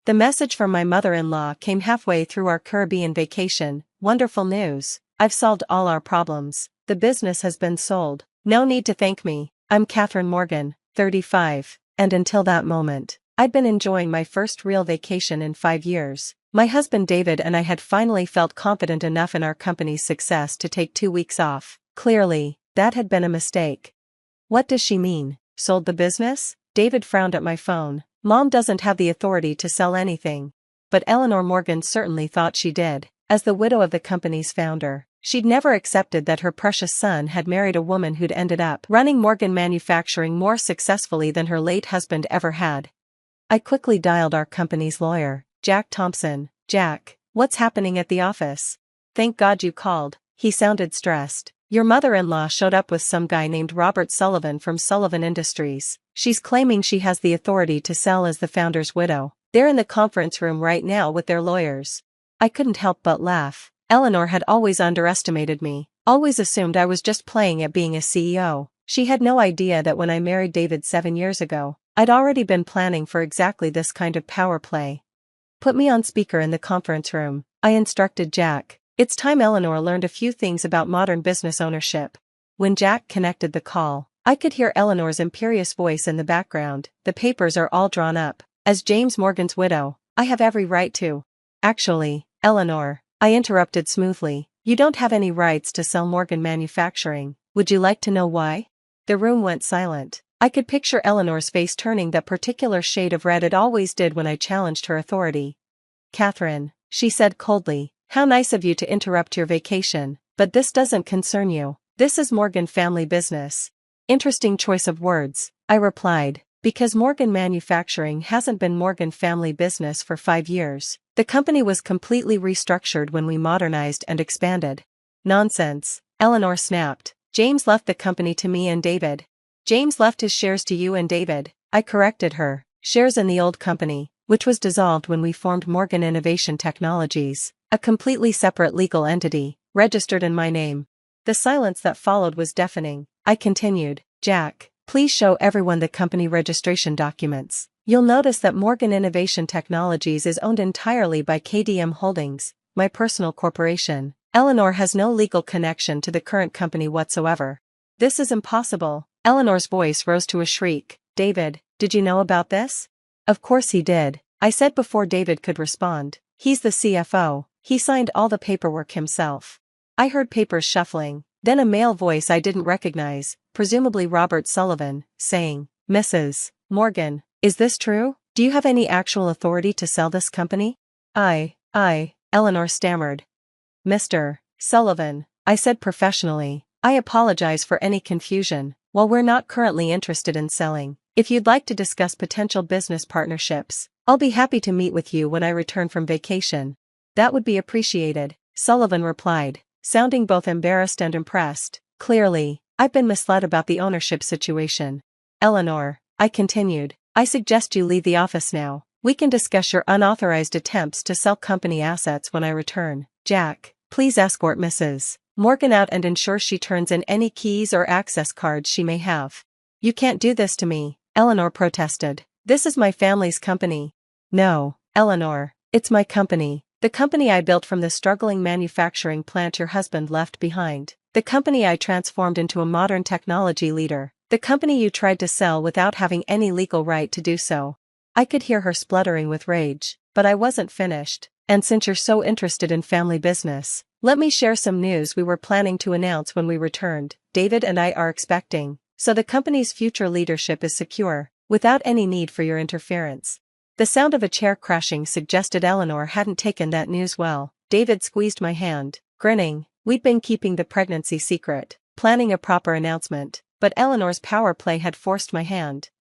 The message from my mother-in-law came halfway through our Caribbean vacation. Wonderful news. I've solved all our problems. The business has been sold. No need to thank me. I'm Catherine Morgan, 35, and until that moment, I'd been enjoying my first real vacation in 5 years. My husband David and I had finally felt confident enough in our company's success to take 2 weeks off. Clearly, that had been a mistake. What does she mean? Sold the business? David frowned at my phone. Mom doesn't have the authority to sell anything. But Eleanor Morgan certainly thought she did. As the widow of the company's founder, she'd never accepted that her precious son had married a woman who'd ended up running Morgan Manufacturing more successfully than her late husband ever had. I quickly dialed our company's lawyer, Jack Thompson. Jack, what's happening at the office? Thank God you called. He sounded stressed. Your mother-in-law showed up with some guy named Robert Sullivan from Sullivan Industries. She's claiming she has the authority to sell as the founder's widow. They're in the conference room right now with their lawyers. I couldn't help but laugh. Eleanor had always underestimated me, always assumed I was just playing at being a CEO. She had no idea that when I married David 7 years ago, I'd already been planning for exactly this kind of power play. Put me on speaker in the conference room, I instructed Jack. It's time Eleanor learned a few things about modern business ownership. When Jack connected the call, I could hear Eleanor's imperious voice in the background. The papers are all drawn up. As James Morgan's widow, I have every right to. Actually, Eleanor, I interrupted smoothly, you don't have any rights to sell Morgan Manufacturing. Would you like to know why? The room went silent. I could picture Eleanor's face turning that particular shade of red it always did when I challenged her authority. Catherine, she said coldly, how nice of you to interrupt your vacation, but this doesn't concern you. This is Morgan family business. Interesting choice of words, I replied, because Morgan Manufacturing hasn't been Morgan family business for 5 years. The company was completely restructured when we modernized and expanded. Nonsense, Eleanor snapped. James left the company to me and David. James left his shares to you and David, I corrected her. Shares in the old company, which was dissolved when we formed Morgan Innovation Technologies, a completely separate legal entity, registered in my name. The silence that followed was deafening. I continued, Jack, please show everyone the company registration documents. You'll notice that Morgan Innovation Technologies is owned entirely by KDM Holdings, my personal corporation. Eleanor has no legal connection to the current company whatsoever. This is impossible. Eleanor's voice rose to a shriek. David, did you know about this? Of course he did, I said before David could respond. He's the CFO, he signed all the paperwork himself. I heard papers shuffling, then a male voice I didn't recognize, presumably Robert Sullivan, saying, Mrs. Morgan, is this true? Do you have any actual authority to sell this company? Eleanor stammered. Mr. Sullivan, I said professionally, I apologize for any confusion. While we're not currently interested in selling, if you'd like to discuss potential business partnerships, I'll be happy to meet with you when I return from vacation. That would be appreciated, Sullivan replied, sounding both embarrassed and impressed. Clearly, I've been misled about the ownership situation. Eleanor, I continued, I suggest you leave the office now. We can discuss your unauthorized attempts to sell company assets when I return. Jack, please escort Mrs. Morgan out and ensure she turns in any keys or access cards she may have. You can't do this to me, Eleanor protested. This is my family's company. No, Eleanor, it's my company. The company I built from the struggling manufacturing plant your husband left behind. The company I transformed into a modern technology leader. The company you tried to sell without having any legal right to do so. I could hear her spluttering with rage, but I wasn't finished. And since you're so interested in family business, let me share some news we were planning to announce when we returned. David and I are expecting, so the company's future leadership is secure, without any need for your interference. The sound of a chair crashing suggested Eleanor hadn't taken that news well. David squeezed my hand, grinning. We'd been keeping the pregnancy secret, planning a proper announcement, but Eleanor's power play had forced my hand.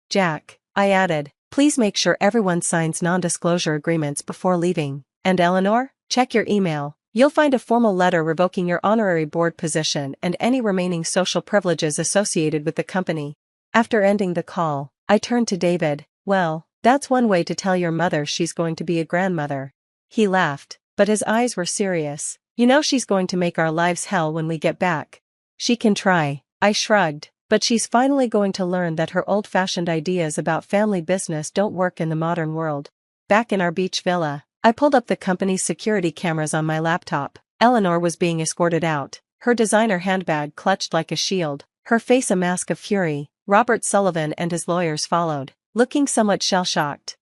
Jack, I added, please make sure everyone signs non-disclosure agreements before leaving. And Eleanor, check your email. You'll find a formal letter revoking your honorary board position and any remaining social privileges associated with the company. After ending the call, I turned to David. Well, that's one way to tell your mother she's going to be a grandmother. He laughed, but his eyes were serious. You know she's going to make our lives hell when we get back. She can try, I shrugged, but she's finally going to learn that her old-fashioned ideas about family business don't work in the modern world. back in our beach villa. I pulled up the company's security cameras on my laptop. Eleanor was being escorted out, her designer handbag clutched like a shield, her face a mask of fury. Robert Sullivan and his lawyers followed, looking somewhat shell-shocked.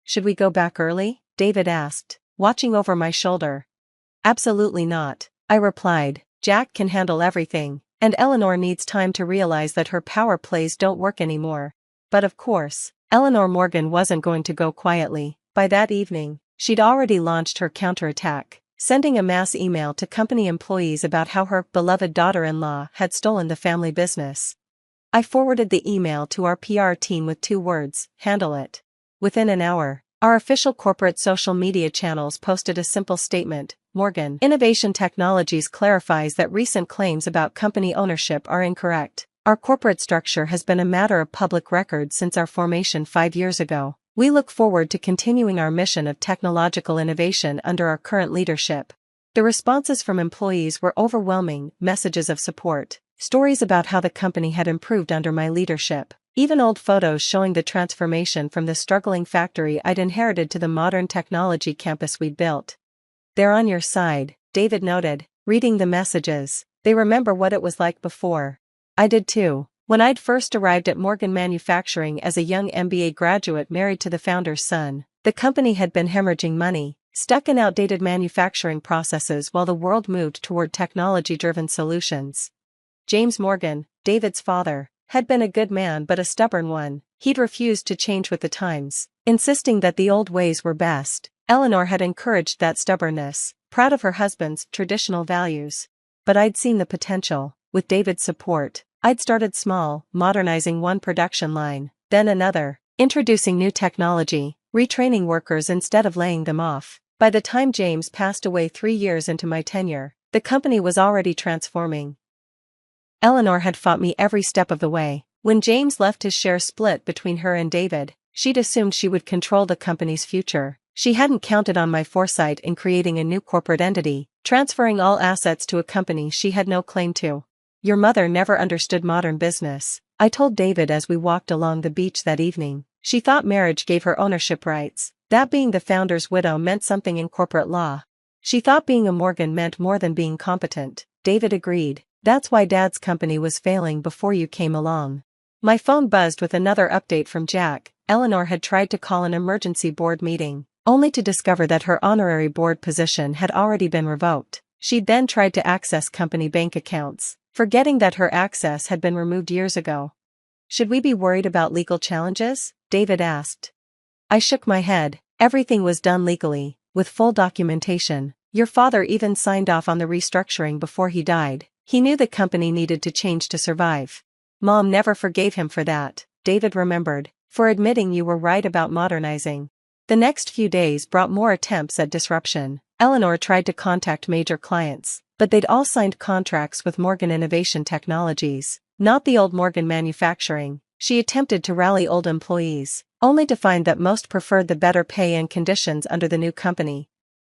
"Should we go back early?" David asked, watching over my shoulder. "Absolutely not," I replied. "Jack can handle everything, and Eleanor needs time to realize that her power plays don't work anymore." But of course, Eleanor Morgan wasn't going to go quietly. By that evening, she'd already launched her counterattack, sending a mass email to company employees about how her beloved daughter-in-law had stolen the family business. I forwarded the email to our PR team with 2 words: handle it. Within an hour, our official corporate social media channels posted a simple statement: Morgan Innovation Technologies clarifies that recent claims about company ownership are incorrect. Our corporate structure has been a matter of public record since our formation 5 years ago. We look forward to continuing our mission of technological innovation under our current leadership. The responses from employees were overwhelming: messages of support, stories about how the company had improved under my leadership, even old photos showing the transformation from the struggling factory I'd inherited to the modern technology campus we'd built. "They're on your side," David noted, reading the messages. "They remember what it was like before." I did too. When I'd first arrived at Morgan Manufacturing as a young MBA graduate married to the founder's son, the company had been hemorrhaging money, stuck in outdated manufacturing processes while the world moved toward technology-driven solutions. James Morgan, David's father, had been a good man but a stubborn one. He'd refused to change with the times, insisting that the old ways were best. Eleanor had encouraged that stubbornness, proud of her husband's traditional values. But I'd seen the potential. With David's support, I'd started small, modernizing one production line, then another, introducing new technology, retraining workers instead of laying them off. By the time James passed away 3 years into my tenure, the company was already transforming. Eleanor had fought me every step of the way. When James left his share split between her and David, she'd assumed she would control the company's future. She hadn't counted on my foresight in creating a new corporate entity, transferring all assets to a company she had no claim to. "Your mother never understood modern business," I told David as we walked along the beach that evening. "She thought marriage gave her ownership rights, that being the founder's widow meant something in corporate law. She thought being a Morgan meant more than being competent." David agreed. "That's why Dad's company was failing before you came along." My phone buzzed with another update from Jack. Eleanor had tried to call an emergency board meeting, only to discover that her honorary board position had already been revoked. She'd then tried to access company bank accounts, forgetting that her access had been removed years ago. "Should we be worried about legal challenges?" David asked. I shook my head. "Everything was done legally, with full documentation. Your father even signed off on the restructuring before he died. He knew the company needed to change to survive." "Mom never forgave him for that," David remembered, "for admitting you were right about modernizing." The next few days brought more attempts at disruption. Eleanor tried to contact major clients, but they'd all signed contracts with Morgan Innovation Technologies, not the old Morgan Manufacturing. She attempted to rally old employees, only to find that most preferred the better pay and conditions under the new company.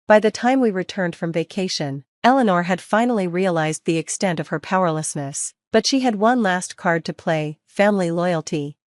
By the time we returned from vacation, Eleanor had finally realized the extent of her powerlessness, but she had one last card to play: family loyalty.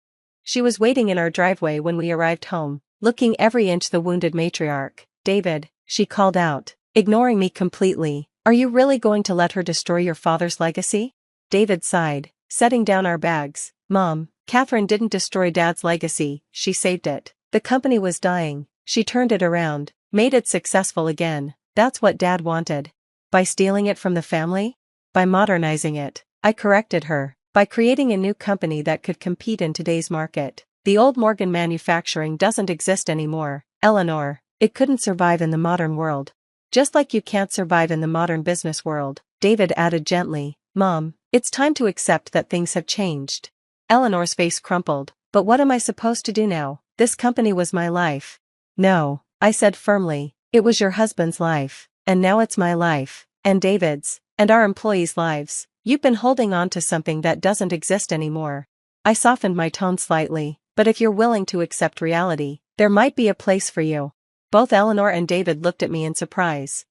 She was waiting in our driveway when we arrived home, looking every inch the wounded matriarch. "David," she called out, ignoring me completely, "are you really going to let her destroy your father's legacy?" David sighed, setting down our bags. "Mom, Catherine didn't destroy Dad's legacy, she saved it. The company was dying, she turned it around, made it successful again. That's what Dad wanted." "By stealing it from the family?" "By modernizing it," I corrected her. "By creating a new company that could compete in today's market. The old Morgan Manufacturing doesn't exist anymore, Eleanor. It couldn't survive in the modern world. Just like you can't survive in the modern business world," David added gently. "Mom, it's time to accept that things have changed." Eleanor's face crumpled. "But what am I supposed to do now? This company was my life." "No," I said firmly, "it was your husband's life, and now it's my life, and David's, and our employees' lives. You've been holding on to something that doesn't exist anymore." I softened my tone slightly. "But if you're willing to accept reality, there might be a place for you." Both Eleanor and David looked at me in surprise.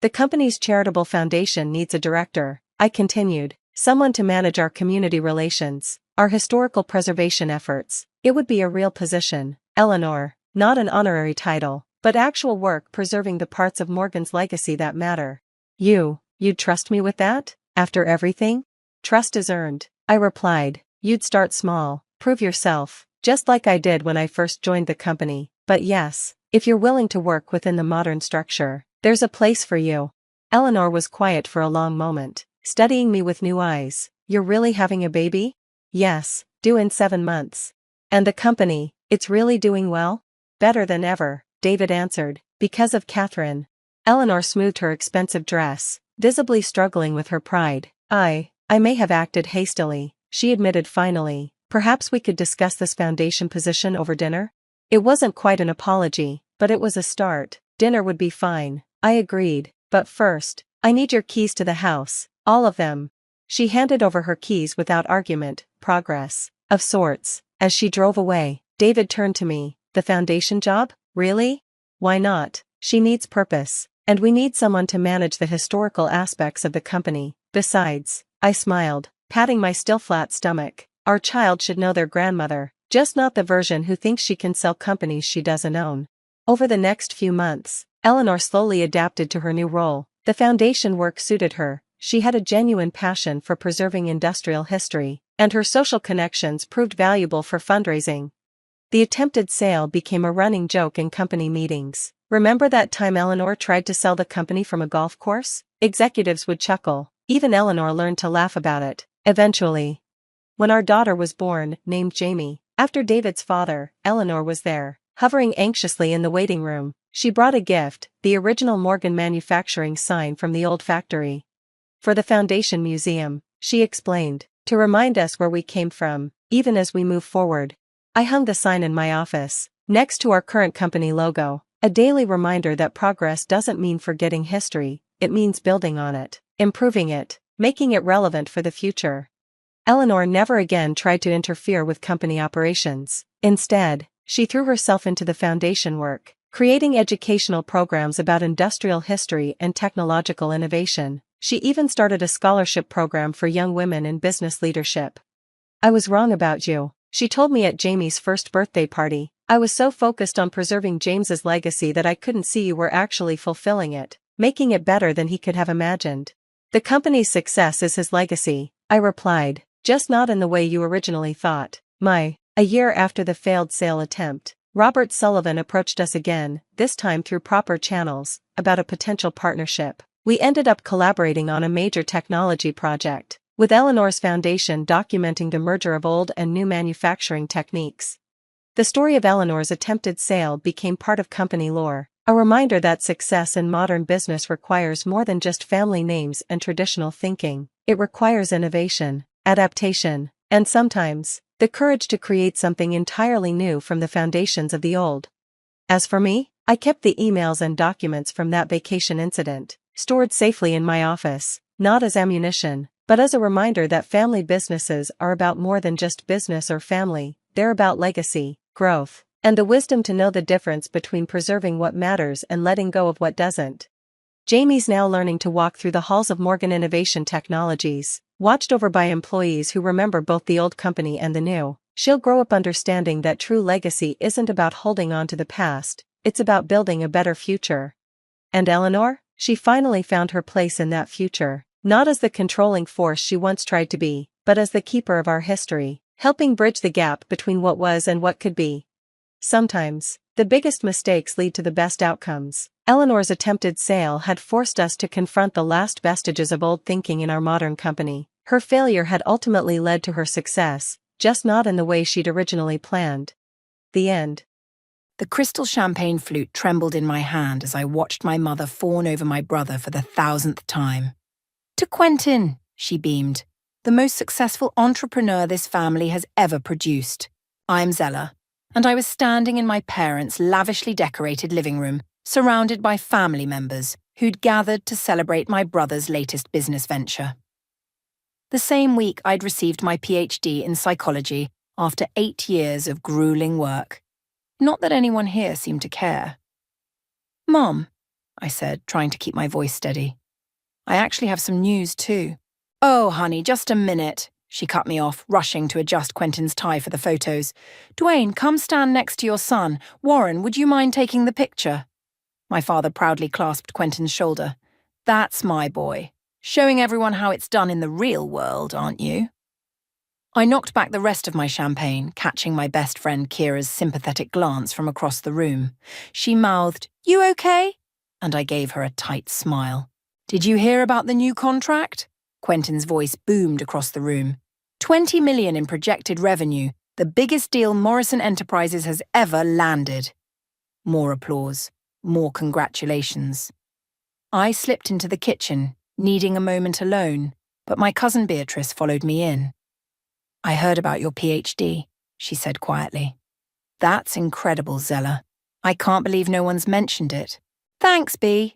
"The company's charitable foundation needs a director," I continued, "someone to manage our community relations, our historical preservation efforts. It would be a real position." "Eleanor, Not an honorary title, but actual work preserving the parts of Morgan's legacy that matter. You'd trust me with that? After everything? Trust is earned, I replied. You'd start small, prove yourself, just like I did when I first joined the company. But yes, if you're willing to work within the modern structure, there's a place for you. Eleanor was quiet for a long moment, studying me with new eyes. You're really having a baby? Yes, due in 7 months. And the company, it's really doing well? Better than ever, David answered, because of Catherine. Eleanor smoothed her expensive dress, visibly struggling with her pride. I may have acted hastily, she admitted finally. Perhaps we could discuss this foundation position over dinner? It wasn't quite an apology, but it was a start. Dinner would be fine, I agreed. But first, I need your keys to the house, all of them. She handed over her keys without argument. Progress, of sorts. As she drove away, David turned to me. The foundation job? Really? Why not? She needs purpose, and we need someone to manage the historical aspects of the company. Besides, I smiled, patting my still flat stomach. Our child should know their grandmother, just not the version who thinks she can sell companies she doesn't own. Over the next few months, Eleanor slowly adapted to her new role. The foundation work suited her. She had a genuine passion for preserving industrial history, and her social connections proved valuable for fundraising. The attempted sale became a running joke in company meetings. Remember that time Eleanor tried to sell the company from a golf course? Executives would chuckle. Even Eleanor learned to laugh about it, eventually. When our daughter was born, named Jamie, after David's father, Eleanor was there, hovering anxiously in the waiting room. She brought a gift, the original Morgan Manufacturing sign from the old factory. For the Foundation Museum, she explained, to remind us where we came from, even as we move forward. I hung the sign in my office, next to our current company logo, a daily reminder that progress doesn't mean forgetting history, it means building on it, improving it, making it relevant for the future. Eleanor never again tried to interfere with company operations. Instead, she threw herself into the foundation work, creating educational programs about industrial history and technological innovation. She even started a scholarship program for young women in business leadership. I was wrong about you, she told me at Jamie's first birthday party. I was so focused on preserving James's legacy that I couldn't see you were actually fulfilling it, making it better than he could have imagined. The company's success is his legacy, I replied, just not in the way you originally thought. A year after the failed sale attempt, Robert Sullivan approached us again, this time through proper channels, about a potential partnership. We ended up collaborating on a major technology project, with Eleanor's foundation documenting the merger of old and new manufacturing techniques. The story of Eleanor's attempted sale became part of company lore, a reminder that success in modern business requires more than just family names and traditional thinking. It requires innovation, adaptation, and sometimes, the courage to create something entirely new from the foundations of the old. As for me, I kept the emails and documents from that vacation incident, stored safely in my office, not as ammunition, but as a reminder that family businesses are about more than just business or family, they're about legacy, growth, and the wisdom to know the difference between preserving what matters and letting go of what doesn't. Jamie's now learning to walk through the halls of Morgan Innovation Technologies, watched over by employees who remember both the old company and the new. She'll grow up understanding that true legacy isn't about holding on to the past, it's about building a better future. And Eleanor? She finally found her place in that future, not as the controlling force she once tried to be, but as the keeper of our history, helping bridge the gap between what was and what could be. Sometimes, the biggest mistakes lead to the best outcomes. Eleanor's attempted sale had forced us to confront the last vestiges of old thinking in our modern company. Her failure had ultimately led to her success, just not in the way she'd originally planned. The end. The crystal champagne flute trembled in my hand as I watched my mother fawn over my brother for the 1000th time. "To Quentin," she beamed, "the most successful entrepreneur this family has ever produced. I'm Zella." And I was standing in my parents' lavishly decorated living room, surrounded by family members who'd gathered to celebrate my brother's latest business venture. The same week I'd received my PhD in psychology after 8 years of grueling work. Not that anyone here seemed to care. "Mom," I said, trying to keep my voice steady, "I actually have some news too." "Oh, honey, just a minute," She cut me off, rushing to adjust Quentin's tie for the photos. Dwayne, come stand next to your son. Warren, would you mind taking the picture? My father proudly clasped Quentin's shoulder. That's my boy. Showing everyone how it's done in the real world, aren't you? I knocked back the rest of my champagne, catching my best friend Kira's sympathetic glance from across the room. She mouthed, You okay? And I gave her a tight smile. Did you hear about the new contract? Quentin's voice boomed across the room. 20 million in projected revenue, the biggest deal Morrison Enterprises has ever landed. More applause, more congratulations. I slipped into the kitchen, needing a moment alone, but my cousin Beatrice followed me in. I heard about your PhD, she said quietly. That's incredible, Zella. I can't believe no one's mentioned it. Thanks, Bea.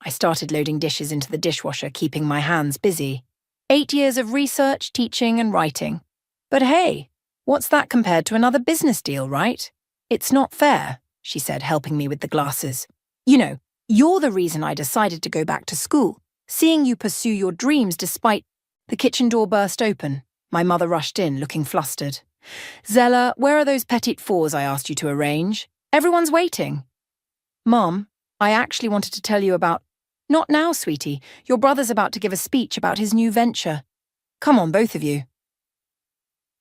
I started loading dishes into the dishwasher, keeping my hands busy. 8 years of research, teaching, and writing. But hey, what's that compared to another business deal, right? It's not fair, she said, helping me with the glasses. You know, you're the reason I decided to go back to school, seeing you pursue your dreams despite... The kitchen door burst open. My mother rushed in, looking flustered. Zella, where are those petit fours I asked you to arrange? Everyone's waiting. Mom, I actually wanted to tell you about... Not now, sweetie. Your brother's about to give a speech about his new venture. Come on, both of you.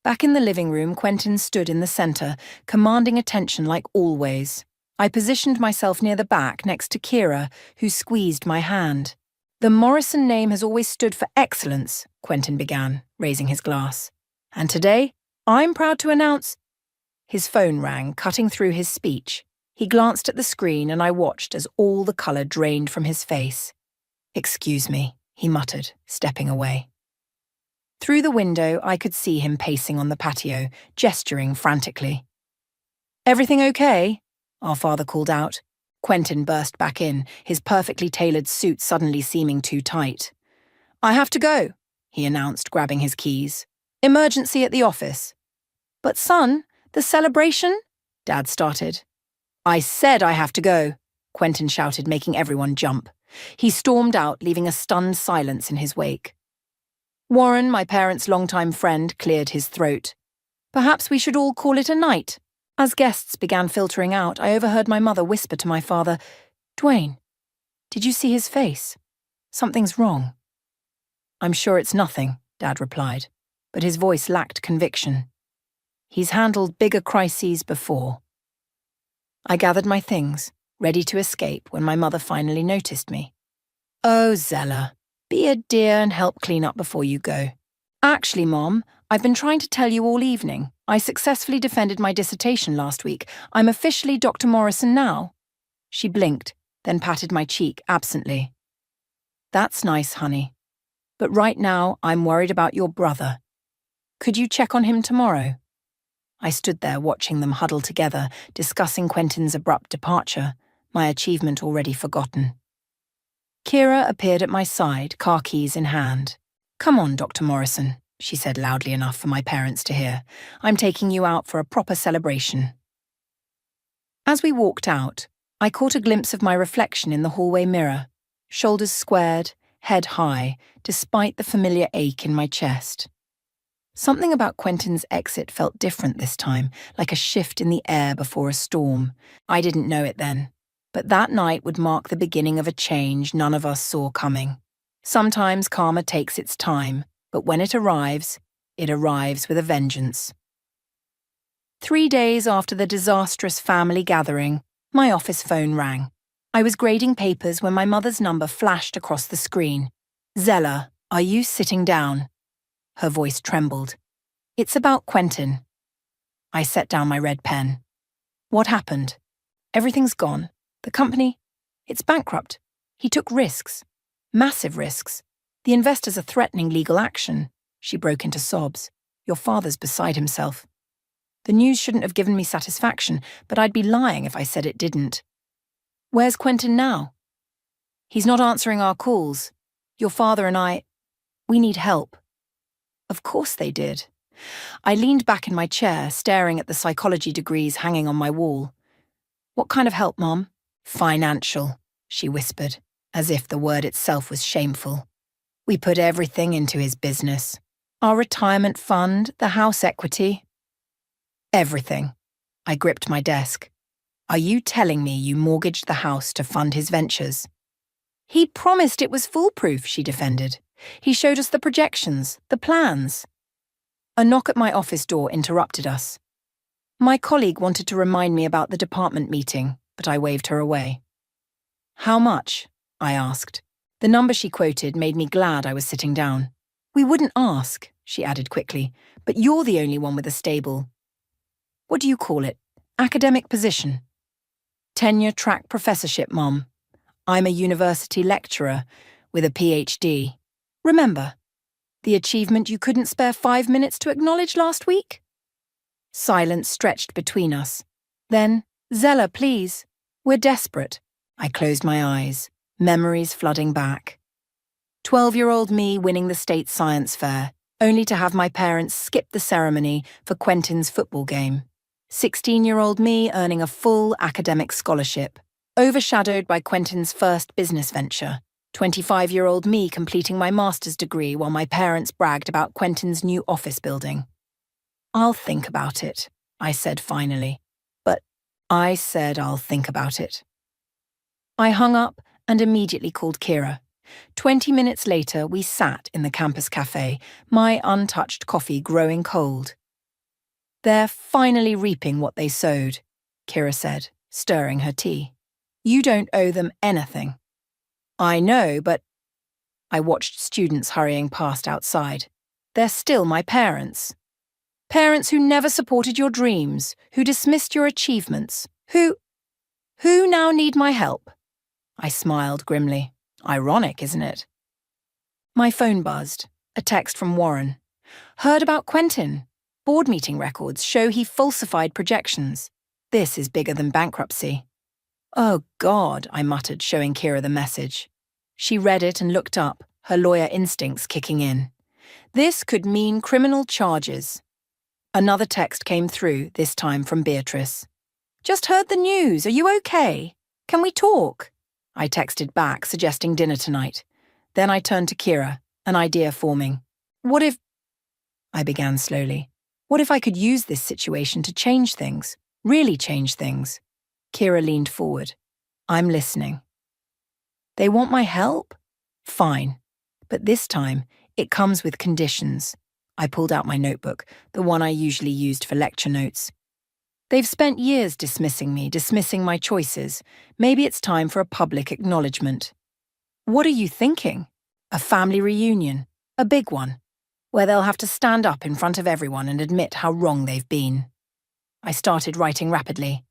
Back in the living room, Quentin stood in the centre, commanding attention like always. I positioned myself near the back next to Kira, who squeezed my hand. The Morrison name has always stood for excellence, Quentin began, raising his glass. And today, I'm proud to announce... His phone rang, cutting through his speech. He glanced at the screen and I watched as all the colour drained from his face. Excuse me, he muttered, stepping away. Through the window, I could see him pacing on the patio, gesturing frantically. Everything okay? Our father called out. Quentin burst back in, his perfectly tailored suit suddenly seeming too tight. I have to go, he announced, grabbing his keys. Emergency at the office. But son, the celebration? Dad started. I said I have to go, Quentin shouted, making everyone jump. He stormed out, leaving a stunned silence in his wake. Warren, my parents' longtime friend, cleared his throat. Perhaps we should all call it a night. As guests began filtering out, I overheard my mother whisper to my father, Dwayne, did you see his face? Something's wrong. I'm sure it's nothing, Dad replied, but his voice lacked conviction. He's handled bigger crises before. I gathered my things, ready to escape when my mother finally noticed me. Oh, Zella, be a dear and help clean up before you go. Actually, Mom, I've been trying to tell you all evening. I successfully defended my dissertation last week. I'm officially Dr. Morrison now. She blinked, then patted my cheek absently. That's nice, honey. But right now, I'm worried about your brother. Could you check on him tomorrow? I stood there watching them huddle together, discussing Quentin's abrupt departure, my achievement already forgotten. Kira appeared at my side, car keys in hand. Come on, Dr. Morrison, she said loudly enough for my parents to hear. I'm taking you out for a proper celebration. As we walked out, I caught a glimpse of my reflection in the hallway mirror, shoulders squared, head high, despite the familiar ache in my chest. Something about Quentin's exit felt different this time, like a shift in the air before a storm. I didn't know it then, but that night would mark the beginning of a change none of us saw coming. Sometimes karma takes its time, but when it arrives with a vengeance. 3 days after the disastrous family gathering, my office phone rang. I was grading papers when my mother's number flashed across the screen. Zella, are you sitting down? Her voice trembled. It's about Quentin. I set down my red pen. What happened? Everything's gone. The company, it's bankrupt. He took risks. Massive risks. The investors are threatening legal action. She broke into sobs. Your father's beside himself. The news shouldn't have given me satisfaction, but I'd be lying if I said it didn't. Where's Quentin now? He's not answering our calls. Your father and I, we need help. Of course they did. I leaned back in my chair, staring at the psychology degrees hanging on my wall. What kind of help, Mom? Financial, she whispered, as if the word itself was shameful. We put everything into his business. Our retirement fund, the house equity. Everything. I gripped my desk. Are you telling me you mortgaged the house to fund his ventures? He promised it was foolproof, she defended. He showed us the projections, the plans. A knock at my office door interrupted us. My colleague wanted to remind me about the department meeting, but I waved her away. How much? I asked. The number she quoted made me glad I was sitting down. We wouldn't ask, she added quickly, but you're the only one with a stable, what do you call it, academic position? Tenure-track professorship, Mom. I'm a university lecturer with a PhD. Remember, the achievement you couldn't spare 5 minutes to acknowledge last week? Silence stretched between us. Then, Zella, please. We're desperate. I closed my eyes, memories flooding back. 12-year-old me winning the state science fair, only to have my parents skip the ceremony for Quentin's football game. 16-year-old me earning a full academic scholarship, overshadowed by Quentin's first business venture. 25-year-old me completing my master's degree while my parents bragged about Quentin's new office building. I'll think about it, I said finally. But I said I'll think about it. I hung up and immediately called Kira. 20 minutes later, we sat in the campus cafe, my untouched coffee growing cold. They're finally reaping what they sowed, Kira said, stirring her tea. You don't owe them anything. I know, but I watched students hurrying past outside. They're still my parents. Parents who never supported your dreams, who dismissed your achievements, who now need my help. I smiled grimly. Ironic, isn't it? My phone buzzed. A text from Warren. Heard about Quentin. Board meeting records show he falsified projections. This is bigger than bankruptcy. Oh, God, I muttered, showing Kira the message. She read it and looked up, her lawyer instincts kicking in. This could mean criminal charges. Another text came through, this time from Beatrice. Just heard the news. Are you okay? Can we talk? I texted back, suggesting dinner tonight. Then I turned to Kira, an idea forming. What if... I began slowly. What if I could use this situation to change things? Really change things? Kira leaned forward. I'm listening. They want my help? Fine. But this time, it comes with conditions. I pulled out my notebook, the one I usually used for lecture notes. They've spent years dismissing me, dismissing my choices. Maybe it's time for a public acknowledgement. What are you thinking? A family reunion. A big one. Where they'll have to stand up in front of everyone and admit how wrong they've been. I started writing rapidly.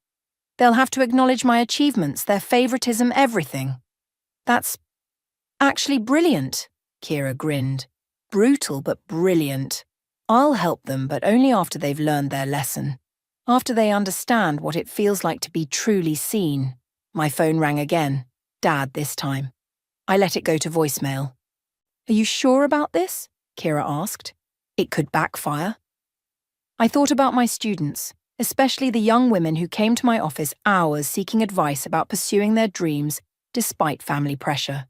They'll have to acknowledge my achievements, their favoritism, everything. That's actually brilliant, Kira grinned. Brutal but brilliant. I'll help them, but only after they've learned their lesson. After they understand what it feels like to be truly seen. My phone rang again. Dad this time. I let it go to voicemail. Are you sure about this? Kira asked. It could backfire. I thought about my students, especially the young women who came to my office hours seeking advice about pursuing their dreams despite family pressure.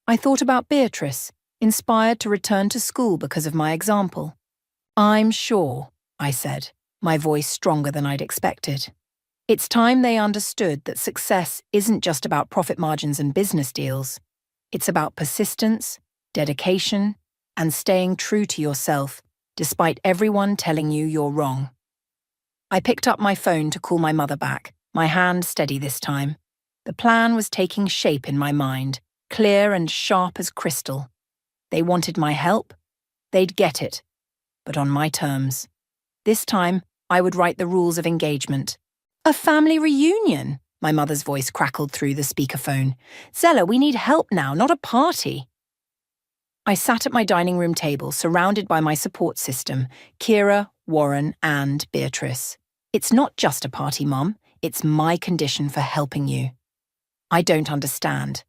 I thought about Beatrice, inspired to return to school because of my example. I'm sure, I said, my voice stronger than I'd expected. It's time they understood that success isn't just about profit margins and business deals. It's about persistence, dedication, and staying true to yourself, despite everyone telling you you're wrong. I picked up my phone to call my mother back, my hand steady this time. The plan was taking shape in my mind, clear and sharp as crystal. They wanted my help. They'd get it, but on my terms. This time, I would write the rules of engagement. A family reunion, my mother's voice crackled through the speakerphone. Zella, we need help now, not a party. I sat at my dining room table, surrounded by my support system, Kira, Warren, and Beatrice. It's not just a party, Mom. It's my condition for helping you. I don't understand.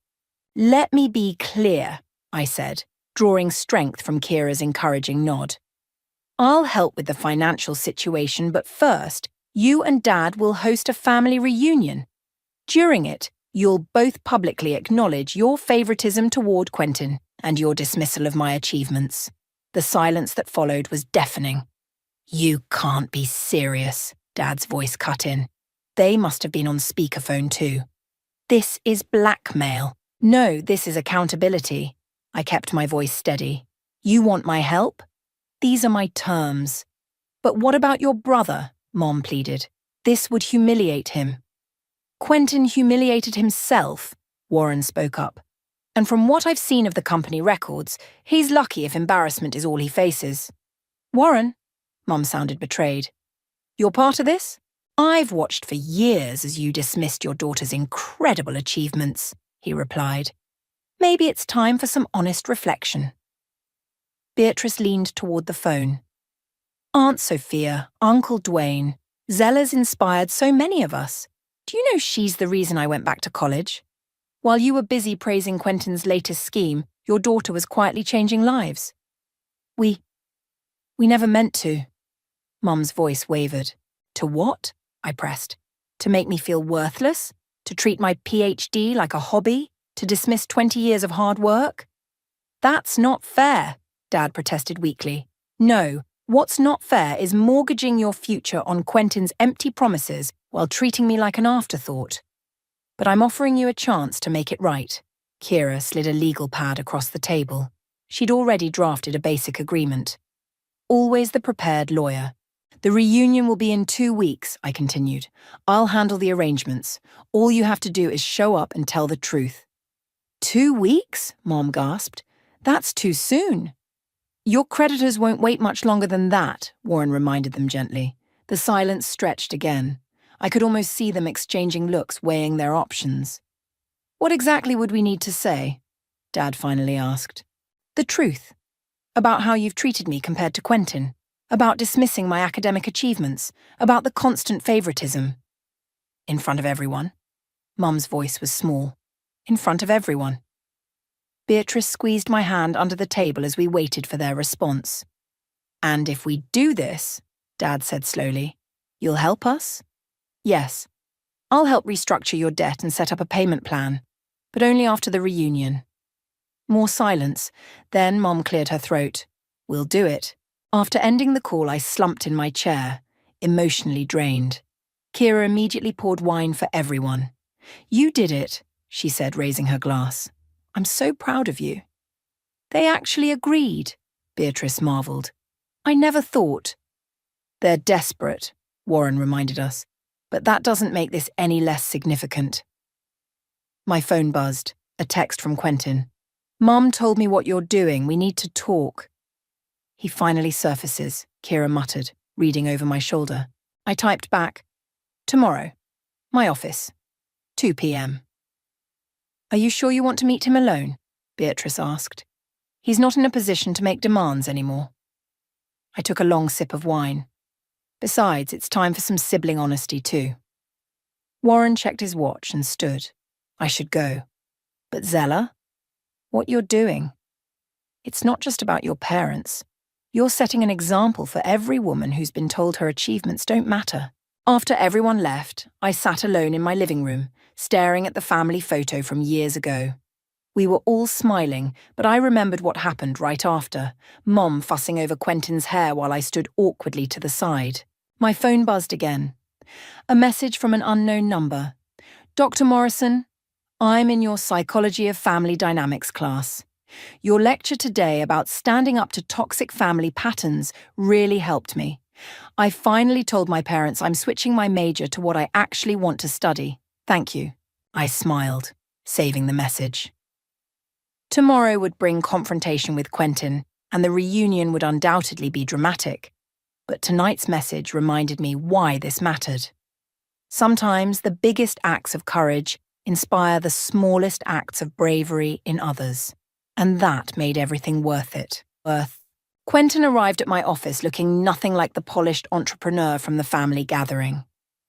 Let me be clear, I said, drawing strength from Kira's encouraging nod. I'll help with the financial situation, but first, you and Dad will host a family reunion. During it, you'll both publicly acknowledge your favoritism toward Quentin and your dismissal of my achievements. The silence that followed was deafening. "You can't be serious," Dad's voice cut in. They must have been on speakerphone too. "This is blackmail. No, this is accountability." I kept my voice steady. "You want my help? These are my terms." "But what about your brother?" Mom pleaded. "This would humiliate him." "Quentin humiliated himself," Warren spoke up. "And from what I've seen of the company records, he's lucky if embarrassment is all he faces." "Warren," Mum sounded betrayed. "You're part of this? I've watched for years as you dismissed your daughter's incredible achievements," he replied. "Maybe it's time for some honest reflection." Beatrice leaned toward the phone. "Aunt Sophia, Uncle Dwayne, Zella's inspired so many of us. Do you know she's the reason I went back to college? While you were busy praising Quentin's latest scheme, your daughter was quietly changing lives." We never meant to." Mum's voice wavered. "To what?" I pressed. "To make me feel worthless? To treat my PhD like a hobby? To dismiss 20 years of hard work?" "That's not fair," Dad protested weakly. "No, what's not fair is mortgaging your future on Quentin's empty promises while treating me like an afterthought. But I'm offering you a chance to make it right." Kira slid a legal pad across the table. She'd already drafted a basic agreement. "Always the prepared lawyer. The reunion will be in 2 weeks," I continued. "I'll handle the arrangements. All you have to do is show up and tell the truth." "2 weeks?" Mom gasped. "That's too soon." "Your creditors won't wait much longer than that," Warren reminded them gently. The silence stretched again. I could almost see them exchanging looks, weighing their options. "What exactly would we need to say?" Dad finally asked. "The truth. About how you've treated me compared to Quentin. About dismissing my academic achievements. About the constant favoritism." "In front of everyone?" Mum's voice was small. "In front of everyone." Beatrice squeezed my hand under the table as we waited for their response. "And if we do this," Dad said slowly, "you'll help us?" "Yes. I'll help restructure your debt and set up a payment plan, but only after the reunion." More silence. Then Mom cleared her throat. "We'll do it." After ending the call, I slumped in my chair, emotionally drained. Kira immediately poured wine for everyone. "You did it," she said, raising her glass. "I'm so proud of you." "They actually agreed," Beatrice marveled. "I never thought." "They're desperate," Warren reminded us, "but that doesn't make this any less significant." My phone buzzed, a text from Quentin. "Mum told me what you're doing. We need to talk." "He finally surfaces," Kira muttered, reading over my shoulder. I typed back, "Tomorrow. My office. 2 p.m. "Are you sure you want to meet him alone?" Beatrice asked. "He's not in a position to make demands anymore." I took a long sip of wine. Besides, it's time for some sibling honesty too. Warren checked his watch and stood. I should go. "But Zella? What you're doing? It's not just about your parents. You're setting an example for every woman who's been told her achievements don't matter." After everyone left, I sat alone in my living room, staring at the family photo from years ago. We were all smiling, but I remembered what happened right after, Mom fussing over Quentin's hair while I stood awkwardly to the side. My phone buzzed again. A message from an unknown number. "Dr. Morrison, I'm in your Psychology of Family Dynamics class. Your lecture today about standing up to toxic family patterns really helped me. I finally told my parents I'm switching my major to what I actually want to study. Thank you." I smiled, saving the message. Tomorrow would bring confrontation with Quentin, and the reunion would undoubtedly be dramatic. But tonight's message reminded me why this mattered. Sometimes the biggest acts of courage inspire the smallest acts of bravery in others. And that made everything worth it. Quentin arrived at my office looking nothing like the polished entrepreneur from the family gathering.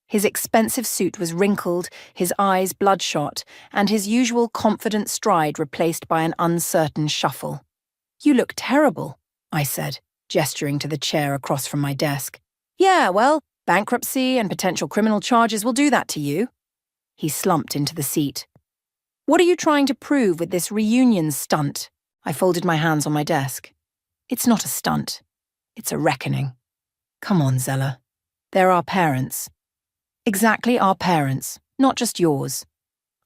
His expensive suit was wrinkled, his eyes bloodshot, and his usual confident stride replaced by an uncertain shuffle. "You look terrible," I said, gesturing to the chair across from my desk. "Yeah, well, bankruptcy and potential criminal charges will do that to you." He slumped into the seat. "What are you trying to prove with this reunion stunt?" I folded my hands on my desk. It's not a stunt. It's a reckoning. Come on, Zella. They're our parents. Exactly our parents, not just yours.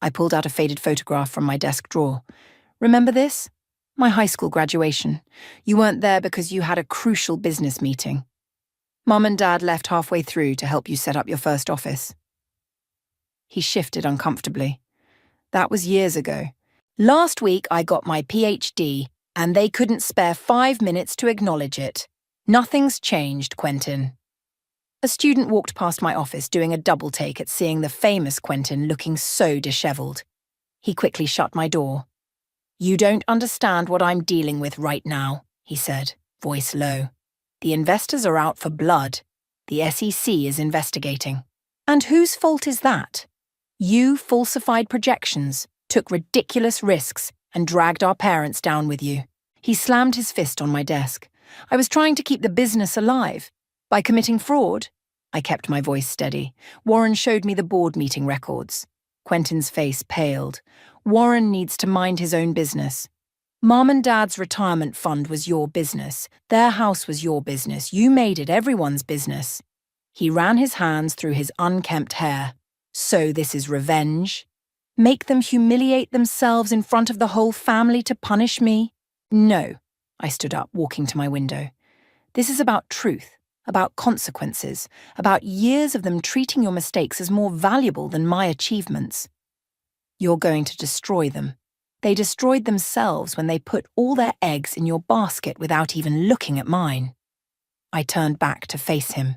I pulled out a faded photograph from my desk drawer. Remember this? My high school graduation. You weren't there because you had a crucial business meeting. Mum and Dad left halfway through to help you set up your first office. He shifted uncomfortably. That was years ago. Last week I got my PhD, and they couldn't spare 5 minutes to acknowledge it. Nothing's changed, Quentin. A student walked past my office doing a double take at seeing the famous Quentin looking so disheveled. He quickly shut my door. You don't understand what I'm dealing with right now, he said, voice low. The investors are out for blood. The SEC is investigating. And whose fault is that? You falsified projections, took ridiculous risks, and dragged our parents down with you. He slammed his fist on my desk. I was trying to keep the business alive. By committing fraud? I kept my voice steady. Warren showed me the board meeting records. Quentin's face paled. Warren needs to mind his own business. Mom and Dad's retirement fund was your business. Their house was your business. You made it everyone's business. He ran his hands through his unkempt hair. So this is revenge? Make them humiliate themselves in front of the whole family to punish me? No. I stood up, walking to my window. This is about truth, about consequences, about years of them treating your mistakes as more valuable than my achievements. You're going to destroy them. They destroyed themselves when they put all their eggs in your basket without even looking at mine. I turned back to face him.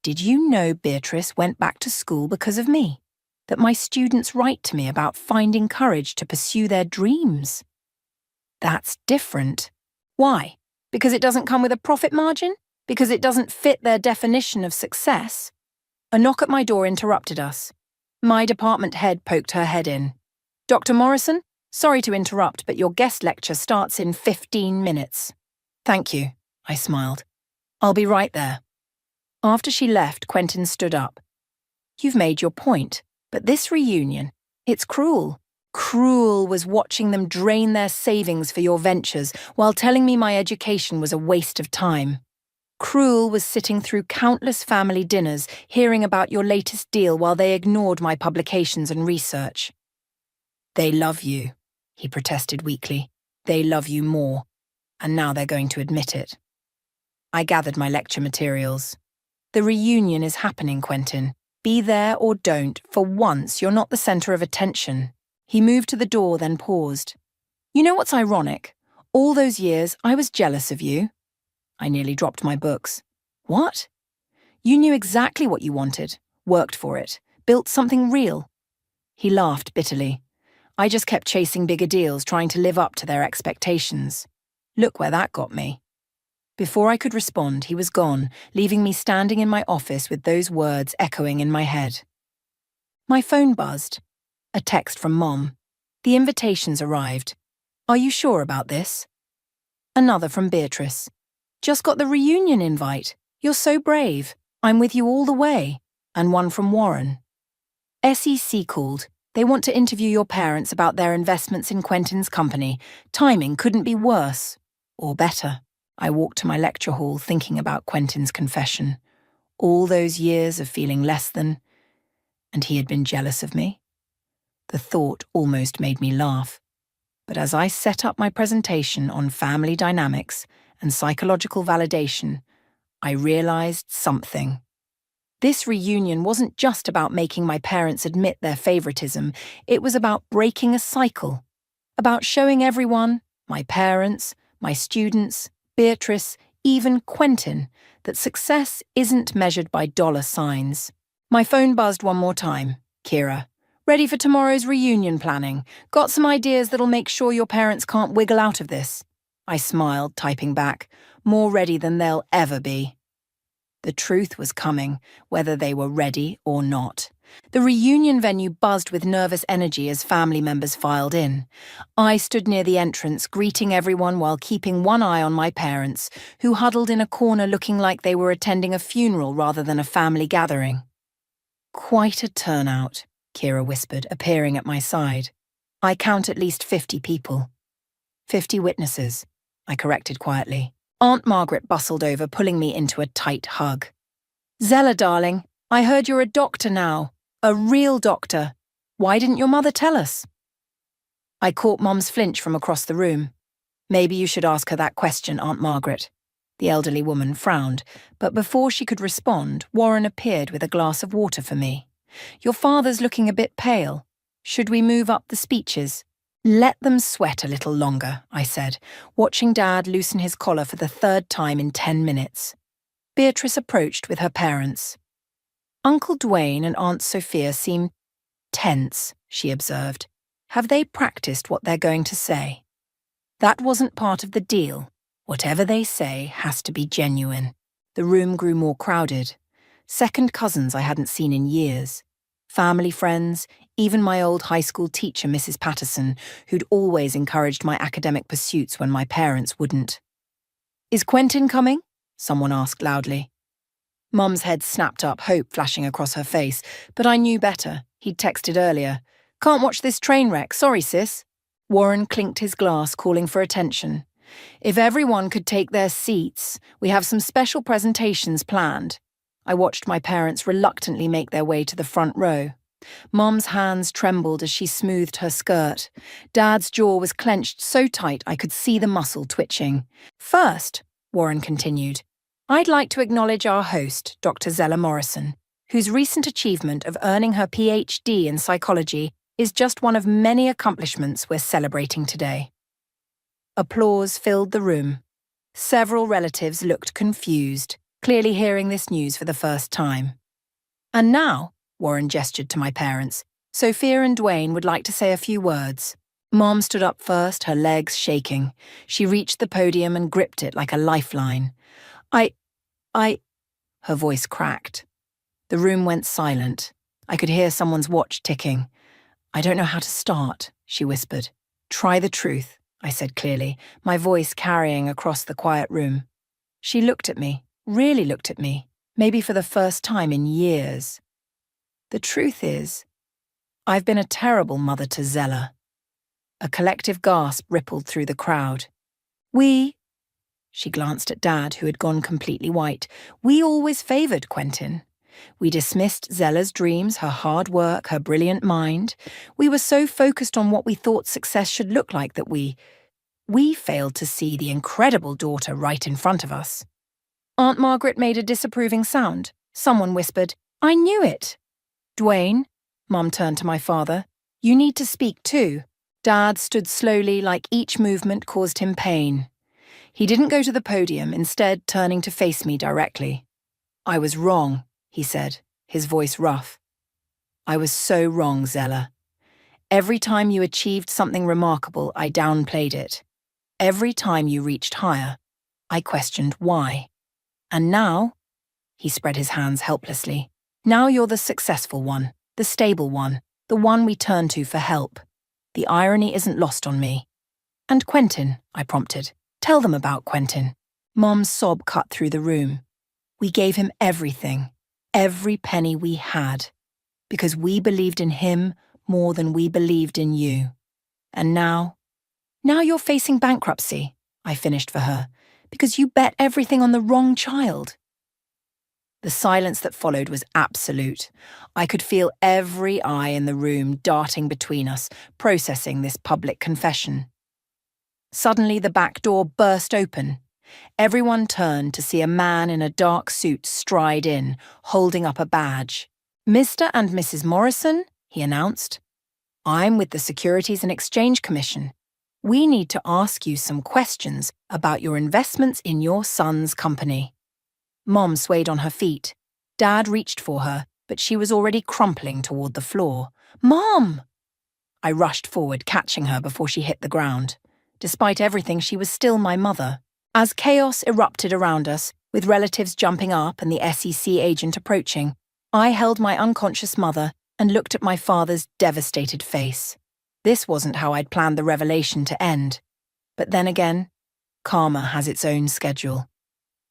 Did you know Beatrice went back to school because of me? That my students write to me about finding courage to pursue their dreams? That's different. Why? Because it doesn't come with a profit margin? Because it doesn't fit their definition of success? A knock at my door interrupted us. My department head poked her head in. Dr. Morrison, sorry to interrupt, but your guest lecture starts in 15 minutes. Thank you, I smiled. I'll be right there. After she left, Quentin stood up. You've made your point, but this reunion, it's cruel. Cruel was watching them drain their savings for your ventures while telling me my education was a waste of time. Cruel was sitting through countless family dinners hearing about your latest deal while they ignored my publications and research. They love you, he protested weakly. They love you more, and now they're going to admit it. I gathered my lecture materials. The reunion is happening, Quentin. Be there or don't, for once you're not the center of attention. He moved to the door, then paused. You know what's ironic? All those years, I was jealous of you. I nearly dropped my books. What? You knew exactly what you wanted, worked for it, built something real. He laughed bitterly. I just kept chasing bigger deals, trying to live up to their expectations. Look where that got me. Before I could respond, he was gone, leaving me standing in my office with those words echoing in my head. My phone buzzed. A text from Mom. The invitations arrived. Are you sure about this? Another from Beatrice. Just got the reunion invite. You're so brave. I'm with you all the way. And one from Warren. SEC called. They want to interview your parents about their investments in Quentin's company. Timing couldn't be worse. Or better. I walked to my lecture hall thinking about Quentin's confession. All those years of feeling less than. And he had been jealous of me. The thought almost made me laugh. But as I set up my presentation on family dynamics and psychological validation, I realized something. This reunion wasn't just about making my parents admit their favoritism. It was about breaking a cycle. About showing everyone, my parents, my students, Beatrice, even Quentin, that success isn't measured by dollar signs. My phone buzzed one more time. Kira. Ready for tomorrow's reunion planning? Got some ideas that'll make sure your parents can't wiggle out of this? I smiled, typing back, more ready than they'll ever be. The truth was coming, whether they were ready or not. The reunion venue buzzed with nervous energy as family members filed in. I stood near the entrance, greeting everyone while keeping one eye on my parents, who huddled in a corner looking like they were attending a funeral rather than a family gathering. Quite a turnout, Kira whispered, appearing at my side. I count at least 50 people. 50 witnesses, I corrected quietly. Aunt Margaret bustled over, pulling me into a tight hug. Zella, darling, I heard you're a doctor now. A real doctor. Why didn't your mother tell us? I caught Mum's flinch from across the room. Maybe you should ask her that question, Aunt Margaret. The elderly woman frowned, but before she could respond, Warren appeared with a glass of water for me. Your father's looking a bit pale. Should we move up the speeches? Let them sweat a little longer, I said, watching Dad loosen his collar for the third time in 10 minutes. Beatrice approached with her parents. Uncle Dwayne and Aunt Sophia seem tense, she observed. Have they practiced what they're going to say? That wasn't part of the deal. Whatever they say has to be genuine. The room grew more crowded. Second cousins I hadn't seen in years. Family friends, even my old high school teacher, Mrs. Patterson, who'd always encouraged my academic pursuits when my parents wouldn't. Is Quentin coming? Someone asked loudly. Mum's head snapped up, hope flashing across her face, but I knew better. He'd texted earlier. Can't watch this train wreck, sorry sis. Warren clinked his glass, calling for attention. If everyone could take their seats, we have some special presentations planned. I watched my parents reluctantly make their way to the front row. Mum's hands trembled as she smoothed her skirt. Dad's jaw was clenched so tight I could see the muscle twitching. First, Warren continued, I'd like to acknowledge our host, Dr. Zella Morrison, whose recent achievement of earning her PhD in psychology is just one of many accomplishments we're celebrating today. Applause filled the room. Several relatives looked confused, clearly hearing this news for the first time. And now, Warren gestured to my parents, Sophia and Dwayne would like to say a few words. Mom stood up first, her legs shaking. She reached the podium and gripped it like a lifeline. Her voice cracked. The room went silent. I could hear someone's watch ticking. I don't know how to start, she whispered. Try the truth, I said clearly, my voice carrying across the quiet room. She looked at me, really looked at me, maybe for the first time in years. The truth is, I've been a terrible mother to Zella. A collective gasp rippled through the crowd. She glanced at Dad, who had gone completely white. We always favoured Quentin. We dismissed Zella's dreams, her hard work, her brilliant mind. We were so focused on what we thought success should look like that we failed to see the incredible daughter right in front of us. Aunt Margaret made a disapproving sound. Someone whispered, I knew it. Dwayne, Mum turned to my father, you need to speak too. Dad stood slowly, like each movement caused him pain. He didn't go to the podium, instead turning to face me directly. I was wrong, he said, his voice rough. I was so wrong, Zella. Every time you achieved something remarkable, I downplayed it. Every time you reached higher, I questioned why. And now, he spread his hands helplessly, now you're the successful one, the stable one, the one we turn to for help. The irony isn't lost on me. And Quentin, I prompted. Tell them about Quentin. Mom's sob cut through the room. We gave him everything, every penny we had, because we believed in him more than we believed in you. And now you're facing bankruptcy, I finished for her, because you bet everything on the wrong child. The silence that followed was absolute. I could feel every eye in the room darting between us, processing this public confession. Suddenly the back door burst open. Everyone turned to see a man in a dark suit stride in, holding up a badge. Mr. and Mrs. Morrison, he announced. I'm with the Securities and Exchange Commission. We need to ask you some questions about your investments in your son's company. Mom swayed on her feet. Dad reached for her, but she was already crumpling toward the floor. Mom! I rushed forward, catching her before she hit the ground. Despite everything, she was still my mother. As chaos erupted around us, with relatives jumping up and the SEC agent approaching, I held my unconscious mother and looked at my father's devastated face. This wasn't how I'd planned the revelation to end. But then again, karma has its own schedule.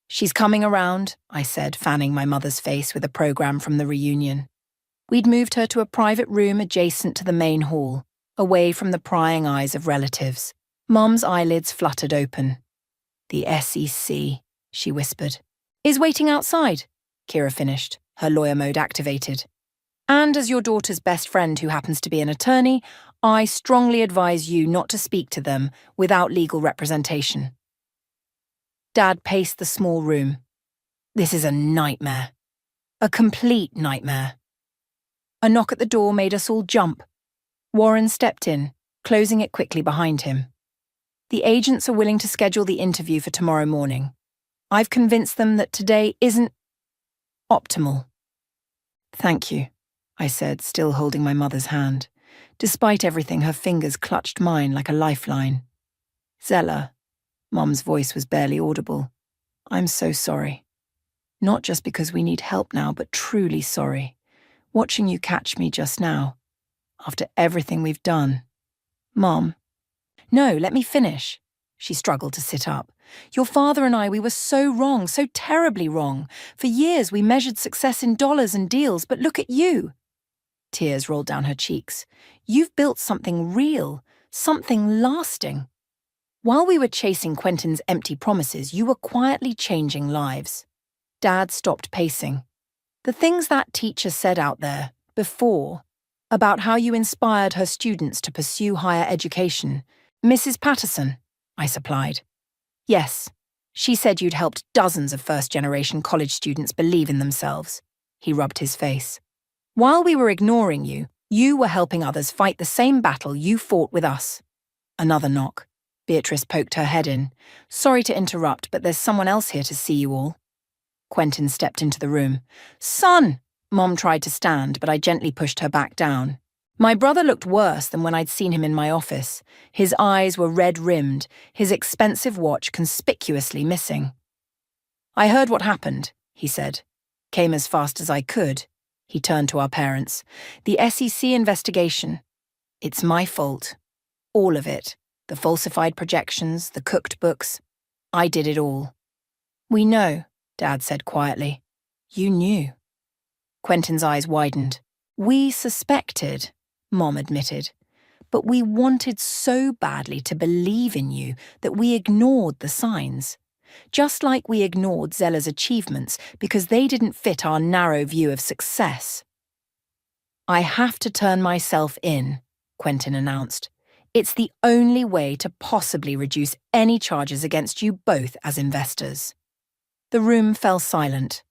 She's coming around, I said, fanning my mother's face with a program from the reunion. We'd moved her to a private room adjacent to the main hall, away from the prying eyes of relatives. Mum's eyelids fluttered open. The SEC, she whispered. Is waiting outside, Kira finished, her lawyer mode activated. And as your daughter's best friend who happens to be an attorney, I strongly advise you not to speak to them without legal representation. Dad paced the small room. This is a nightmare. A complete nightmare. A knock at the door made us all jump. Warren stepped in, closing it quickly behind him. The agents are willing to schedule the interview for tomorrow morning. I've convinced them that today isn't optimal. Thank you, I said, still holding my mother's hand. Despite everything, her fingers clutched mine like a lifeline. Zella, Mom's voice was barely audible. I'm so sorry. Not just because we need help now, but truly sorry. Watching you catch me just now. After everything we've done. Mom. No, let me finish. She struggled to sit up. Your father and I, we were so wrong, so terribly wrong. For years we measured success in dollars and deals, but look at you. Tears rolled down her cheeks. You've built something real, something lasting. While we were chasing Quentin's empty promises, you were quietly changing lives. Dad stopped pacing. The things that teacher said out there, before, about how you inspired her students to pursue higher education, Mrs. Patterson, I supplied. Yes, she said you'd helped dozens of first-generation college students believe in themselves. He rubbed his face. While we were ignoring you, you were helping others fight the same battle you fought with us. Another knock. Beatrice poked her head in. Sorry to interrupt, but there's someone else here to see you all. Quentin stepped into the room. Son! Mom tried to stand, but I gently pushed her back down. My brother looked worse than when I'd seen him in my office. His eyes were red-rimmed, his expensive watch conspicuously missing. I heard what happened, he said. Came as fast as I could. He turned to our parents. The SEC investigation. It's my fault. All of it. The falsified projections, the cooked books. I did it all. We know, Dad said quietly. You knew. Quentin's eyes widened. We suspected, Mom admitted. But we wanted so badly to believe in you that we ignored the signs. Just like we ignored Zella's achievements because they didn't fit our narrow view of success. I have to turn myself in, Quentin announced. It's the only way to possibly reduce any charges against you both as investors. The room fell silent.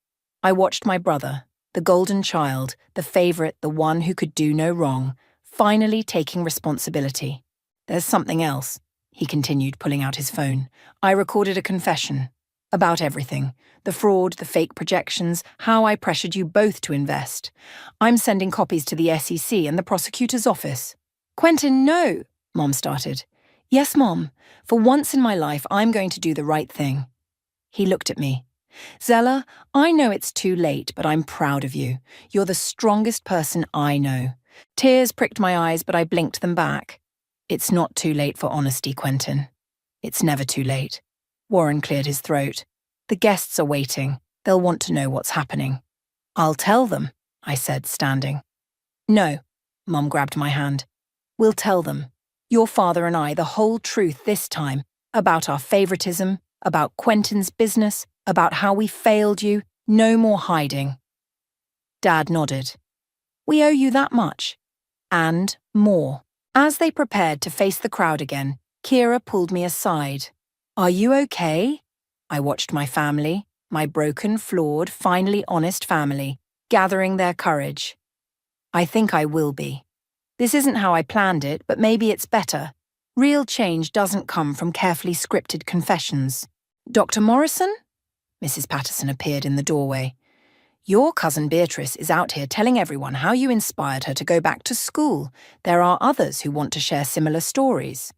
I watched my brother, the golden child, the favorite, the one who could do no wrong, finally taking responsibility. There's something else, he continued, pulling out his phone. I recorded a confession. About everything. The fraud, the fake projections, how I pressured you both to invest. I'm sending copies to the SEC and the prosecutor's office. Quentin, no, Mom started. Yes, Mom. For once in my life, I'm going to do the right thing. He looked at me. Zella, I know it's too late, but I'm proud of you. You're the strongest person I know. Tears pricked my eyes, but I blinked them back. It's not too late for honesty, Quentin. It's never too late. Warren cleared his throat. The guests are waiting. They'll want to know what's happening. I'll tell them, I said, standing. No, Mom grabbed my hand. We'll tell them. Your father and I, the whole truth this time, about our favoritism, about Quentin's business, about how we failed you. No more hiding. Dad nodded. We owe you that much. And more. As they prepared to face the crowd again, Kira pulled me aside. Are you okay? I watched my family, my broken, flawed, finally honest family, gathering their courage. I think I will be. This isn't how I planned it, but maybe it's better. Real change doesn't come from carefully scripted confessions. Dr. Morrison? Mrs. Patterson appeared in the doorway. Your cousin Beatrice is out here telling everyone how you inspired her to go back to school. There are others who want to share similar stories.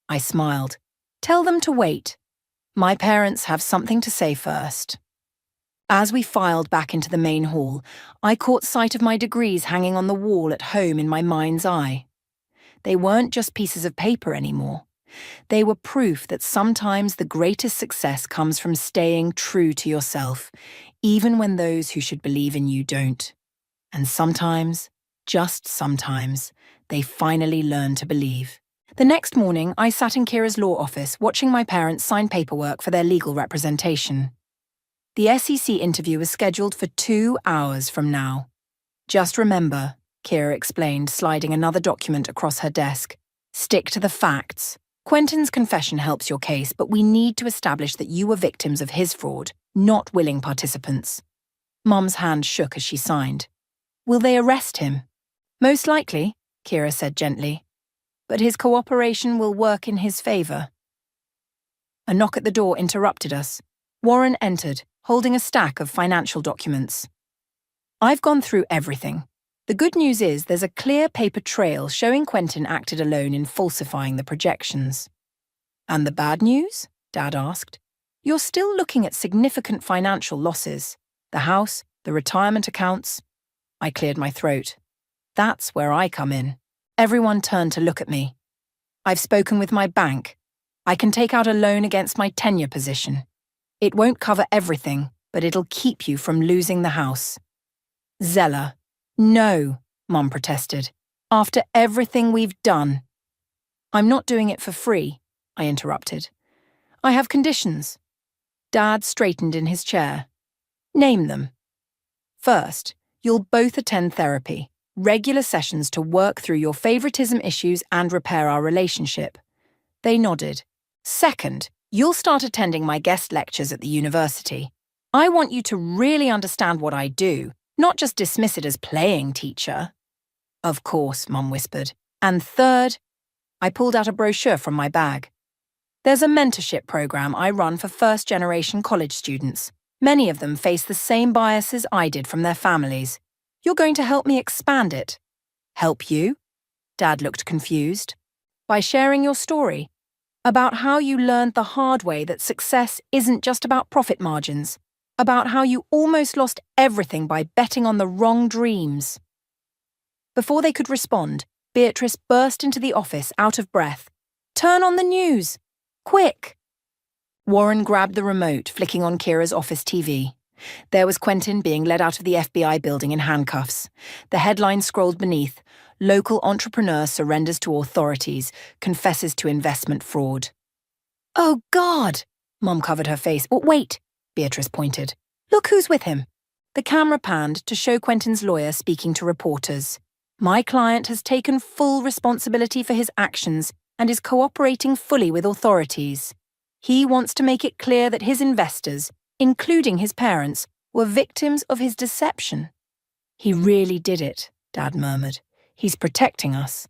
I smiled. Tell them to wait. My parents have something to say first. As we filed back into the main hall, I caught sight of my degrees hanging on the wall at home in my mind's eye. They weren't just pieces of paper anymore. They were proof that sometimes the greatest success comes from staying true to yourself, even when those who should believe in you don't. And sometimes, just sometimes, they finally learn to believe. The next morning, I sat in Kira's law office watching my parents sign paperwork for their legal representation. The SEC interview was scheduled for 2 hours from now. Just remember, Kira explained, sliding another document across her desk. Stick to the facts. Quentin's confession helps your case, but we need to establish that you were victims of his fraud, not willing participants. Mum's hand shook as she signed. Will they arrest him? Most likely, Kira said gently. But his cooperation will work in his favor. A knock at the door interrupted us. Warren entered, holding a stack of financial documents. I've gone through everything. The good news is there's a clear paper trail showing Quentin acted alone in falsifying the projections. And the bad news? Dad asked. You're still looking at significant financial losses. The house, the retirement accounts. I cleared my throat. That's where I come in. Everyone turned to look at me. I've spoken with my bank. I can take out a loan against my tenure position. It won't cover everything, but it'll keep you from losing the house. Zella. No, Mum protested. After everything we've done. I'm not doing it for free, I interrupted. I have conditions. Dad straightened in his chair. Name them. First, you'll both attend therapy, regular sessions to work through your favoritism issues and repair our relationship. They nodded. Second, you'll start attending my guest lectures at the university. I want you to really understand what I do, not just dismiss it as playing teacher. Of course, Mum whispered. And third, I pulled out a brochure from my bag. There's a mentorship program I run for first-generation college students. Many of them face the same biases I did from their families. You're going to help me expand it. Help you? Dad looked confused. By sharing your story. About how you learned the hard way that success isn't just about profit margins. About how you almost lost everything by betting on the wrong dreams. Before they could respond, Beatrice burst into the office, out of breath. Turn on the news! Quick! Warren grabbed the remote, flicking on Kira's office TV. There was Quentin being led out of the FBI building in handcuffs. The headline scrolled beneath, Local entrepreneur surrenders to authorities, confesses to investment fraud. Oh, God! Mum covered her face. But wait! Beatrice pointed. Look who's with him. The camera panned to show Quentin's lawyer speaking to reporters. My client has taken full responsibility for his actions and is cooperating fully with authorities. He wants to make it clear that his investors, including his parents, were victims of his deception. He really did it, Dad murmured. He's protecting us.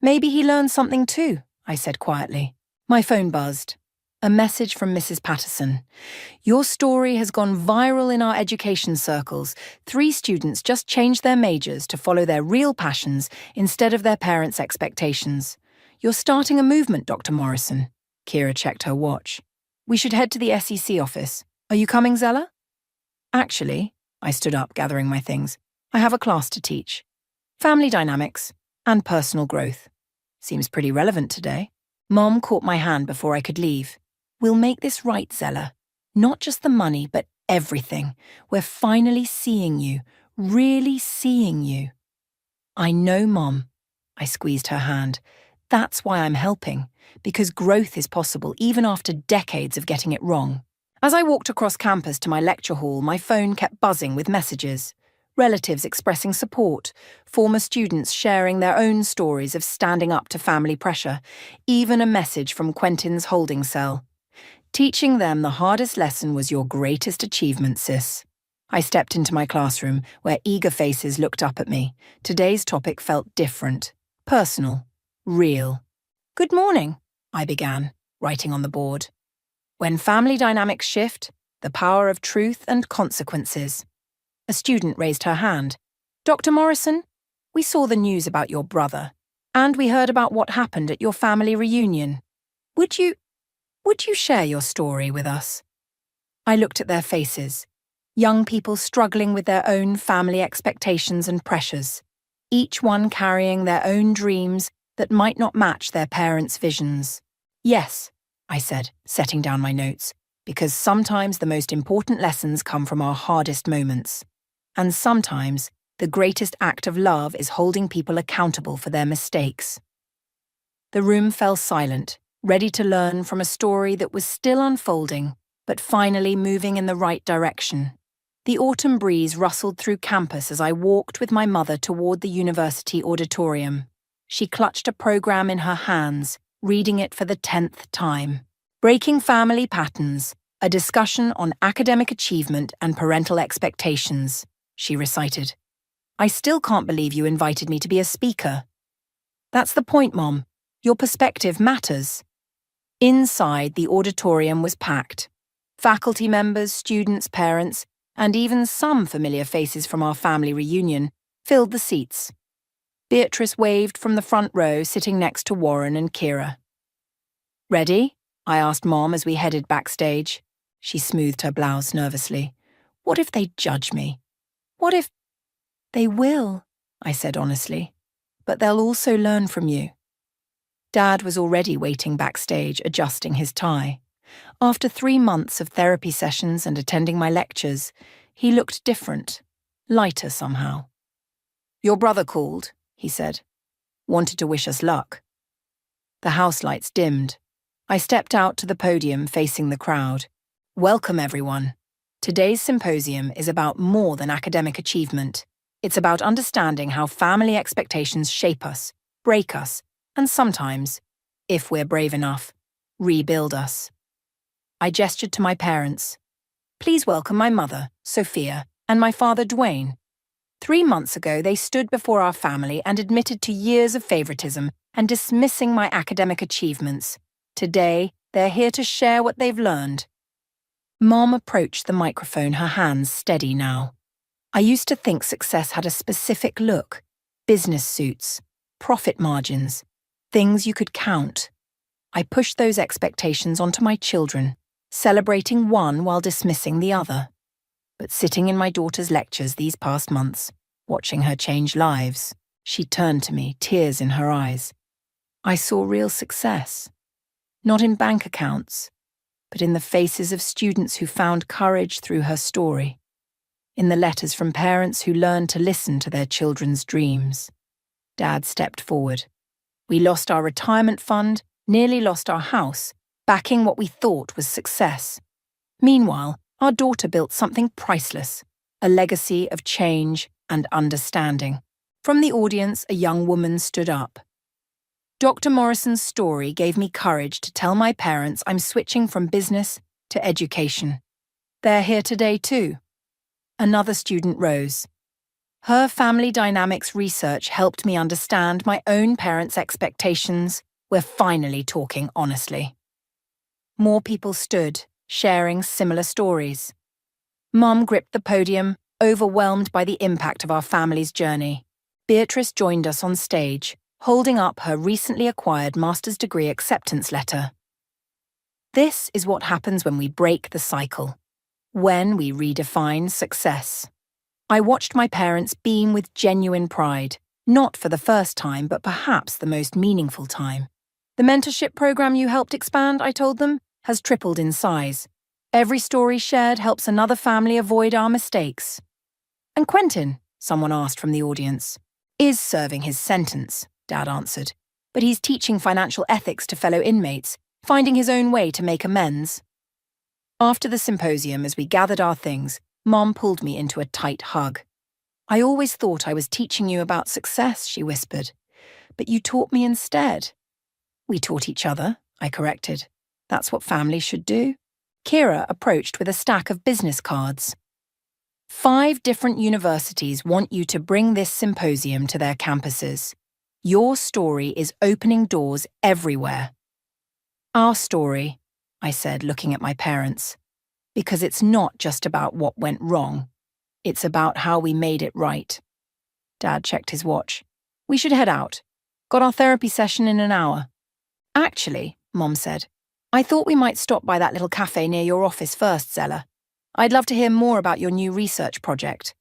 Maybe he learned something too, I said quietly. My phone buzzed. A message from Mrs. Patterson. Your story has gone viral in our education circles. 3 students just changed their majors to follow their real passions instead of their parents' expectations. You're starting a movement, Dr. Morrison. Kira checked her watch. We should head to the SEC office. Are you coming, Zella? Actually, I stood up, gathering my things. I have a class to teach. Family dynamics and personal growth. Seems pretty relevant today. Mom caught my hand before I could leave. We'll make this right, Zella. Not just the money, but everything. We're finally seeing you, really seeing you. I know, Mom. I squeezed her hand. That's why I'm helping, because growth is possible even after decades of getting it wrong. As I walked across campus to my lecture hall, my phone kept buzzing with messages. Relatives expressing support, former students sharing their own stories of standing up to family pressure, even a message from Quentin's holding cell. Teaching them the hardest lesson was your greatest achievement, sis. I stepped into my classroom, where eager faces looked up at me. Today's topic felt different, personal, real. Good morning, I began, writing on the board. When family dynamics shift, the power of truth and consequences. A student raised her hand. Dr. Morrison, we saw the news about your brother, and we heard about what happened at your family reunion. Would you share your story with us? I looked at their faces. Young people struggling with their own family expectations and pressures, each one carrying their own dreams that might not match their parents' visions. Yes, I said, setting down my notes, because sometimes the most important lessons come from our hardest moments. And sometimes, the greatest act of love is holding people accountable for their mistakes. The room fell silent, ready to learn from a story that was still unfolding, but finally moving in the right direction. The autumn breeze rustled through campus as I walked with my mother toward the university auditorium. She clutched a program in her hands, reading it for the 10th time. Breaking Family Patterns, a discussion on academic achievement and parental expectations, she recited. I still can't believe you invited me to be a speaker. That's the point, Mom. Your perspective matters. Inside, the auditorium was packed. Faculty members, students, parents, and even some familiar faces from our family reunion filled the seats. Beatrice waved from the front row, sitting next to Warren and Kira. Ready? I asked Mom as we headed backstage. She smoothed her blouse nervously. What if they judge me? What if... They will, I said honestly. But they'll also learn from you. Dad was already waiting backstage, adjusting his tie. After 3 months of therapy sessions and attending my lectures, he looked different, lighter somehow. Your brother called, he said. Wanted to wish us luck. The house lights dimmed. I stepped out to the podium facing the crowd. Welcome, everyone. Today's symposium is about more than academic achievement. It's about understanding how family expectations shape us, break us, and sometimes, if we're brave enough, rebuild us. I gestured to my parents. Please welcome my mother, Sophia, and my father, Dwayne. 3 months ago, they stood before our family and admitted to years of favoritism and dismissing my academic achievements. Today, they're here to share what they've learned. Mom approached the microphone, her hands steady now. I used to think success had a specific look, business suits, profit margins, things you could count. I pushed those expectations onto my children, celebrating one while dismissing the other. But sitting in my daughter's lectures these past months, watching her change lives, she turned to me, tears in her eyes. I saw real success. Not in bank accounts, but in the faces of students who found courage through her story. In the letters from parents who learned to listen to their children's dreams. Dad stepped forward. We lost our retirement fund, nearly lost our house, backing what we thought was success. Meanwhile, our daughter built something priceless, a legacy of change and understanding. From the audience, a young woman stood up. Dr. Morrison's story gave me courage to tell my parents I'm switching from business to education. They're here today too. Another student rose. Her family dynamics research helped me understand my own parents' expectations. We're finally talking honestly. More people stood, sharing similar stories. Mum gripped the podium, overwhelmed by the impact of our family's journey. Beatrice joined us on stage, holding up her recently acquired master's degree acceptance letter. This is what happens when we break the cycle. When we redefine success. I watched my parents beam with genuine pride, not for the first time, but perhaps the most meaningful time. The mentorship program you helped expand, I told them, has tripled in size. Every story shared helps another family avoid our mistakes. And Quentin, someone asked from the audience, is serving his sentence, Dad answered, but he's teaching financial ethics to fellow inmates, finding his own way to make amends. After the symposium, as we gathered our things, Mom pulled me into a tight hug. I always thought I was teaching you about success, she whispered, but you taught me instead. We taught each other, I corrected. That's what family should do. Kira approached with a stack of business cards. 5 different universities want you to bring this symposium to their campuses. Your story is opening doors everywhere. Our story, I said, looking at my parents, because it's not just about what went wrong. It's about how we made it right. Dad checked his watch. We should head out. Got our therapy session in an hour. Actually, Mom said, I thought we might stop by that little cafe near your office first, Zella. I'd love to hear more about your new research project.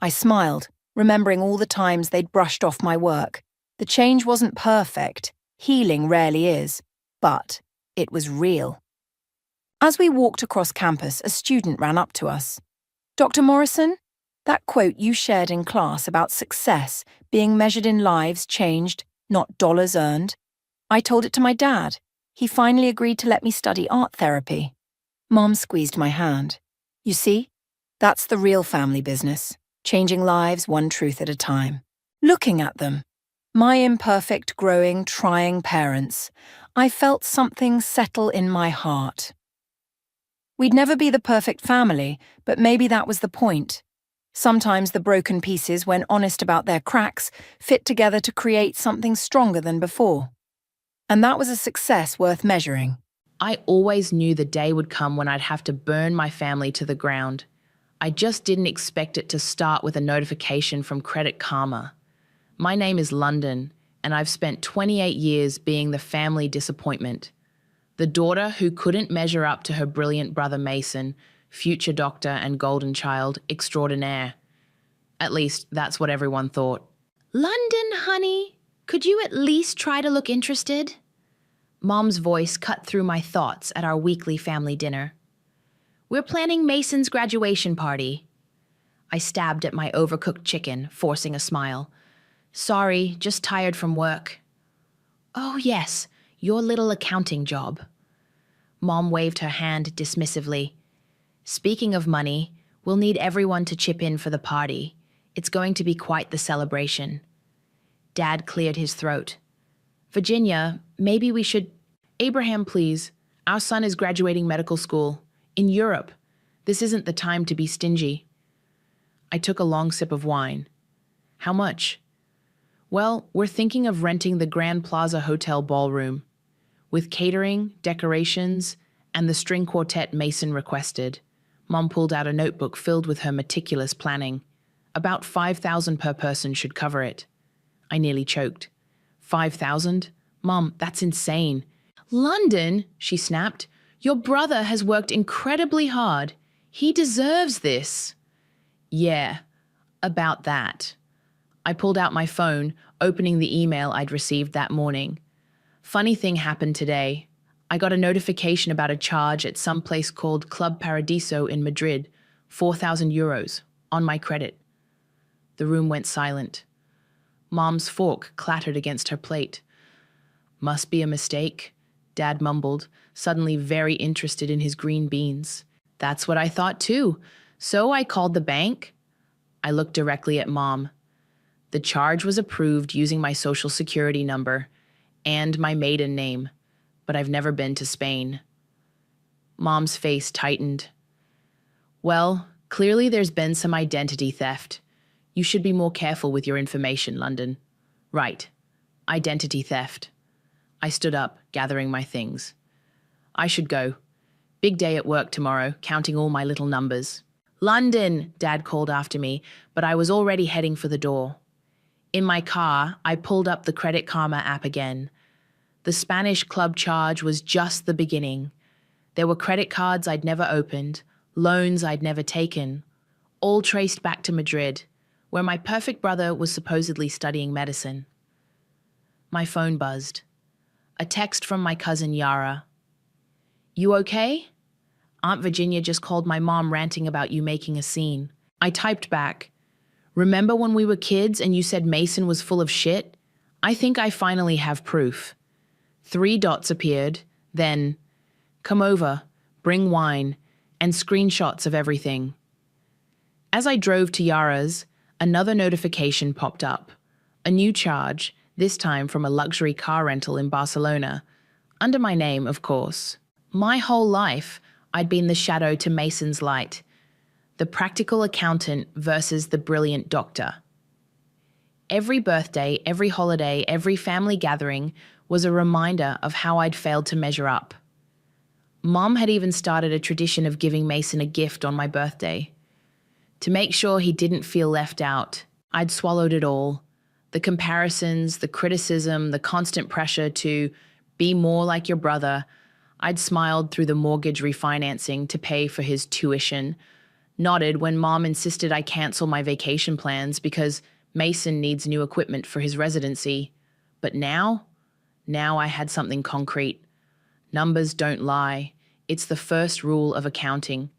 I smiled, remembering all the times they'd brushed off my work. The change wasn't perfect. Healing rarely is. But it was real. As we walked across campus, a student ran up to us. Dr. Morrison, that quote you shared in class about success being measured in lives changed, not dollars earned, I told it to my dad. He finally agreed to let me study art therapy. Mom squeezed my hand. You see, that's the real family business, changing lives one truth at a time. Looking at them, my imperfect, growing, trying parents, I felt something settle in my heart. We'd never be the perfect family, but maybe that was the point. Sometimes the broken pieces, when honest about their cracks, fit together to create something stronger than before. And that was a success worth measuring. I always knew the day would come when I'd have to burn my family to the ground. I just didn't expect it to start with a notification from Credit Karma. My name is London, and I've spent 28 years being the family disappointment. The daughter who couldn't measure up to her brilliant brother Mason, future doctor and golden child extraordinaire. At least, that's what everyone thought. London, honey, could you at least try to look interested? Mom's voice cut through my thoughts at our weekly family dinner. We're planning Mason's graduation party. I stabbed at my overcooked chicken, forcing a smile. Sorry, just tired from work. Oh yes, your little accounting job. Mom waved her hand dismissively. Speaking of money, we'll need everyone to chip in for the party. It's going to be quite the celebration. Dad cleared his throat. Virginia, maybe we should... Abraham, please. Our son is graduating medical school. In Europe. This isn't the time to be stingy. I took a long sip of wine. How much? Well, we're thinking of renting the Grand Plaza Hotel ballroom, with catering, decorations, and the string quartet Mason requested. Mom pulled out a notebook filled with her meticulous planning. About 5,000 per person should cover it. I nearly choked. 5,000? Mom, that's insane. London, she snapped. Your brother has worked incredibly hard. He deserves this. Yeah, about that. I pulled out my phone, opening the email I'd received that morning. Funny thing happened today. I got a notification about a charge at some place called Club Paradiso in Madrid, 4,000 euros, on my credit. The room went silent. Mom's fork clattered against her plate. Must be a mistake, Dad mumbled, suddenly very interested in his green beans. That's what I thought too. So I called the bank. I looked directly at Mom. The charge was approved using my social security number and my maiden name, but I've never been to Spain. Mom's face tightened. Well, clearly there's been some identity theft. You should be more careful with your information, London. Right. Identity theft. I stood up, gathering my things. I should go. Big day at work tomorrow, counting all my little numbers. London, Dad called after me, but I was already heading for the door. In my car, I pulled up the Credit Karma app again. The Spanish club charge was just the beginning. There were credit cards I'd never opened, loans I'd never taken, all traced back to Madrid, where my perfect brother was supposedly studying medicine. My phone buzzed. A text from my cousin Yara. You okay? Aunt Virginia just called my mom ranting about you making a scene. I typed back. Remember when we were kids and you said Mason was full of shit? I think I finally have proof. 3 dots appeared, then, come over, bring wine, and screenshots of everything. As I drove to Yara's, another notification popped up. A new charge, this time from a luxury car rental in Barcelona. Under my name, of course. My whole life, I'd been the shadow to Mason's light. The practical accountant versus the brilliant doctor. Every birthday, every holiday, every family gathering was a reminder of how I'd failed to measure up. Mom had even started a tradition of giving Mason a gift on my birthday. To make sure he didn't feel left out, I'd swallowed it all. The comparisons, the criticism, the constant pressure to be more like your brother. I'd smiled through the mortgage refinancing to pay for his tuition, nodded when Mom insisted I cancel my vacation plans because Mason needs new equipment for his residency. But now I had something concrete. Numbers don't lie. It's the first rule of accounting.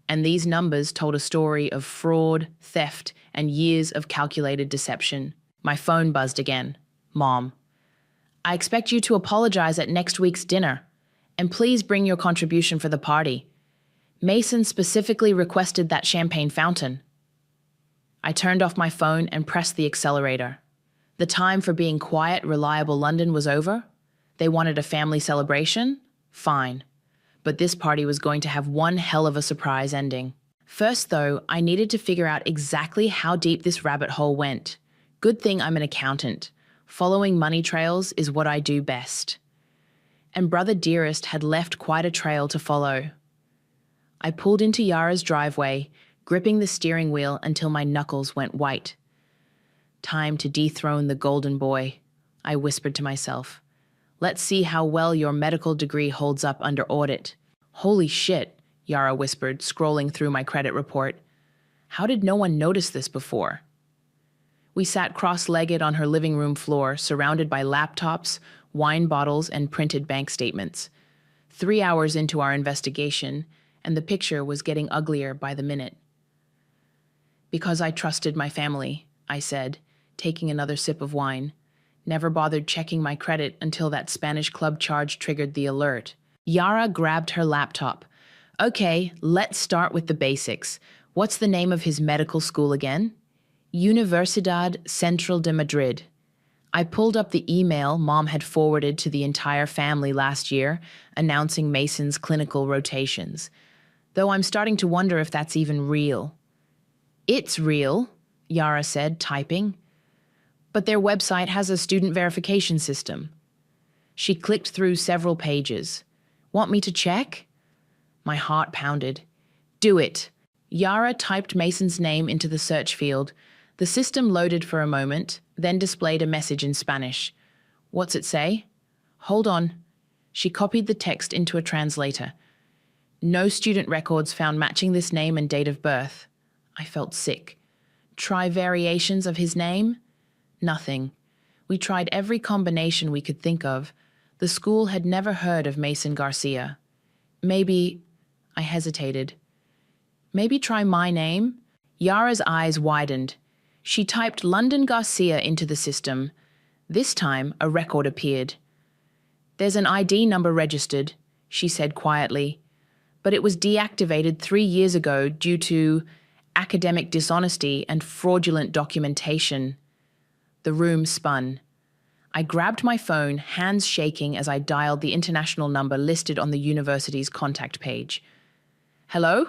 And these numbers told a story of fraud, theft, and years of calculated deception. My phone buzzed again. Mom. I expect you to apologize at next week's dinner. And please bring your contribution for the party. Mason specifically requested that champagne fountain. I turned off my phone and pressed the accelerator. The time for being quiet, reliable London was over. They wanted a family celebration? Fine. But this party was going to have one hell of a surprise ending. First, though, I needed to figure out exactly how deep this rabbit hole went. Good thing I'm an accountant. Following money trails is what I do best. And Brother Dearest had left quite a trail to follow. I pulled into Yara's driveway, gripping the steering wheel until my knuckles went white. Time to dethrone the golden boy, I whispered to myself. Let's see how well your medical degree holds up under audit. Holy shit, Yara whispered, scrolling through my credit report. How did no one notice this before? We sat cross-legged on her living room floor, surrounded by laptops, wine bottles, and printed bank statements. 3 hours into our investigation, and the picture was getting uglier by the minute. Because I trusted my family, I said, taking another sip of wine. Never bothered checking my credit until that Spanish club charge triggered the alert. Yara grabbed her laptop. Okay, let's start with the basics. What's the name of his medical school again? Universidad Central de Madrid. I pulled up the email Mom had forwarded to the entire family last year, announcing Mason's clinical rotations. Though I'm starting to wonder if that's even real. It's real, Yara said, typing. But their website has a student verification system. She clicked through several pages. Want me to check? My heart pounded. Do it. Yara typed Mason's name into the search field. The system loaded for a moment, then displayed a message in Spanish. What's it say? Hold on. She copied the text into a translator. No student records found matching this name and date of birth. I felt sick. Try variations of his name? Nothing. We tried every combination we could think of. The school had never heard of Mason Garcia. Maybe... I hesitated. Maybe try my name? Yara's eyes widened. She typed London Garcia into the system. This time, a record appeared. There's an ID number registered, she said quietly. But it was deactivated 3 years ago due to academic dishonesty and fraudulent documentation. The room spun. I grabbed my phone, hands shaking as I dialed the international number listed on the university's contact page. Hello?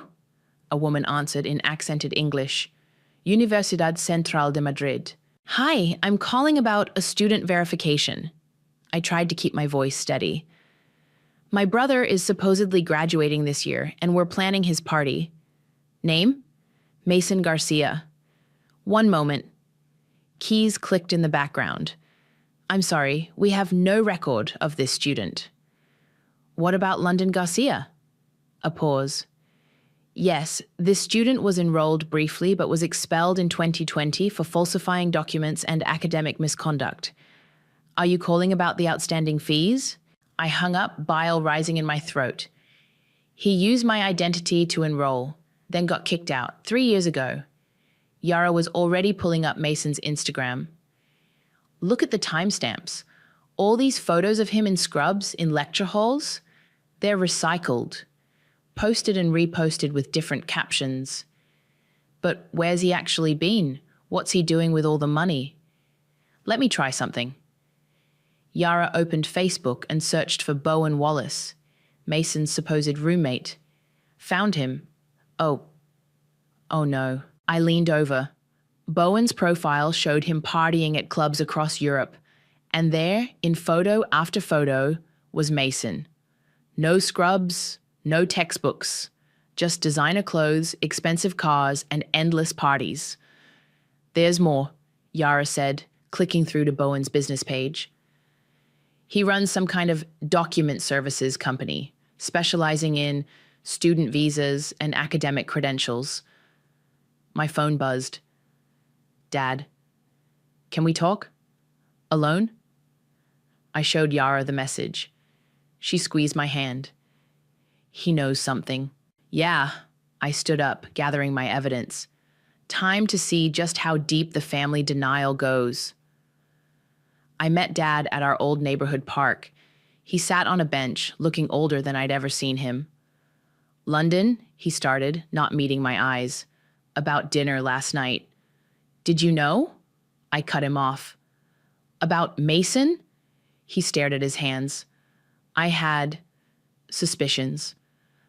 A woman answered in accented English. Universidad Central de Madrid. Hi, I'm calling about a student verification. I tried to keep my voice steady. My brother is supposedly graduating this year, and we're planning his party. Name? Mason Garcia. One moment. Keys clicked in the background. I'm sorry, we have no record of this student. What about London Garcia? A pause. Yes, this student was enrolled briefly but was expelled in 2020 for falsifying documents and academic misconduct. Are you calling about the outstanding fees? I hung up, bile rising in my throat. He used my identity to enroll, then got kicked out 3 years ago. Yara was already pulling up Mason's Instagram. Look at the timestamps. All these photos of him in scrubs, in lecture halls, they're recycled. Posted and reposted with different captions. But where's he actually been? What's he doing with all the money? Let me try something. Yara opened Facebook and searched for Bowen Wallace, Mason's supposed roommate. Found him. Oh no. I leaned over. Bowen's profile showed him partying at clubs across Europe, and there, in photo after photo, was Mason. No scrubs, no textbooks, just designer clothes, expensive cars, and endless parties. There's more, Yara said, clicking through to Bowen's business page. He runs some kind of document services company, specializing in student visas and academic credentials. My phone buzzed. Dad, can we talk? Alone? I showed Yara the message. She squeezed my hand. He knows something. Yeah, I stood up, gathering my evidence. Time to see just how deep the family denial goes. I met Dad at our old neighborhood park. He sat on a bench, looking older than I'd ever seen him. "London," he started, not meeting my eyes. "About dinner last night." "Did you know?" I cut him off. "About Mason?" He stared at his hands. I had suspicions.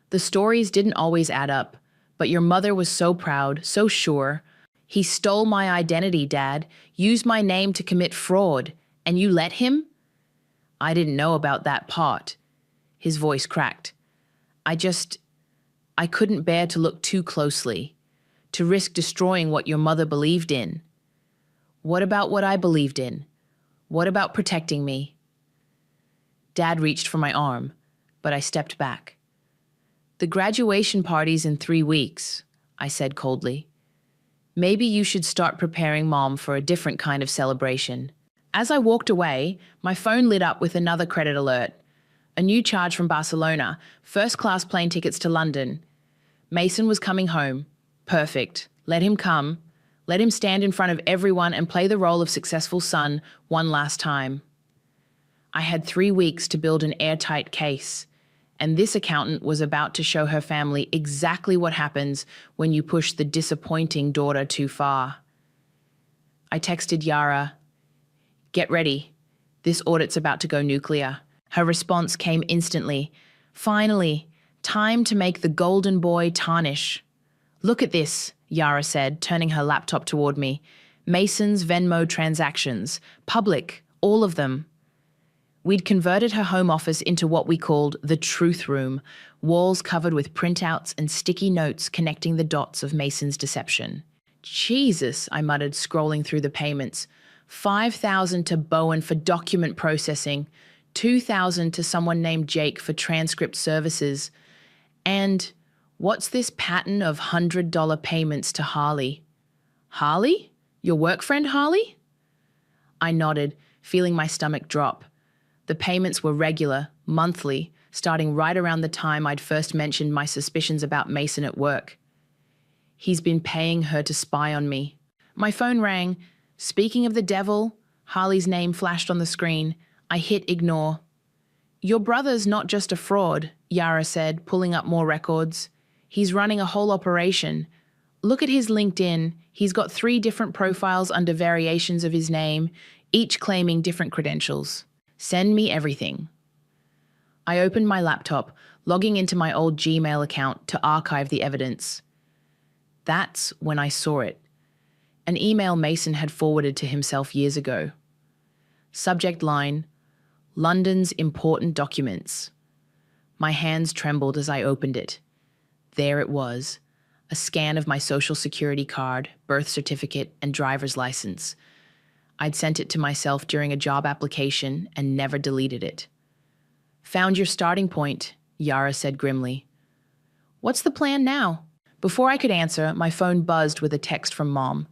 The stories didn't always add up, but your mother was so proud, so sure. "He stole my identity, Dad, used my name to commit fraud, and you let him?" "I didn't know about that part." His voice cracked. I couldn't bear to look too closely, to risk destroying what your mother believed in." "What about what I believed in? What about protecting me?" Dad reached for my arm, but I stepped back. "The graduation party's in 3 weeks," I said coldly. "Maybe you should start preparing Mom for a different kind of celebration." As I walked away, my phone lit up with another credit alert. A new charge from Barcelona, first-class plane tickets to London. Mason was coming home. Perfect. Let him come. Let him stand in front of everyone and play the role of successful son one last time. I had 3 weeks to build an airtight case, and this accountant was about to show her family exactly what happens when you push the disappointing daughter too far. I texted Yara, "Get ready. This audit's about to go nuclear." Her response came instantly. "Finally, time to make the golden boy tarnish." "Look at this," Yara said, turning her laptop toward me. "Mason's Venmo transactions. Public, all of them." We'd converted her home office into what we called the truth room, walls covered with printouts and sticky notes connecting the dots of Mason's deception. "Jesus," I muttered, scrolling through the payments. $5,000 to Bowen for document processing, $2,000 to someone named Jake for transcript services, and what's this pattern of $100 payments to Harley? "Harley? Your work friend Harley?" I nodded, feeling my stomach drop. The payments were regular, monthly, starting right around the time I'd first mentioned my suspicions about Mason at work. He's been paying her to spy on me. My phone rang. Speaking of the devil, Harley's name flashed on the screen. I hit ignore. "Your brother's not just a fraud," Yara said, pulling up more records. "He's running a whole operation. Look at his LinkedIn. He's got 3 different profiles under variations of his name, each claiming different credentials. Send me everything." I opened my laptop, logging into my old Gmail account to archive the evidence. That's when I saw it. An email Mason had forwarded to himself years ago. Subject line, "London's important documents." My hands trembled as I opened it. There it was, a scan of my social security card, birth certificate, and driver's license. I'd sent it to myself during a job application and never deleted it. "Found your starting point," Yara said grimly. "What's the plan now?" Before I could answer, my phone buzzed with a text from Mom.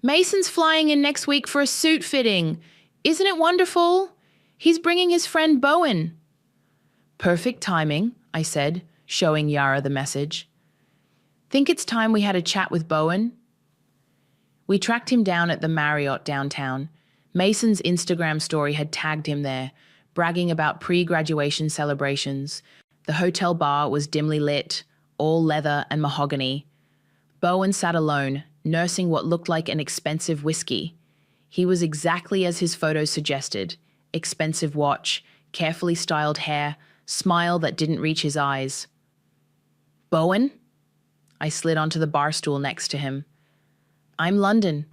"Mason's flying in next week for a suit fitting. Isn't it wonderful? He's bringing his friend Bowen." "Perfect timing," I said, showing Yara the message. "Think it's time we had a chat with Bowen?" We tracked him down at the Marriott downtown. Mason's Instagram story had tagged him there, bragging about pre-graduation celebrations. The hotel bar was dimly lit, all leather and mahogany. Bowen sat alone, nursing what looked like an expensive whiskey. He was exactly as his photos suggested. Expensive watch, carefully styled hair, smile that didn't reach his eyes. "Bowen?" I slid onto the bar stool next to him. "I'm London,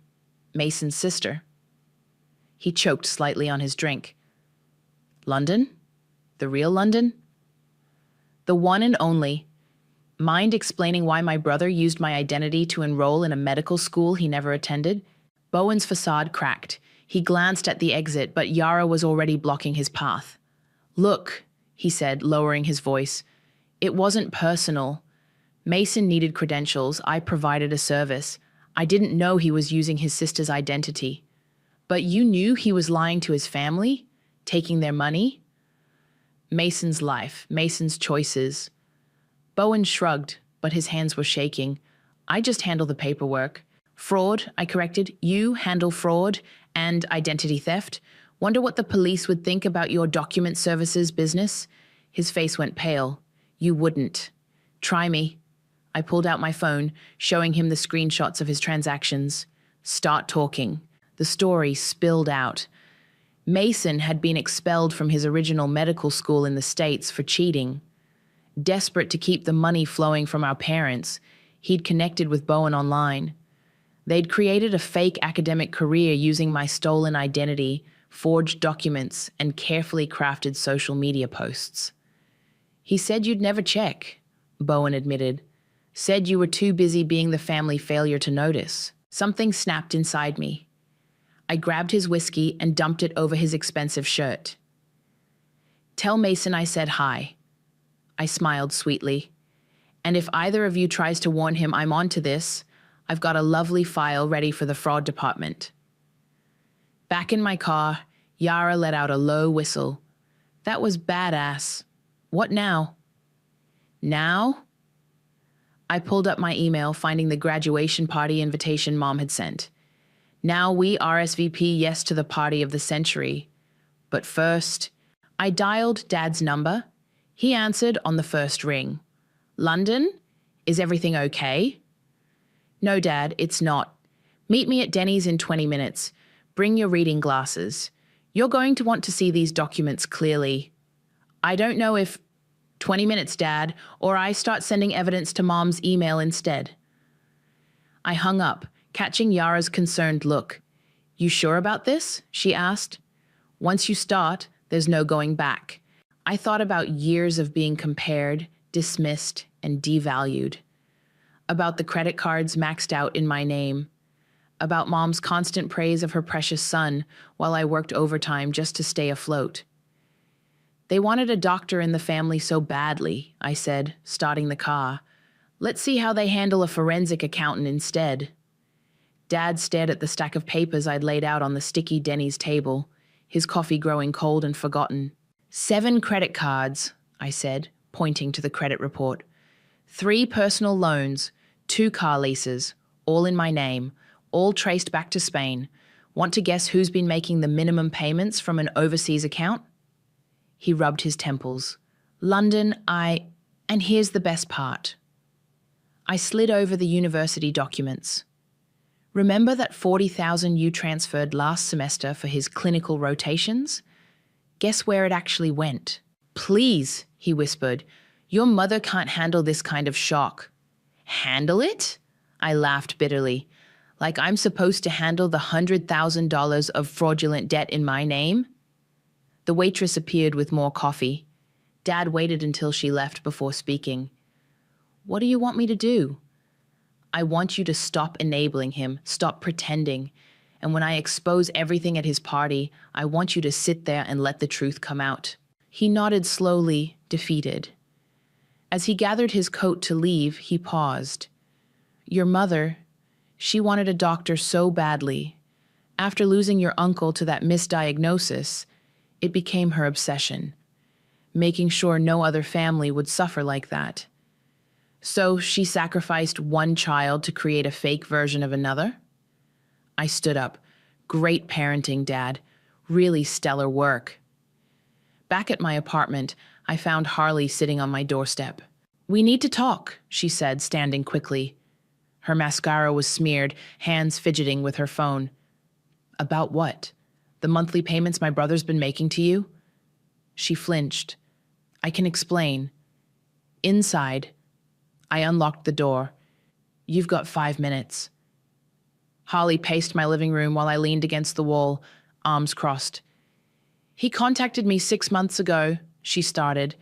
Mason's sister." He choked slightly on his drink. "London? The real London?" "The one and only. Mind explaining why my brother used my identity to enroll in a medical school he never attended?" Bowen's facade cracked. He glanced at the exit, but Yara was already blocking his path. "Look," he said, lowering his voice. "It wasn't personal. Mason needed credentials. I provided a service. I didn't know he was using his sister's identity. But you knew he was lying to his family? Taking their money?" "Mason's life, Mason's choices." Bowen shrugged, but his hands were shaking. "I just handle the paperwork." "Fraud," I corrected. "You handle fraud and identity theft. Wonder what the police would think about your document services business? His face went pale. You wouldn't. Try me. I pulled out my phone, showing him the screenshots of his transactions. Start talking. The story spilled out. Mason had been expelled from his original medical school in the States for cheating. Desperate to keep the money flowing from our parents, he'd connected with Bowen online. They'd created a fake academic career using my stolen identity, forged documents, and carefully crafted social media posts. He said you'd never check, Bowen admitted. Said you were too busy being the family failure to notice. Something snapped inside me. I grabbed his whiskey and dumped it over his expensive shirt. Tell Mason I said hi. I smiled sweetly. And if either of you tries to warn him I'm onto this, I've got a lovely file ready for the fraud department. Back in my car, Yara let out a low whistle. That was badass. What now? Now? I pulled up my email, finding the graduation party invitation Mom had sent. Now we RSVP yes to the party of the century. But first, I dialed Dad's number. He answered on the first ring. London? Is everything okay? No, Dad, it's not. Meet me at Denny's in 20 minutes. Bring your reading glasses. You're going to want to see these documents clearly. I don't know if 20 minutes, Dad, or I start sending evidence to Mom's email instead. I hung up, catching Yara's concerned look. You sure about this? She asked. Once you start, there's no going back. I thought about years of being compared, dismissed, and devalued. About the credit cards maxed out in my name. About Mom's constant praise of her precious son while I worked overtime just to stay afloat. They wanted a doctor in the family so badly, I said, starting the car. Let's see how they handle a forensic accountant instead. Dad stared at the stack of papers I'd laid out on the sticky Denny's table, his coffee growing cold and forgotten. 7 credit cards, I said, pointing to the credit report. 3 personal loans, 2 car leases, all in my name, all traced back to Spain. Want to guess who's been making the minimum payments from an overseas account? He rubbed his temples. London, and here's the best part. I slid over the university documents. Remember that $40,000 you transferred last semester for his clinical rotations? Guess where it actually went? Please, he whispered. Your mother can't handle this kind of shock. Handle it? I laughed bitterly. Like I'm supposed to handle the $100,000 of fraudulent debt in my name? The waitress appeared with more coffee. Dad waited until she left before speaking. What do you want me to do? I want you to stop enabling him, stop pretending. And when I expose everything at his party, I want you to sit there and let the truth come out. He nodded slowly, defeated. As he gathered his coat to leave, he paused. Your mother, she wanted a doctor so badly. After losing your uncle to that misdiagnosis, it became her obsession, making sure no other family would suffer like that. So she sacrificed one child to create a fake version of another? I stood up. Great parenting, Dad. Really stellar work. Back at my apartment, I found Harley sitting on my doorstep. We need to talk, she said, standing quickly. Her mascara was smeared, hands fidgeting with her phone. About what? The monthly payments my brother's been making to you? She flinched. I can explain. Inside. I unlocked the door. You've got 5 minutes. Holly paced my living room while I leaned against the wall, arms crossed. He contacted me 6 months ago, she started.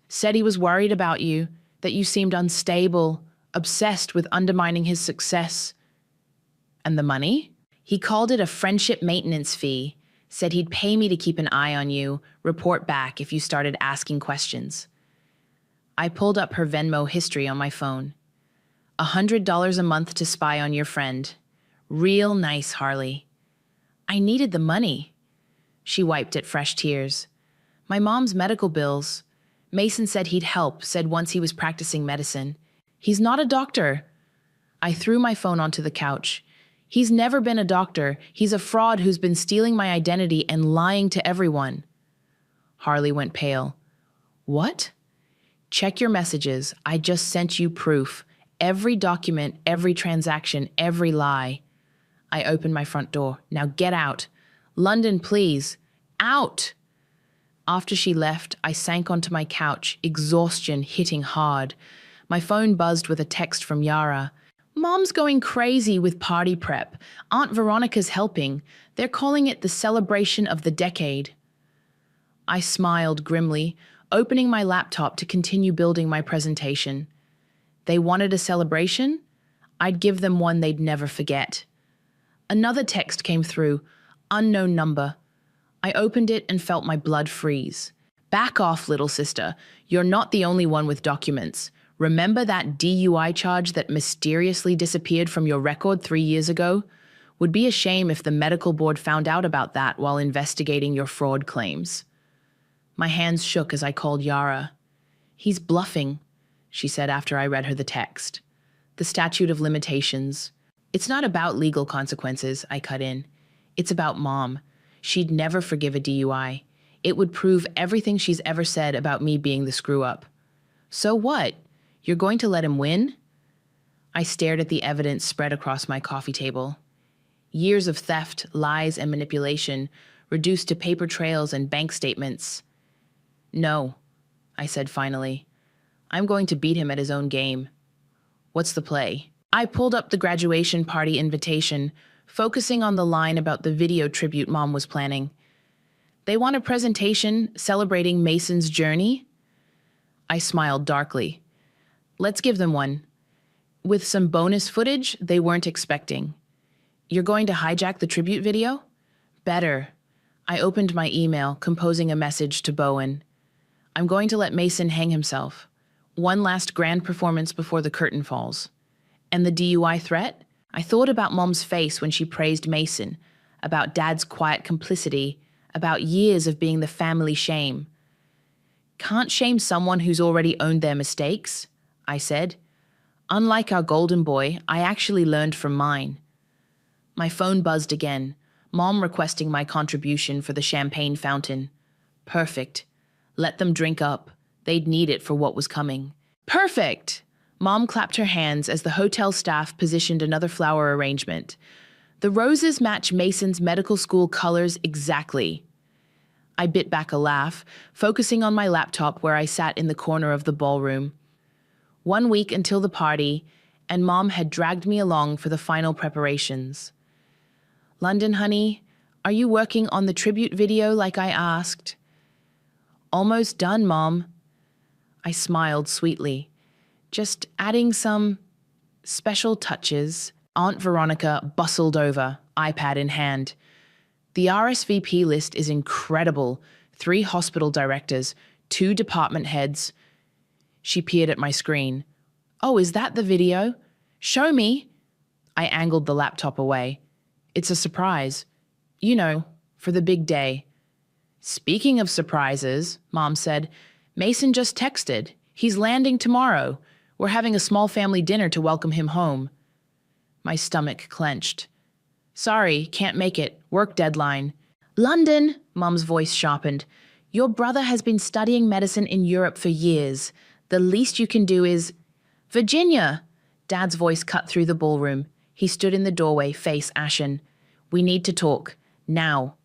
Said he was worried about you, that you seemed unstable, obsessed with undermining his success. And the money? He called it a friendship maintenance fee. Said he'd pay me to keep an eye on you, report back if you started asking questions. I pulled up her Venmo history on my phone. $100 a month to spy on your friend. Real nice, Harley. I needed the money. She wiped at fresh tears. My mom's medical bills. Mason said he'd help, said once he was practicing medicine. He's not a doctor. I threw my phone onto the couch. He's never been a doctor. He's a fraud who's been stealing my identity and lying to everyone. Harley went pale. What? Check your messages. I just sent you proof. Every document, every transaction, every lie. I opened my front door. Now get out. London, please. Out! After she left, I sank onto my couch, exhaustion hitting hard. My phone buzzed with a text from Yara. Mom's going crazy with party prep. Aunt Veronica's helping. They're calling it the celebration of the decade. I smiled grimly, opening my laptop to continue building my presentation. They wanted a celebration? I'd give them one they'd never forget. Another text came through, unknown number. I opened it and felt my blood freeze. Back off, little sister. You're not the only one with documents. Remember that DUI charge that mysteriously disappeared from your record 3 years ago? Would be a shame if the medical board found out about that while investigating your fraud claims. My hands shook as I called Yara. He's bluffing, she said after I read her the text. The statute of limitations. It's not about legal consequences, I cut in. It's about Mom. She'd never forgive a DUI. It would prove everything she's ever said about me being the screw-up. So what? You're going to let him win? I stared at the evidence spread across my coffee table. Years of theft, lies, and manipulation, reduced to paper trails and bank statements. No, I said finally. I'm going to beat him at his own game. What's the play? I pulled up the graduation party invitation, focusing on the line about the video tribute Mom was planning. They want a presentation celebrating Mason's journey? I smiled darkly. Let's give them one. With some bonus footage they weren't expecting. You're going to hijack the tribute video? Better. I opened my email, composing a message to Bowen. I'm going to let Mason hang himself. One last grand performance before the curtain falls. And the DUI threat? I thought about Mom's face when she praised Mason, about Dad's quiet complicity, about years of being the family shame. Can't shame someone who's already owned their mistakes, I said. Unlike our golden boy, I actually learned from mine. My phone buzzed again, Mom requesting my contribution for the champagne fountain. Perfect. Let them drink up. They'd need it for what was coming. Perfect! Mom clapped her hands as the hotel staff positioned another flower arrangement. The roses match Mason's medical school colors exactly. I bit back a laugh, focusing on my laptop where I sat in the corner of the ballroom. 1 week until the party, and Mom had dragged me along for the final preparations. London, honey, are you working on the tribute video like I asked? Almost done, Mom. I smiled sweetly. Just adding some special touches. Aunt Veronica bustled over, iPad in hand. The RSVP list is incredible. 3 hospital directors, 2 department heads. She peered at my screen. Oh, is that the video? Show me. I angled the laptop away. It's a surprise. You know, for the big day. Speaking of surprises, Mom said, Mason just texted. He's landing tomorrow. We're having a small family dinner to welcome him home. My stomach clenched. Sorry, can't make it. Work deadline. London, Mom's voice sharpened. Your brother has been studying medicine in Europe for years. The least you can do is... Virginia! Dad's voice cut through the ballroom. He stood in the doorway, face ashen. We need to talk. Now.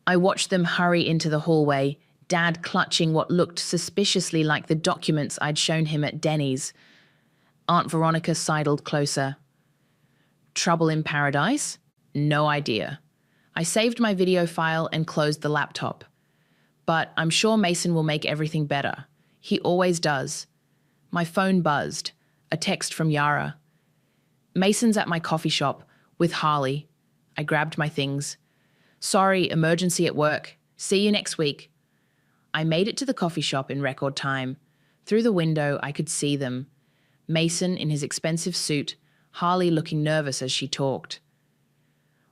I watched them hurry into the hallway, Dad clutching what looked suspiciously like the documents I'd shown him at Denny's. Aunt Veronica sidled closer. Trouble in paradise? No idea. I saved my video file and closed the laptop. But I'm sure Mason will make everything better. He always does. My phone buzzed. A text from Yara. Mason's at my coffee shop with Harley. I grabbed my things. Sorry, emergency at work. See you next week. I made it to the coffee shop in record time. Through the window, I could see them. Mason in his expensive suit, Harley looking nervous as she talked.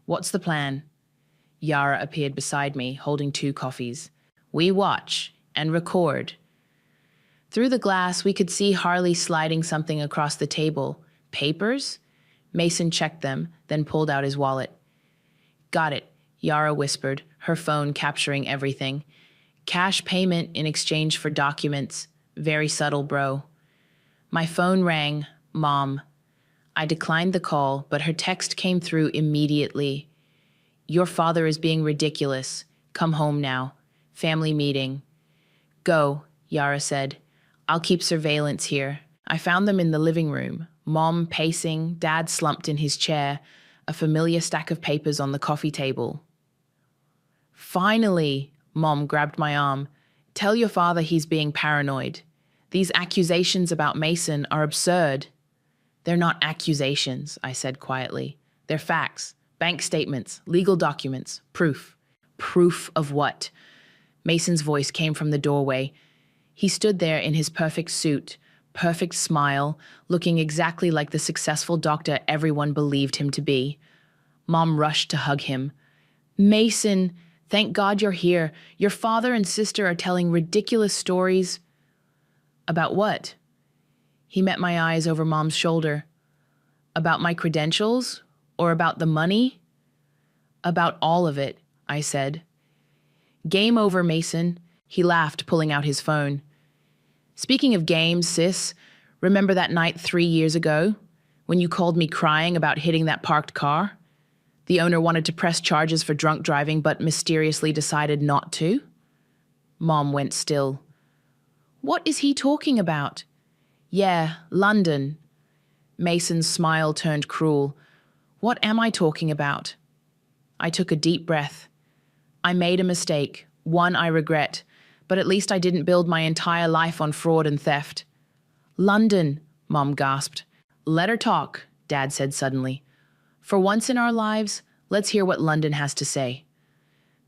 What's the plan? Yara appeared beside me, holding 2 coffees. We watch and record. Through the glass, we could see Harley sliding something across the table. Papers? Mason checked them, then pulled out his wallet. Got it, Yara whispered, her phone capturing everything. Cash payment in exchange for documents. Very subtle, bro. My phone rang. Mom. I declined the call, but her text came through immediately. Your father is being ridiculous. Come home now. Family meeting. Go, Yara said. I'll keep surveillance here. I found them in the living room. Mom pacing, Dad slumped in his chair, a familiar stack of papers on the coffee table. Finally, Mom grabbed my arm. Tell your father he's being paranoid. These accusations about Mason are absurd. They're not accusations, I said quietly. They're facts, bank statements, legal documents, proof. Proof of what? Mason's voice came from the doorway. He stood there in his perfect suit, perfect smile, looking exactly like the successful doctor everyone believed him to be. Mom rushed to hug him. Mason, thank God you're here. Your father and sister are telling ridiculous stories. About what? He met my eyes over Mom's shoulder. About my credentials? Or about the money? About all of it, I said. Game over, Mason. He laughed, pulling out his phone. Speaking of games, sis, remember that night 3 years ago when you called me crying about hitting that parked car? The owner wanted to press charges for drunk driving but mysteriously decided not to? Mom went still. What is he talking about? Yeah, London. Mason's smile turned cruel. What am I talking about? I took a deep breath. I made a mistake, one I regret, but at least I didn't build my entire life on fraud and theft. London, Mom gasped. Let her talk, Dad said suddenly. For once in our lives, let's hear what London has to say.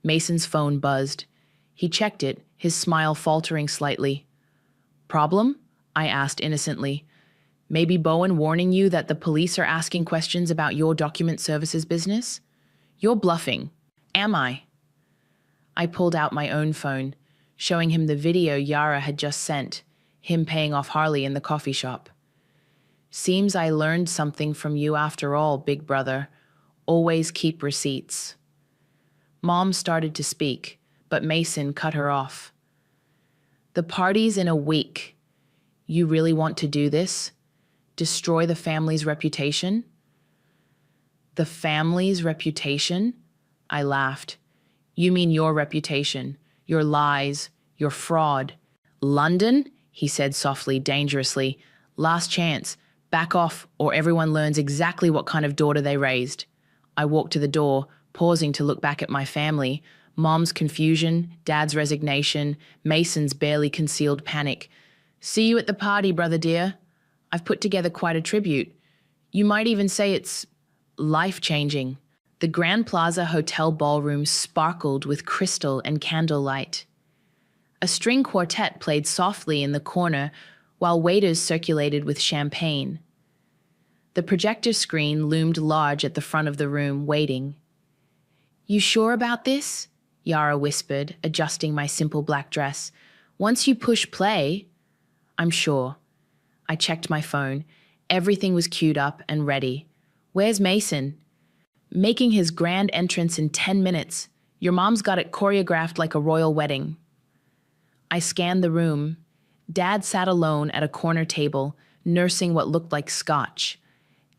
Mason's phone buzzed. He checked it, his smile faltering slightly. Problem? I asked innocently. Maybe Bowen warning you that the police are asking questions about your document services business? You're bluffing. Am I? I pulled out my own phone, showing him the video Yara had just sent, him paying off Harley in the coffee shop. Seems I learned something from you after all, big brother. Always keep receipts. Mom started to speak, but Mason cut her off. The party's in a week. You really want to do this? Destroy the family's reputation? The family's reputation? I laughed. You mean your reputation, your lies, your fraud. London? He said softly, dangerously. Last chance. Back off, or everyone learns exactly what kind of daughter they raised. I walked to the door, pausing to look back at my family. Mom's confusion, Dad's resignation, Mason's barely concealed panic. See you at the party, brother dear. I've put together quite a tribute. You might even say it's life-changing. The Grand Plaza Hotel ballroom sparkled with crystal and candlelight. A string quartet played softly in the corner, while waiters circulated with champagne. The projector screen loomed large at the front of the room, waiting. You sure about this? Yara whispered, adjusting my simple black dress. Once you push play... I'm sure. I checked my phone. Everything was queued up and ready. Where's Mason? Making his grand entrance in 10 minutes. Your mom's got it choreographed like a royal wedding. I scanned the room. Dad sat alone at a corner table, nursing what looked like scotch.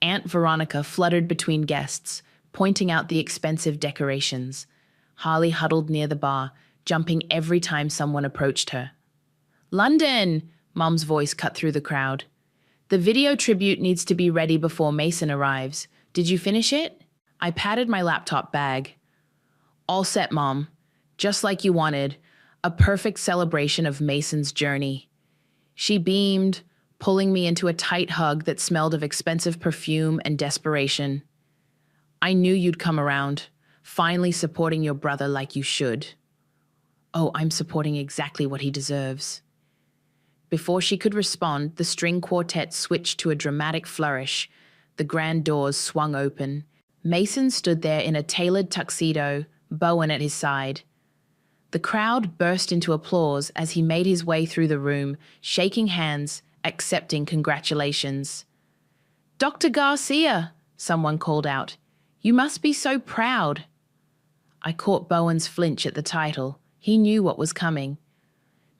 Aunt Veronica fluttered between guests, pointing out the expensive decorations. Harley huddled near the bar, jumping every time someone approached her. London! Mom's voice cut through the crowd. The video tribute needs to be ready before Mason arrives. Did you finish it? I patted my laptop bag. All set, Mom. Just like you wanted. A perfect celebration of Mason's journey. She beamed, pulling me into a tight hug that smelled of expensive perfume and desperation. I knew you'd come around, finally supporting your brother like you should. Oh, I'm supporting exactly what he deserves. Before she could respond, the string quartet switched to a dramatic flourish. The grand doors swung open. Mason stood there in a tailored tuxedo, Bowen at his side. The crowd burst into applause as he made his way through the room, shaking hands, accepting congratulations. Dr. Garcia, someone called out. You must be so proud. I caught Bowen's flinch at the title. He knew what was coming.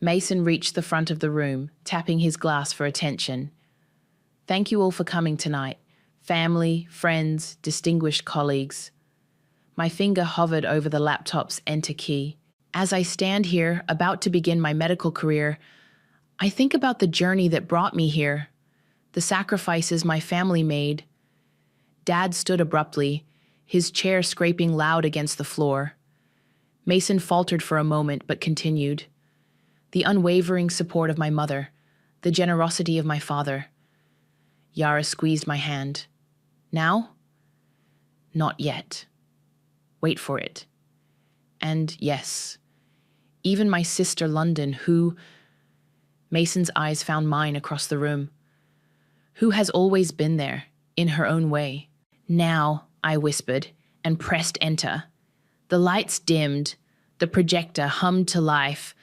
Mason reached the front of the room, tapping his glass for attention. Thank you all for coming tonight. Family, friends, distinguished colleagues. My finger hovered over the laptop's enter key. As I stand here, about to begin my medical career, I think about the journey that brought me here, the sacrifices my family made. Dad stood abruptly, his chair scraping loud against the floor. Mason faltered for a moment but continued. The unwavering support of my mother, the generosity of my father. Yara squeezed my hand. Now? Not yet. Wait for it. And yes, even my sister London, who... Mason's eyes found mine across the room. Who has always been there, in her own way. Now, I whispered, and pressed enter. The lights dimmed. The projector hummed to life.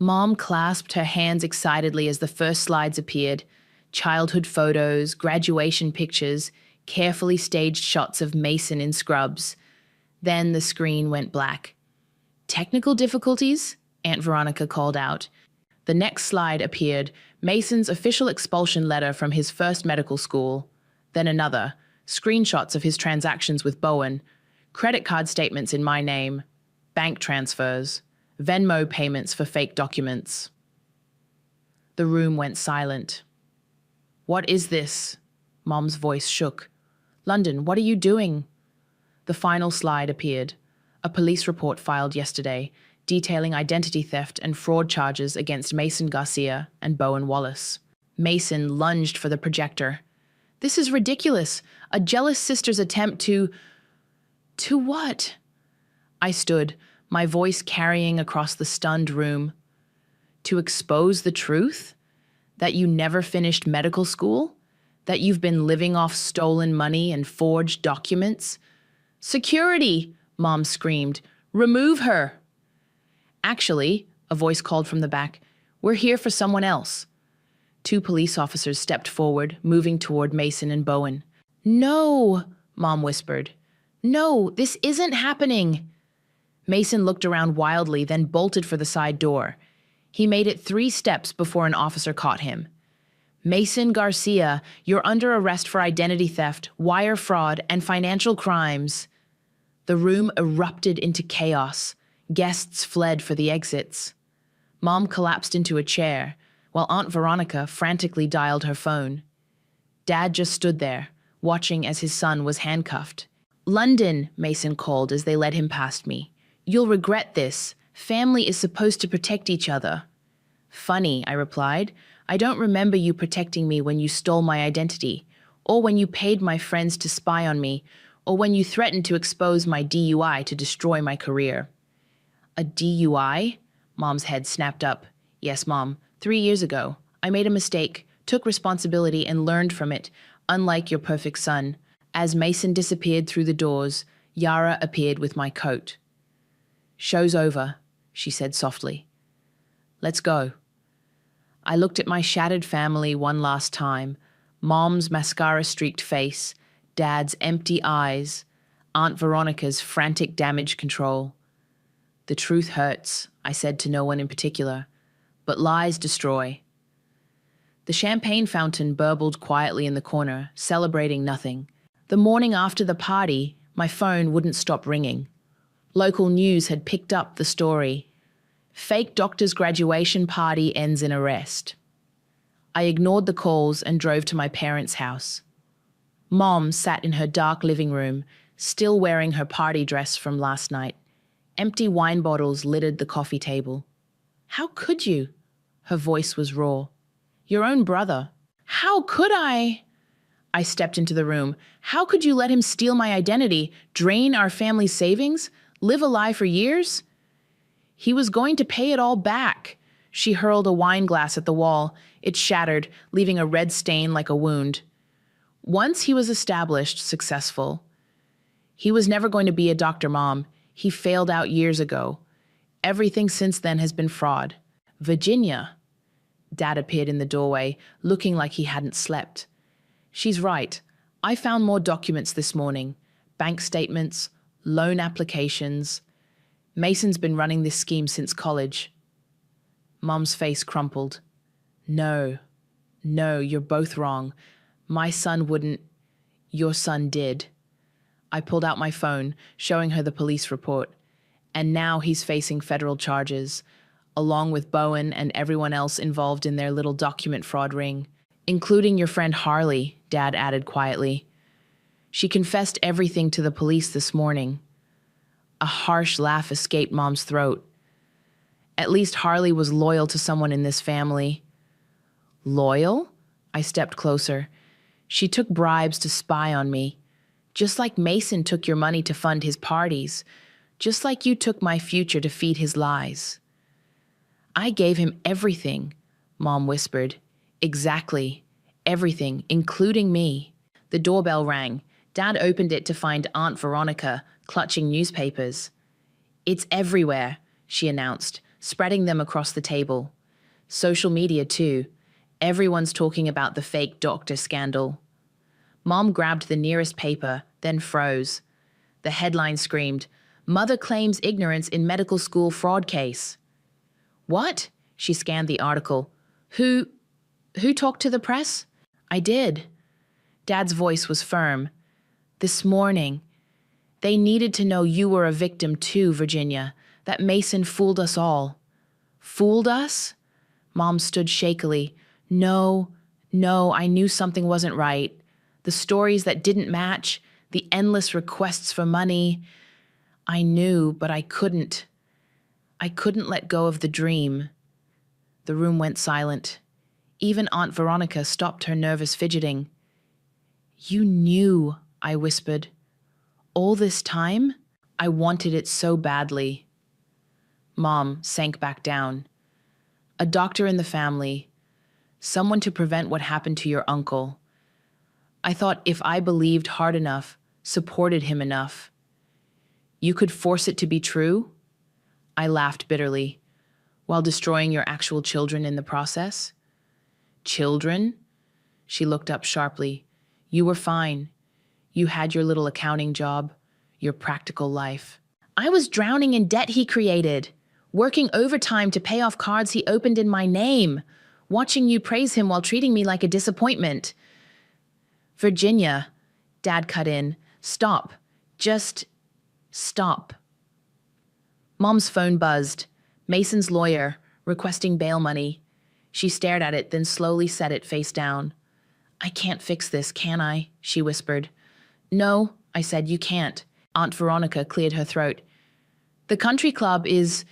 Mom clasped her hands excitedly as the first slides appeared. Childhood photos, graduation pictures, carefully staged shots of Mason in scrubs. Then the screen went black. Technical difficulties? Aunt Veronica called out. The next slide appeared, Mason's official expulsion letter from his first medical school. Then another, screenshots of his transactions with Bowen, credit card statements in my name, bank transfers, Venmo payments for fake documents. The room went silent. What is this? Mom's voice shook. London, what are you doing? The final slide appeared, a police report filed yesterday, detailing identity theft and fraud charges against Mason Garcia and Bowen Wallace. Mason lunged for the projector. This is ridiculous. A jealous sister's attempt to... To what? I stood, my voice carrying across the stunned room. To expose the truth? That you never finished medical school? That you've been living off stolen money and forged documents? Security! Mom screamed. Remove her! Actually, a voice called from the back, we're here for someone else. 2 police officers stepped forward, moving toward Mason and Bowen. No, Mom whispered. No, this isn't happening. Mason looked around wildly, then bolted for the side door. He made it 3 steps before an officer caught him. Mason Garcia, you're under arrest for identity theft, wire fraud, and financial crimes. The room erupted into chaos. Guests fled for the exits. Mom collapsed into a chair, while Aunt Veronica frantically dialed her phone. Dad just stood there, watching as his son was handcuffed. London, Mason called as they led him past me. You'll regret this. Family is supposed to protect each other. Funny, I replied. I don't remember you protecting me when you stole my identity, or when you paid my friends to spy on me, or when you threatened to expose my DUI to destroy my career. A DUI? Mom's head snapped up. Yes, Mom. 3 years ago. I made a mistake, took responsibility, and learned from it, unlike your perfect son. As Mason disappeared through the doors, Yara appeared with my coat. Show's over, she said softly. Let's go. I looked at my shattered family one last time. Mom's mascara-streaked face, Dad's empty eyes, Aunt Veronica's frantic damage control. The truth hurts, I said to no one in particular, but lies destroy. The champagne fountain burbled quietly in the corner, celebrating nothing. The morning after the party, my phone wouldn't stop ringing. Local news had picked up the story. Fake doctor's graduation party ends in arrest. I ignored the calls and drove to my parents' house. Mom sat in her dark living room, still wearing her party dress from last night. Empty wine bottles littered the coffee table. How could you? Her voice was raw. Your own brother. How could I? I stepped into the room. How could you let him steal my identity, drain our family's savings, live a lie for years? He was going to pay it all back. She hurled a wine glass at the wall. It shattered, leaving a red stain like a wound. Once he was established, successful. He was never going to be a doctor, Mom. He failed out years ago. Everything since then has been fraud. Virginia. Dad appeared in the doorway, looking like he hadn't slept. She's right. I found more documents this morning. Bank statements, loan applications. Mason's been running this scheme since college. Mom's face crumpled. No, you're both wrong. My son wouldn't. Your son did. I pulled out my phone, showing her the police report. And now he's facing federal charges, along with Bowen and everyone else involved in their little document fraud ring, including your friend Harley, Dad added quietly. She confessed everything to the police this morning. A harsh laugh escaped Mom's throat. At least Harley was loyal to someone in this family. Loyal? I stepped closer. She took bribes to spy on me. Just like Mason took your money to fund his parties. Just like you took my future to feed his lies. I gave him everything, Mom whispered. Exactly. Everything, including me. The doorbell rang. Dad opened it to find Aunt Veronica clutching newspapers. It's everywhere, she announced, spreading them across the table. Social media, too. Everyone's talking about the fake doctor scandal. Mom grabbed the nearest paper, then froze. The headline screamed, "Mother claims ignorance in medical school fraud case." What? She scanned the article. Who talked to the press? I did. Dad's voice was firm. This morning. They needed to know you were a victim too, Virginia. That Mason fooled us all. Fooled us? Mom stood shakily. No, I knew something wasn't right. The stories that didn't match, the endless requests for money. I knew, but I couldn't. I couldn't let go of the dream. The room went silent. Even Aunt Veronica stopped her nervous fidgeting. You knew, I whispered. All this time? I wanted it so badly. Mom sank back down. A doctor in the family. Someone to prevent what happened to your uncle. I thought if I believed hard enough, supported him enough, you could force it to be true? I laughed bitterly. While destroying your actual children in the process? Children? She looked up sharply. You were fine. You had your little accounting job, your practical life. I was drowning in debt he created, working overtime to pay off cards he opened in my name, watching you praise him while treating me like a disappointment. Virginia, Dad cut in. Stop. Just stop. Mom's phone buzzed. Mason's lawyer, requesting bail money. She stared at it, then slowly set it face down. I can't fix this, can I? She whispered. No, I said, you can't. Aunt Veronica cleared her throat. The country club is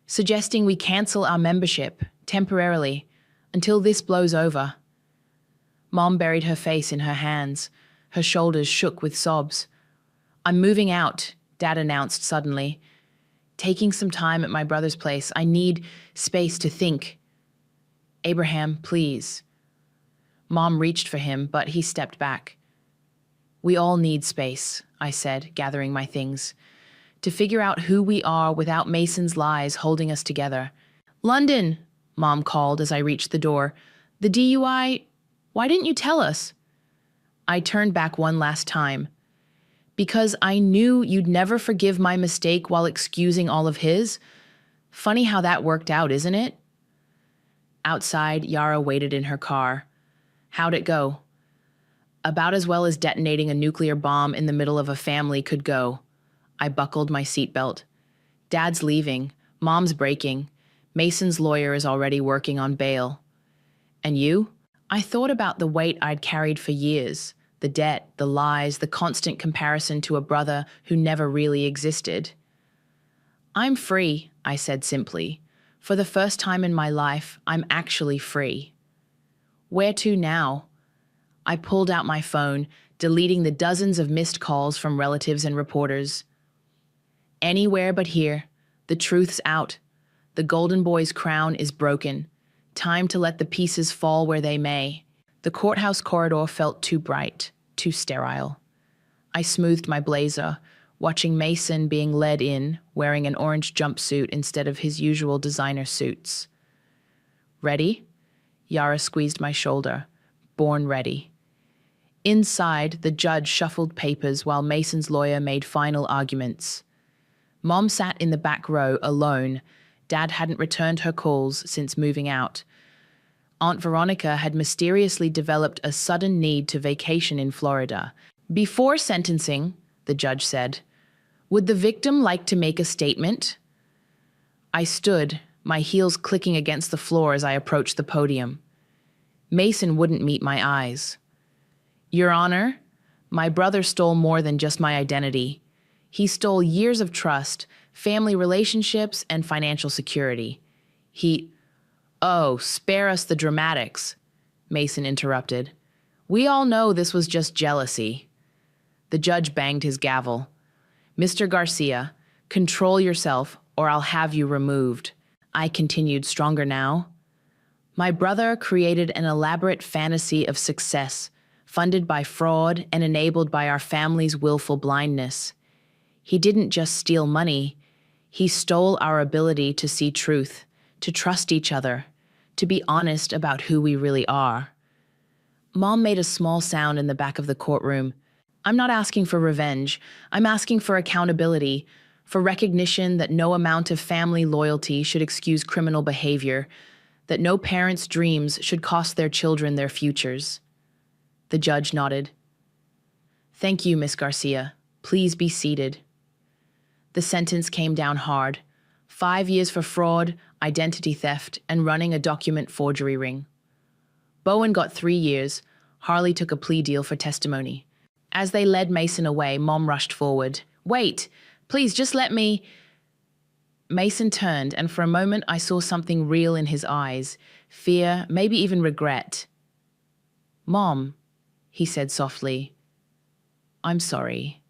suggesting we cancel our membership, temporarily, until this blows over. Mom buried her face in her hands. Her shoulders shook with sobs. I'm moving out, Dad announced suddenly. Taking some time at my brother's place. I need space to think. Abraham, please. Mom reached for him, but he stepped back. We all need space, I said, gathering my things, to figure out who we are without Mason's lies holding us together. London, Mom called as I reached the door. The DUI, why didn't you tell us? I turned back one last time. Because I knew you'd never forgive my mistake while excusing all of his. Funny how that worked out, isn't it? Outside, Yara waited in her car. How'd it go? About as well as detonating a nuclear bomb in the middle of a family could go. I buckled my seatbelt. Dad's leaving. Mom's breaking. Mason's lawyer is already working on bail. And you? I thought about the weight I'd carried for years. The debt, the lies, the constant comparison to a brother who never really existed. I'm free, I said simply. For the first time in my life, I'm actually free. Where to now? I pulled out my phone, deleting the dozens of missed calls from relatives and reporters. Anywhere but here. The truth's out. The golden boy's crown is broken. Time to let the pieces fall where they may. The courthouse corridor felt too bright, too sterile. I smoothed my blazer, watching Mason being led in, wearing an orange jumpsuit instead of his usual designer suits. Ready? Yara squeezed my shoulder. Born ready. Inside, the judge shuffled papers while Mason's lawyer made final arguments. Mom sat in the back row alone. Dad hadn't returned her calls since moving out. Aunt Veronica had mysteriously developed a sudden need to vacation in Florida. Before sentencing, the judge said, "Would the victim like to make a statement?" I stood, my heels clicking against the floor as I approached the podium. Mason wouldn't meet my eyes. "Your Honor, my brother stole more than just my identity. He stole years of trust, family relationships, and financial security. Oh, spare us the dramatics," Mason interrupted. "We all know this was just jealousy." The judge banged his gavel. "Mr. Garcia, control yourself or I'll have you removed." I continued, stronger now. "My brother created an elaborate fantasy of success, funded by fraud and enabled by our family's willful blindness. He didn't just steal money, he stole our ability to see truth, to trust each other, to be honest about who we really are." Mom made a small sound in the back of the courtroom. "I'm not asking for revenge. I'm asking for accountability, for recognition that no amount of family loyalty should excuse criminal behavior, that no parent's dreams should cost their children their futures." The judge nodded. "Thank you, Miss Garcia. Please be seated." The sentence came down hard. 5 years for fraud, identity theft, and running a document forgery ring. Bowen got 3 years. Harley took a plea deal for testimony. As they led Mason away, Mom rushed forward. "Wait, please just let me—" Mason turned, and for a moment I saw something real in his eyes. Fear, maybe even regret. "Mom," he said softly, "I'm sorry.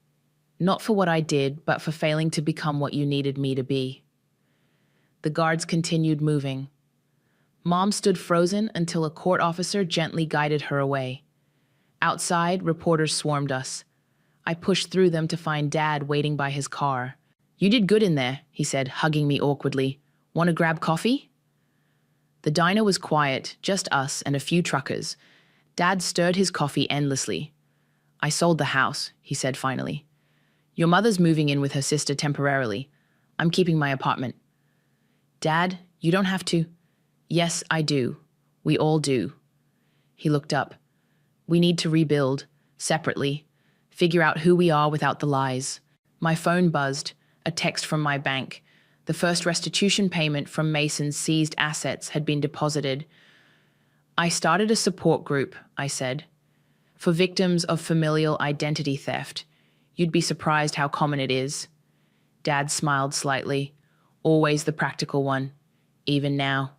Not for what I did, but for failing to become what you needed me to be." The guards continued moving. Mom stood frozen until a court officer gently guided her away. Outside, reporters swarmed us. I pushed through them to find Dad waiting by his car. "You did good in there," he said, hugging me awkwardly. "Want to grab coffee?" The diner was quiet, just us and a few truckers. Dad stirred his coffee endlessly. "I sold the house," he said finally. "Your mother's moving in with her sister temporarily. I'm keeping my apartment." "Dad, you don't have to." "Yes, I do. We all do." He looked up. "We need to rebuild, separately, figure out who we are without the lies." My phone buzzed, a text from my bank. The first restitution payment from Mason's seized assets had been deposited. "I started a support group," I said, "for victims of familial identity theft. You'd be surprised how common it is." Dad smiled slightly. Always the practical one, even now.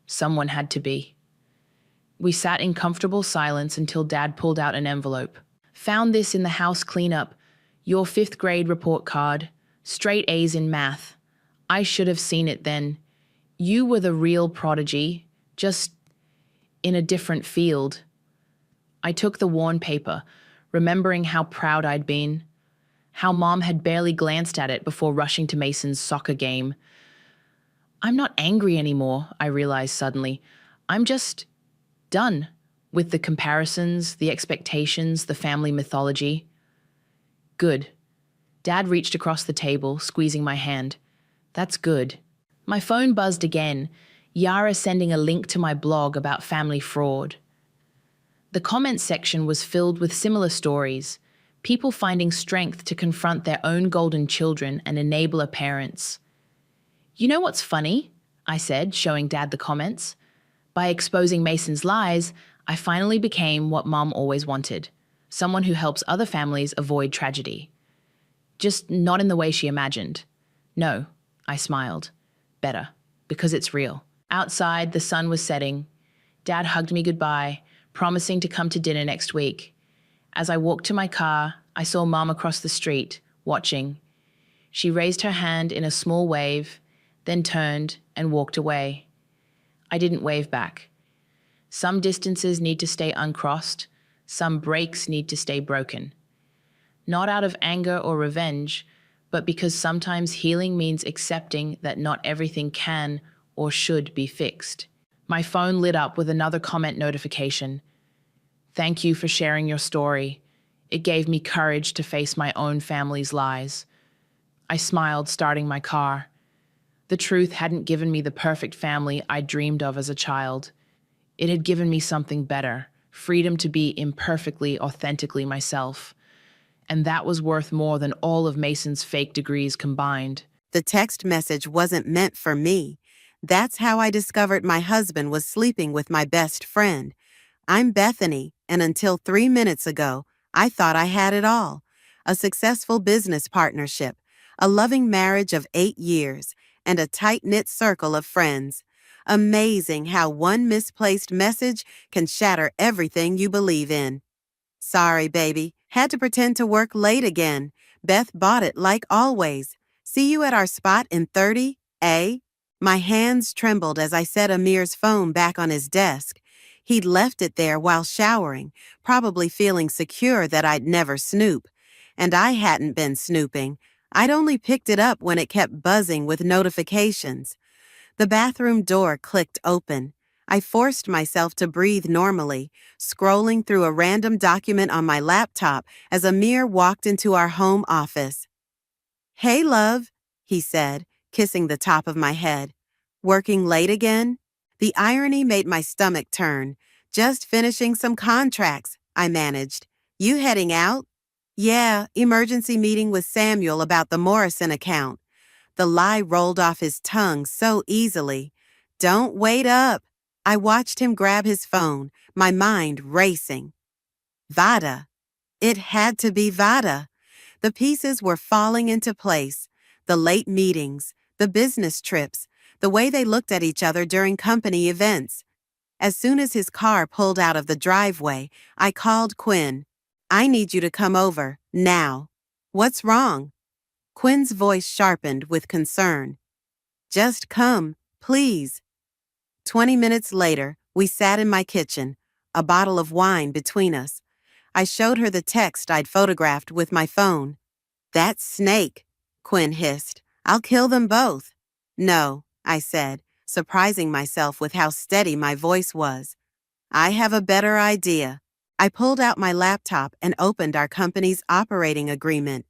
Someone had to be. We sat in comfortable silence until Dad pulled out an envelope. "Found this in the house cleanup. Your 5th grade report card. Straight A's in math. I should have seen it then. You were the real prodigy, just in a different field." I took the worn paper, remembering how proud I'd been, how Mom had barely glanced at it before rushing to Mason's soccer game. I'm not angry anymore, I realized suddenly. I'm just done with the comparisons, the expectations, the family mythology. Good. Dad reached across the table, squeezing my hand. That's good. My phone buzzed again, Yara sending a link to my blog about family fraud. The comments section was filled with similar stories, people finding strength to confront their own golden children and enabler parents. "You know what's funny?" I said, showing Dad the comments. "By exposing Mason's lies, I finally became what Mom always wanted, someone who helps other families avoid tragedy. Just not in the way she imagined. No," I smiled. "Better, because it's real." Outside, the sun was setting. Dad hugged me goodbye, promising to come to dinner next week. As I walked to my car, I saw Mom across the street, watching. She raised her hand in a small wave, then turned and walked away. I didn't wave back. Some distances need to stay uncrossed, some breaks need to stay broken. Not out of anger or revenge, but because sometimes healing means accepting that not everything can or should be fixed. My phone lit up with another comment notification. Thank you for sharing your story. It gave me courage to face my own family's lies. I smiled, starting my car. The truth hadn't given me the perfect family I dreamed of as a child. It had given me something better, freedom to be imperfectly, authentically myself. And that was worth more than all of Mason's fake degrees combined. The text message wasn't meant for me. That's how I discovered my husband was sleeping with my best friend. I'm Bethany, and until 3 minutes ago, I thought I had it all. A successful business partnership, a loving marriage of 8 years, and a tight-knit circle of friends. Amazing how one misplaced message can shatter everything you believe in. Sorry, baby. Had to pretend to work late again. Beth bought it like always. See you at our spot in 30, eh? My hands trembled as I set Amir's phone back on his desk. He'd left it there while showering, probably feeling secure that I'd never snoop. And I hadn't been snooping. I'd only picked it up when it kept buzzing with notifications. The bathroom door clicked open. I forced myself to breathe normally, scrolling through a random document on my laptop as Amir walked into our home office. "Hey, love," he said, kissing the top of my head. "Working late again?" The irony made my stomach turn. "Just finishing some contracts," I managed. "You heading out?" "Yeah, emergency meeting with Samuel about the Morrison account." The lie rolled off his tongue so easily. "Don't wait up." I watched him grab his phone, my mind racing. Vada. It had to be Vada. The pieces were falling into place. The late meetings, the business trips, the way they looked at each other during company events. As soon as his car pulled out of the driveway, I called Quinn. "I need you to come over, now." "What's wrong?" Quinn's voice sharpened with concern. "Just come, please." 20 minutes later, we sat in my kitchen, a bottle of wine between us. I showed her the text I'd photographed with my phone. "That snake," Quinn hissed. "I'll kill them both." "No," I said, surprising myself with how steady my voice was. "I have a better idea." I pulled out my laptop and opened our company's operating agreement.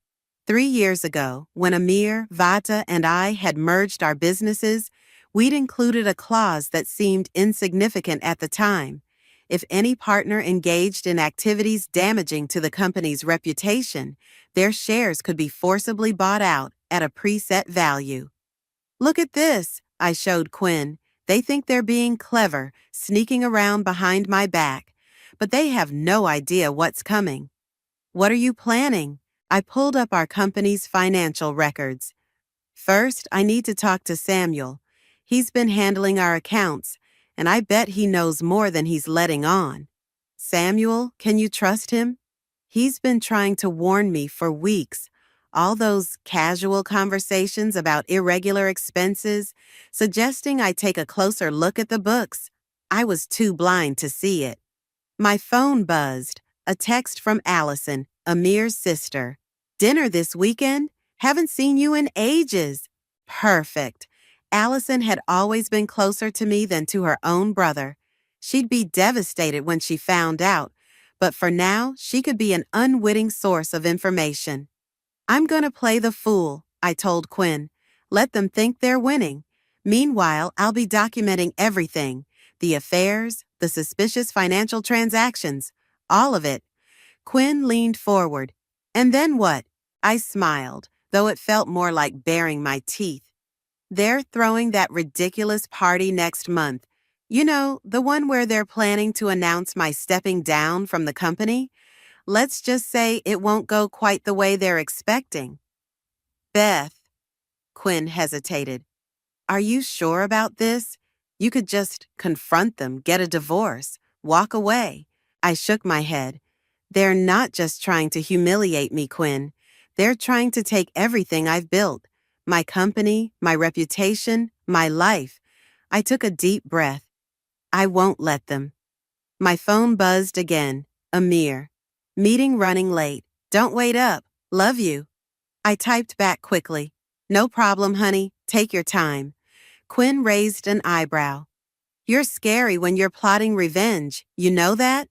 3 years ago, when Amir, Vata, and I had merged our businesses, we'd included a clause that seemed insignificant at the time. If any partner engaged in activities damaging to the company's reputation, their shares could be forcibly bought out at a preset value. "Look at this," I showed Quinn. "They think they're being clever, sneaking around behind my back. But they have no idea what's coming." "What are you planning?" I pulled up our company's financial records. "First, I need to talk to Samuel. He's been handling our accounts, and I bet he knows more than he's letting on." "Samuel, can you trust him?" "He's been trying to warn me for weeks. All those casual conversations about irregular expenses, suggesting I take a closer look at the books. I was too blind to see it." My phone buzzed. A text from Allison, Amir's sister. "Dinner this weekend? Haven't seen you in ages." Perfect. Allison had always been closer to me than to her own brother. She'd be devastated when she found out, but for now, she could be an unwitting source of information. "I'm gonna play the fool," I told Quinn. "Let them think they're winning. Meanwhile, I'll be documenting everything. The affairs, the suspicious financial transactions, all of it." Quinn leaned forward. "And then what?" I smiled, though it felt more like baring my teeth. "They're throwing that ridiculous party next month. You know, the one where they're planning to announce my stepping down from the company. Let's just say it won't go quite the way they're expecting." "Beth," Quinn hesitated. "Are you sure about this? You could just confront them, get a divorce, walk away." I shook my head. "They're not just trying to humiliate me, Quinn. They're trying to take everything I've built. My company, my reputation, my life." I took a deep breath. "I won't let them." My phone buzzed again. Amir. "Meeting running late. Don't wait up. Love you." I typed back quickly. "No problem, honey. Take your time." Quinn raised an eyebrow. "You're scary when you're plotting revenge. You know that?"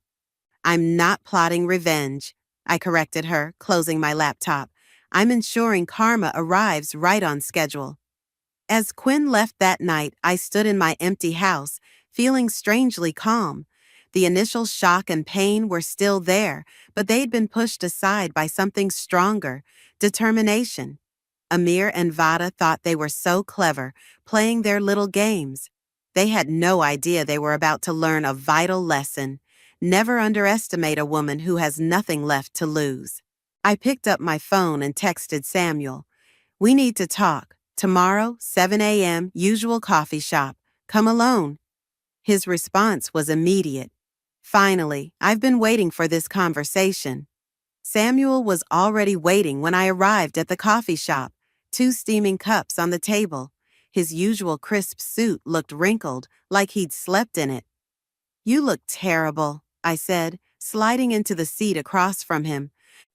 I'm not plotting revenge, I corrected her, closing my laptop. I'm ensuring karma arrives right on schedule. As Quinn left that night, I stood in my empty house, feeling strangely calm. The initial shock and pain were still there, but they'd been pushed aside by something stronger, determination. Amir and Vada thought they were so clever, playing their little games. They had no idea they were about to learn a vital lesson. Never underestimate a woman who has nothing left to lose. I picked up my phone and texted Samuel. We need to talk. Tomorrow, 7 a.m., usual coffee shop. Come alone. His response was immediate. Finally, I've been waiting for this conversation. Samuel was already waiting when I arrived at the coffee shop, 2 steaming cups on the table. His usual crisp suit looked wrinkled, like he'd slept in it. You look terrible, I said, sliding into the seat across from him.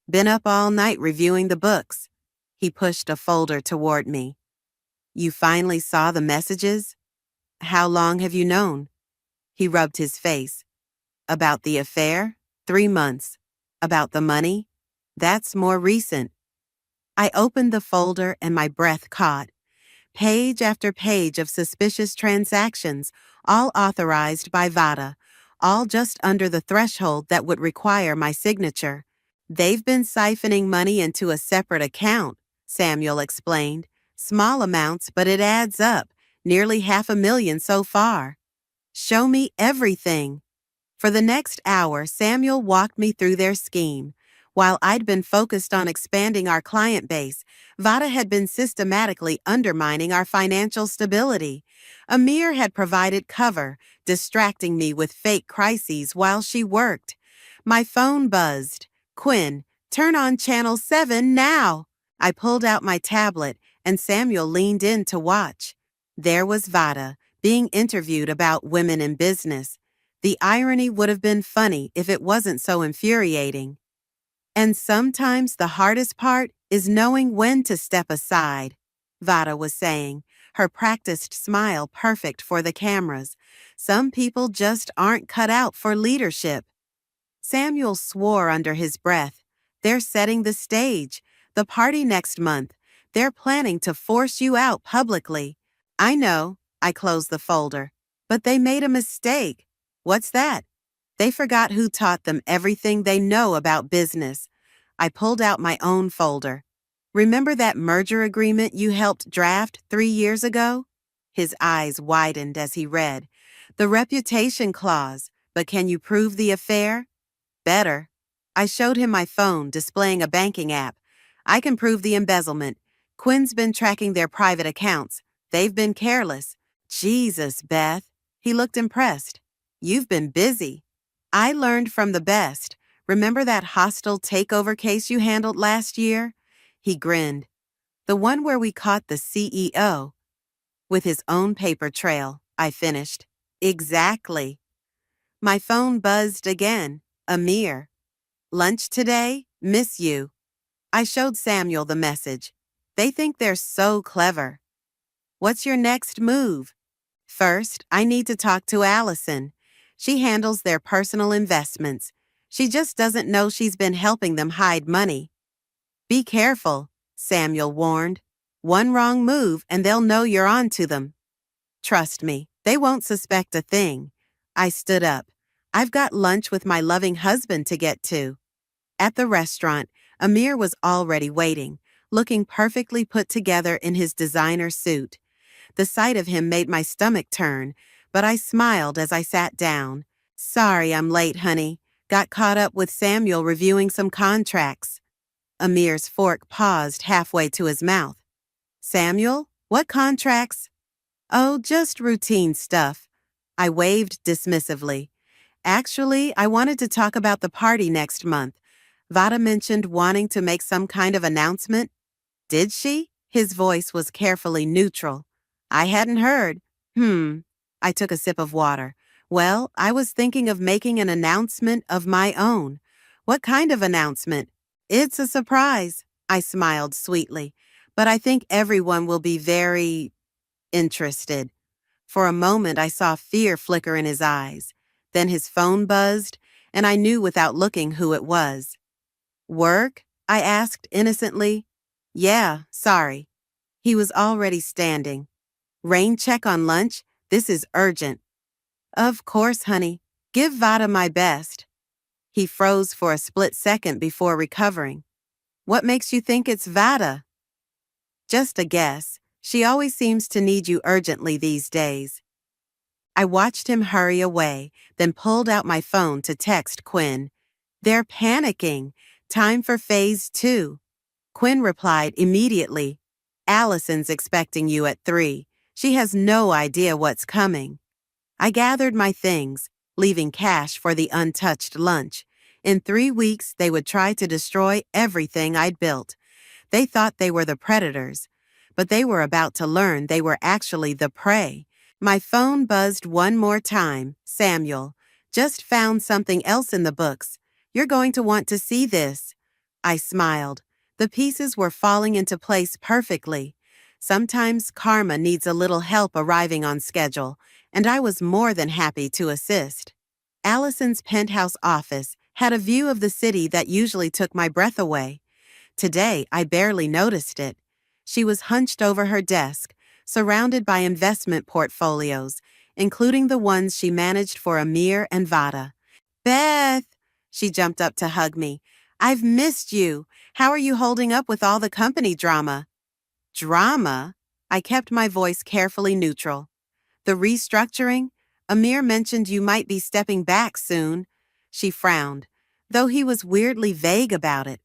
Been up all night reviewing the books. He pushed a folder toward me. You finally saw the messages? How long have you known? He rubbed his face. About the affair? 3 months. About the money? That's more recent. I opened the folder and my breath caught. Page after page of suspicious transactions, all authorized by Vada, all just under the threshold that would require my signature. They've been siphoning money into a separate account, Samuel explained. Small amounts, but it adds up. Nearly $500,000 so far. Show me everything. For the next hour, Samuel walked me through their scheme. While I'd been focused on expanding our client base, Vada had been systematically undermining our financial stability. Amir had provided cover, distracting me with fake crises while she worked. My phone buzzed. Quinn, turn on channel 7 now. I pulled out my tablet, and Samuel leaned in to watch. There was Vada, being interviewed about women in business. The irony would have been funny if it wasn't so infuriating. And sometimes the hardest part is knowing when to step aside, Vada was saying, her practiced smile perfect for the cameras. Some people just aren't cut out for leadership. Samuel swore under his breath. They're setting the stage. The party next month. They're planning to force you out publicly. I know, I closed the folder. But they made a mistake. What's that? They forgot who taught them everything they know about business. I pulled out my own folder. Remember that merger agreement you helped draft 3 years ago? His eyes widened as he read. The reputation clause, but can you prove the affair? Better. I showed him my phone displaying a banking app. I can prove the embezzlement. Quinn's been tracking their private accounts. They've been careless. Jesus, Beth. He looked impressed. You've been busy. I learned from the best. Remember that hostile takeover case you handled last year? He grinned. The one where we caught the CEO. With his own paper trail, I finished. Exactly. My phone buzzed again. Amir. Lunch today? Miss you. I showed Samuel the message. They think they're so clever. What's your next move? First, I need to talk to Allison. She handles their personal investments. She just doesn't know she's been helping them hide money. Be careful, Samuel warned. One wrong move and they'll know you're on to them. Trust me, they won't suspect a thing. I stood up. I've got lunch with my loving husband to get to. At the restaurant, Amir was already waiting, looking perfectly put together in his designer suit. The sight of him made my stomach turn, but I smiled as I sat down. Sorry I'm late, honey. Got caught up with Samuel reviewing some contracts. Amir's fork paused halfway to his mouth. Samuel, what contracts? Oh, just routine stuff. I waved dismissively. Actually, I wanted to talk about the party next month. Vada mentioned wanting to make some kind of announcement. Did she? His voice was carefully neutral. I hadn't heard. I took a sip of water. Well, I was thinking of making an announcement of my own. What kind of announcement? It's a surprise. I smiled sweetly. But I think everyone will be very interested. For a moment, I saw fear flicker in his eyes. Then his phone buzzed, and I knew without looking who it was. Work? I asked innocently. Yeah, sorry. He was already standing. Rain check on lunch? This is urgent. Of course, honey. Give Vada my best. He froze for a split second before recovering. What makes you think it's Vada? Just a guess. She always seems to need you urgently these days. I watched him hurry away, then pulled out my phone to text Quinn. They're panicking. Time for phase 2. Quinn replied immediately. Allison's expecting you at 3. She has no idea what's coming. I gathered my things, leaving cash for the untouched lunch. In 3 weeks, they would try to destroy everything I'd built. They thought they were the predators, but they were about to learn they were actually the prey. My phone buzzed one more time. Samuel, just found something else in the books. You're going to want to see this. I smiled. The pieces were falling into place perfectly. Sometimes karma needs a little help arriving on schedule, and I was more than happy to assist. Allison's penthouse office had a view of the city that usually took my breath away. Today, I barely noticed it. She was hunched over her desk, surrounded by investment portfolios, including the ones she managed for Amir and Vada. Beth! She jumped up to hug me. I've missed you. How are you holding up with all the company drama? Drama? I kept my voice carefully neutral. The restructuring? Amir mentioned you might be stepping back soon. She frowned, though he was weirdly vague about it.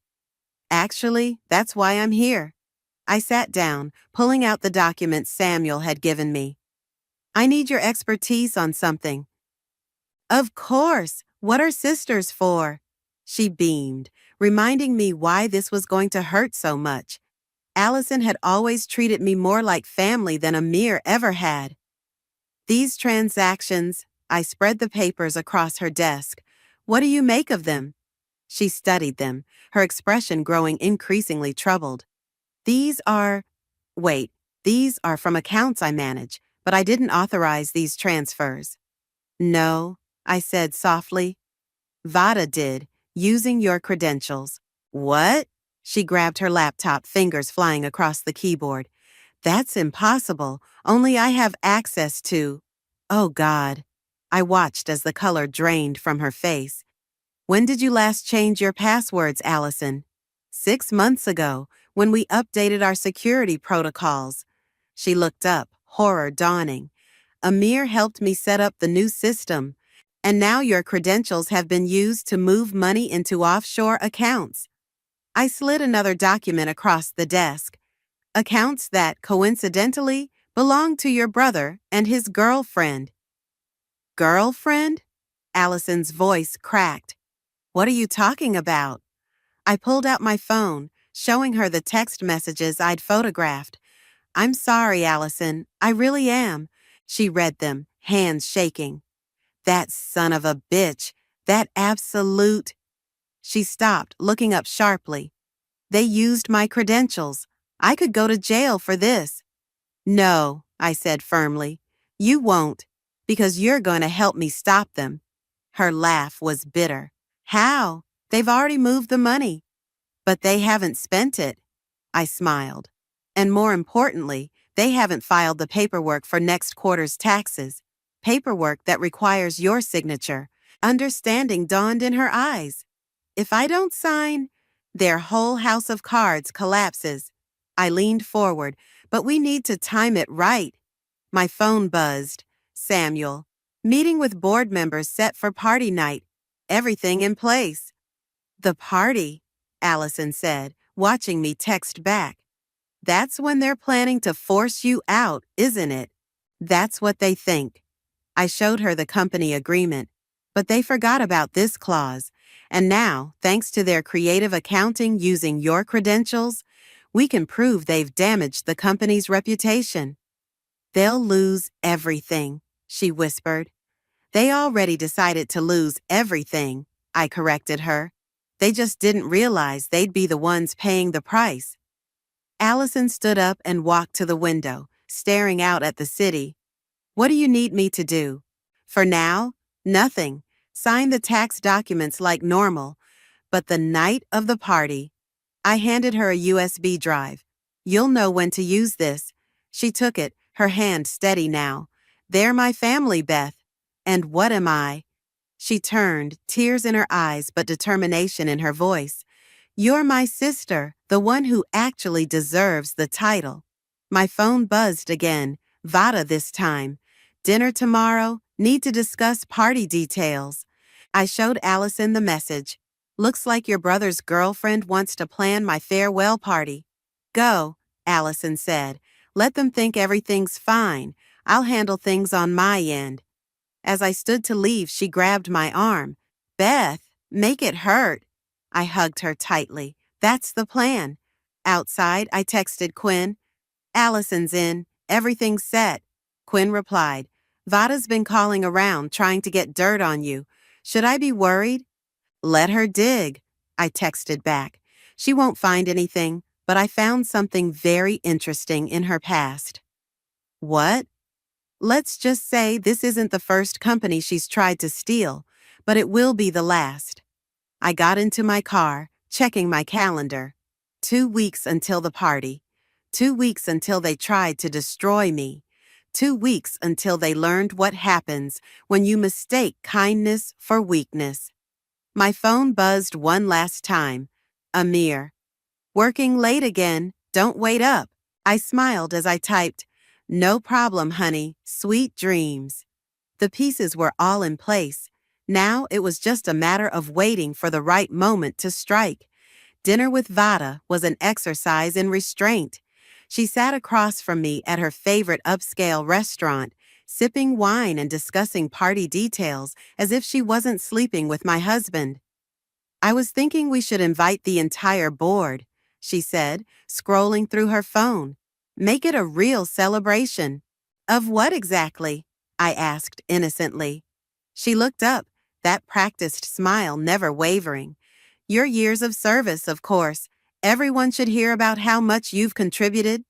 Actually, that's why I'm here. I sat down, pulling out the documents Samuel had given me. I need your expertise on something. Of course. What are sisters for? She beamed, reminding me why this was going to hurt so much. Allison had always treated me more like family than Amir ever had. These transactions, I spread the papers across her desk. What do you make of them? She studied them, her expression growing increasingly troubled. These are from accounts I manage, but I didn't authorize these transfers. No, I said softly. Vada did, using your credentials. What? She grabbed her laptop, fingers flying across the keyboard. That's impossible. Only I have access to... Oh, God. I watched as the color drained from her face. When did you last change your passwords, Allison? 6 months ago, when we updated our security protocols. She looked up, horror dawning. Amir helped me set up the new system, and now your credentials have been used to move money into offshore accounts. I slid another document across the desk. Accounts that, coincidentally, belong to your brother and his girlfriend. Girlfriend? Allison's voice cracked. What are you talking about? I pulled out my phone, showing her the text messages I'd photographed. I'm sorry, Allison. I really am. She read them, hands shaking. That son of a bitch. That absolute... She stopped, looking up sharply. They used my credentials. I could go to jail for this. No, I said firmly. You won't, because you're going to help me stop them. Her laugh was bitter. How? They've already moved the money. But they haven't spent it. I smiled. And more importantly, they haven't filed the paperwork for next quarter's taxes. Paperwork that requires your signature. Understanding dawned in her eyes. If I don't sign, their whole house of cards collapses. I leaned forward, but we need to time it right. My phone buzzed. Samuel. Meeting with board members set for party night. Everything in place. The party, Allison said, watching me text back. That's when they're planning to force you out, isn't it? That's what they think. I showed her the company agreement, but they forgot about this clause. And now, thanks to their creative accounting using your credentials, we can prove they've damaged the company's reputation. They'll lose everything, she whispered. They already decided to lose everything, I corrected her. They just didn't realize they'd be the ones paying the price. Allison stood up and walked to the window, staring out at the city. What do you need me to do? For now, nothing. Signed the tax documents like normal, but the night of the party, I handed her a USB drive. You'll know when to use this. She took it, her hand steady now. They're my family, Beth. And what am I? She turned, tears in her eyes but determination in her voice. You're my sister, the one who actually deserves the title. My phone buzzed again, Vada this time. Dinner tomorrow, need to discuss party details. I showed Allison the message. Looks like your brother's girlfriend wants to plan my farewell party. Go, Allison said. Let them think everything's fine. I'll handle things on my end. As I stood to leave, she grabbed my arm. Beth, make it hurt. I hugged her tightly. That's the plan. Outside, I texted Quinn. Allison's in. Everything's set. Quinn replied. Vada's been calling around, trying to get dirt on you. Should I be worried? Let her dig, I texted back. She won't find anything, but I found something very interesting in her past. What? Let's just say this isn't the first company she's tried to steal, but it will be the last. I got into my car, checking my calendar. 2 weeks until the party. 2 weeks until they tried to destroy me. 2 weeks until they learned what happens when you mistake kindness for weakness. My phone buzzed one last time. Amir. Working late again, don't wait up. I smiled as I typed, no problem, honey, sweet dreams. The pieces were all in place. Now it was just a matter of waiting for the right moment to strike. Dinner with Vada was an exercise in restraint. She sat across from me at her favorite upscale restaurant, sipping wine and discussing party details as if she wasn't sleeping with my husband. I was thinking we should invite the entire board, she said, scrolling through her phone. Make it a real celebration. Of what exactly? I asked innocently. She looked up, that practiced smile never wavering. Your years of service, of course. Everyone should hear about how much you've contributed.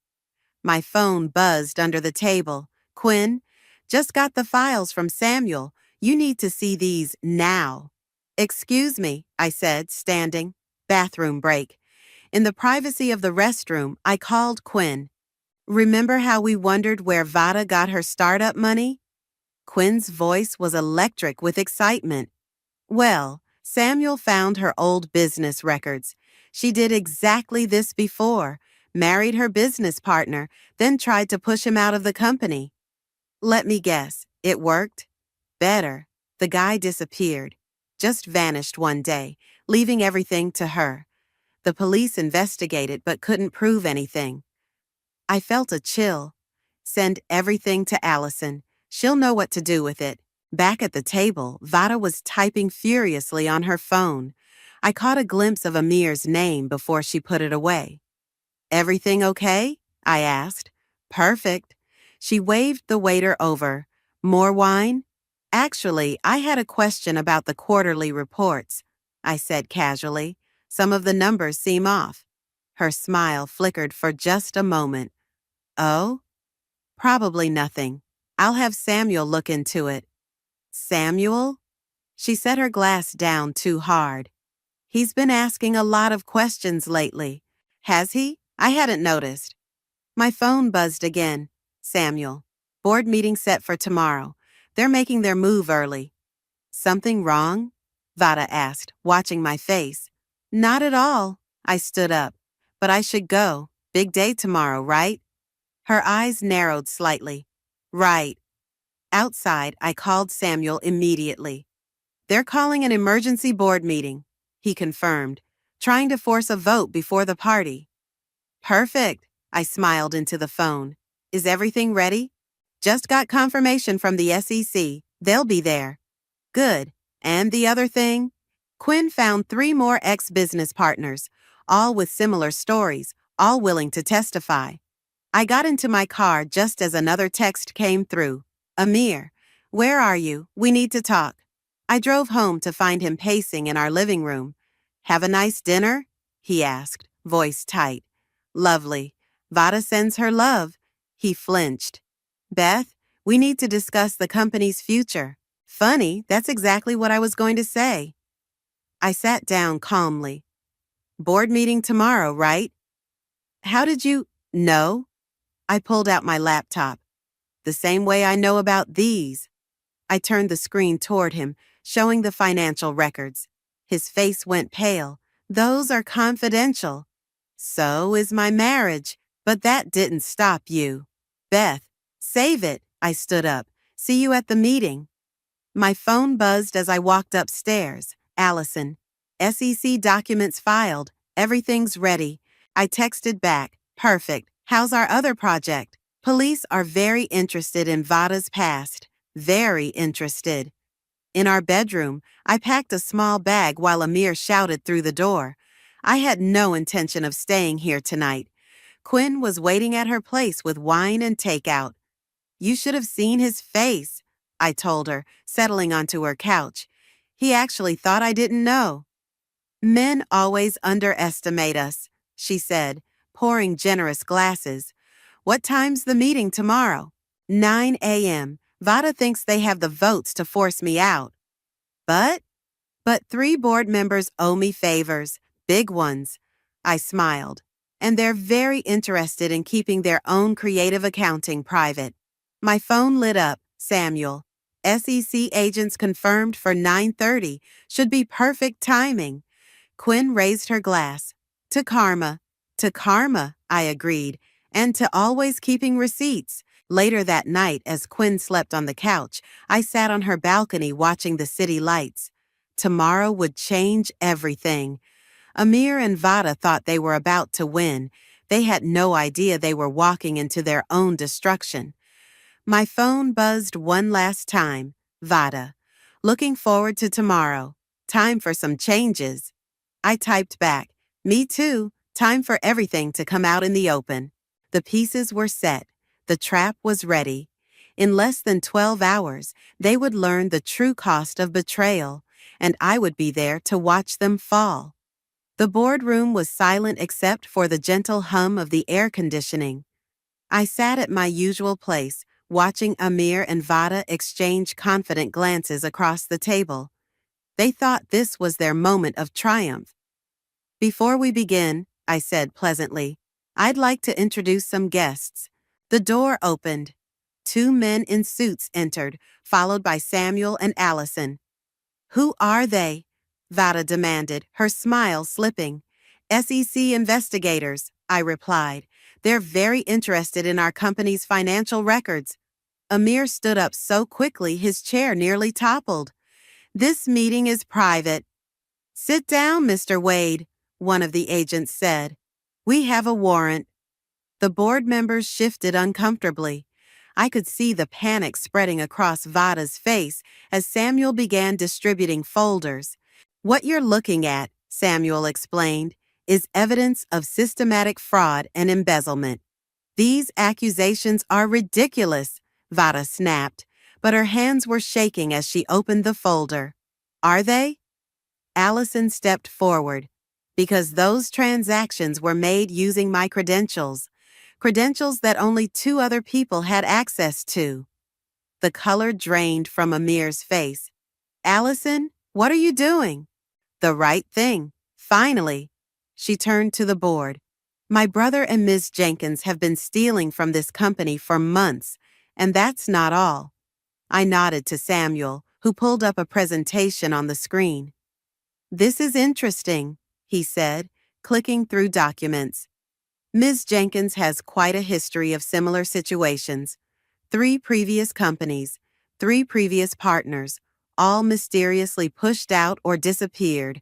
My phone buzzed under the table. Quinn, just got the files from Samuel. You need to see these now. Excuse me, I said, standing. Bathroom break. In the privacy of the restroom, I called Quinn. Remember how we wondered where Vada got her startup money? Quinn's voice was electric with excitement. Well, Samuel found her old business records. She did exactly this before, married her business partner, then tried to push him out of the company. Let me guess, it worked? Better. The guy disappeared. Just vanished one day, leaving everything to her. The police investigated but couldn't prove anything. I felt a chill. Send everything to Allison. She'll know what to do with it. Back at the table, Vada was typing furiously on her phone. I caught a glimpse of Amir's name before she put it away. Everything okay? I asked. Perfect. She waved the waiter over. More wine? Actually, I had a question about the quarterly reports, I said casually. Some of the numbers seem off. Her smile flickered for just a moment. Oh? Probably nothing. I'll have Samuel look into it. Samuel? She set her glass down too hard. He's been asking a lot of questions lately. Has he? I hadn't noticed. My phone buzzed again. Samuel. Board meeting set for tomorrow. They're making their move early. Something wrong? Vada asked, watching my face. Not at all. I stood up. But I should go. Big day tomorrow, right? Her eyes narrowed slightly. Right. Outside, I called Samuel immediately. They're calling an emergency board meeting, he confirmed, trying to force a vote before the party. Perfect, I smiled into the phone. Is everything ready? Just got confirmation from the SEC. They'll be there. Good. And the other thing? Quinn found 3 more ex-business partners, all with similar stories, all willing to testify. I got into my car just as another text came through. Amir, where are you? We need to talk. I drove home to find him pacing in our living room. Have a nice dinner? He asked, voice tight. Lovely. Vada sends her love. He flinched. Beth, we need to discuss the company's future. Funny, that's exactly what I was going to say. I sat down calmly. Board meeting tomorrow, right? How did you know? I pulled out my laptop. The same way I know about these. I turned the screen toward him, showing the financial records. His face went pale. Those are confidential. So is my marriage, but that didn't stop you. Beth, save it. I stood up. See you at the meeting. My phone buzzed as I walked upstairs. Allison. SEC documents filed. Everything's ready. I texted back. Perfect. How's our other project? Police are very interested in Vada's past. Very interested. In our bedroom, I packed a small bag while Amir shouted through the door. I had no intention of staying here tonight. Quinn was waiting at her place with wine and takeout. You should have seen his face, I told her, settling onto her couch. He actually thought I didn't know. Men always underestimate us, she said, pouring generous glasses. What time's the meeting tomorrow? 9 a.m. Vada thinks they have the votes to force me out. But 3 board members owe me favors, big ones. I smiled. And they're very interested in keeping their own creative accounting private. My phone lit up. Samuel. SEC agents confirmed for 9:30. Should be perfect timing. Quinn raised her glass. To karma. To karma, I agreed. And to always keeping receipts. Later that night, as Quinn slept on the couch, I sat on her balcony watching the city lights. Tomorrow would change everything. Amir and Vada thought they were about to win. They had no idea they were walking into their own destruction. My phone buzzed one last time. Vada. Looking forward to tomorrow. Time for some changes. I typed back. Me too. Time for everything to come out in the open. The pieces were set. The trap was ready. In less than 12 hours, they would learn the true cost of betrayal, and I would be there to watch them fall. The boardroom was silent except for the gentle hum of the air conditioning. I sat at my usual place, watching Amir and Vada exchange confident glances across the table. They thought this was their moment of triumph. Before we begin, I said pleasantly, I'd like to introduce some guests. The door opened. 2 men in suits entered, followed by Samuel and Allison. Who are they? Vada demanded, her smile slipping. SEC investigators, I replied. They're very interested in our company's financial records. Amir stood up so quickly his chair nearly toppled. This meeting is private. Sit down, Mr. Wade, one of the agents said. We have a warrant. The board members shifted uncomfortably. I could see the panic spreading across Vada's face as Samuel began distributing folders. What you're looking at, Samuel explained, is evidence of systematic fraud and embezzlement. These accusations are ridiculous, Vada snapped, but her hands were shaking as she opened the folder. Are they? Allison stepped forward. Because those transactions were made using my credentials that only 2 other people had access to. The color drained from Amir's face. Allison, what are you doing? The right thing. Finally. She turned to the board. My brother and Ms. Jenkins have been stealing from this company for months, and that's not all. I nodded to Samuel, who pulled up a presentation on the screen. This is interesting, he said, clicking through documents. Ms. Jenkins has quite a history of similar situations. 3 previous companies, 3 previous partners, all mysteriously pushed out or disappeared.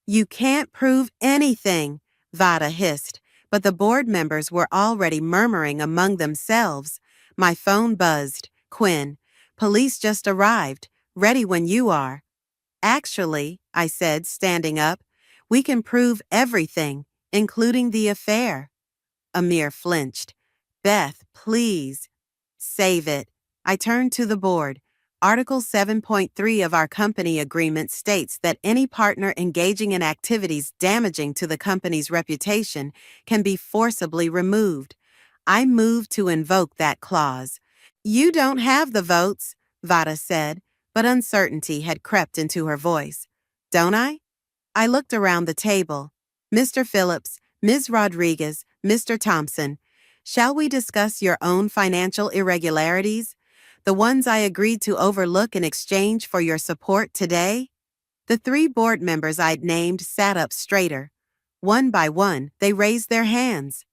You can't prove anything, Vada hissed, but the board members were already murmuring among themselves. My phone buzzed. Quinn, police just arrived, ready when you are. Actually, I said, standing up, we can prove everything, including the affair. Amir flinched. Beth, please. Save it. I turned to the board. Article 7.3 of our company agreement states that any partner engaging in activities damaging to the company's reputation can be forcibly removed. I move to invoke that clause. You don't have the votes, Vada said, but uncertainty had crept into her voice. Don't I? I looked around the table. Mr. Phillips, Ms. Rodriguez, Mr. Thompson, shall we discuss your own financial irregularities? The ones I agreed to overlook in exchange for your support today? The 3 board members I'd named sat up straighter. One by one, they raised their hands.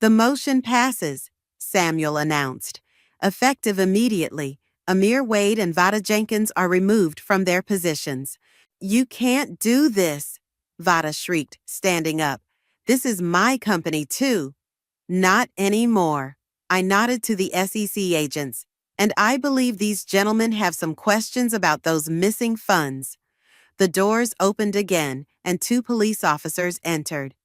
The motion passes, Samuel announced. Effective immediately, Amir Wade and Vada Jenkins are removed from their positions. You can't do this, Vada shrieked, standing up. This is my company, too. Not anymore. I nodded to the SEC agents, and I believe these gentlemen have some questions about those missing funds. The doors opened again, and 2 police officers entered.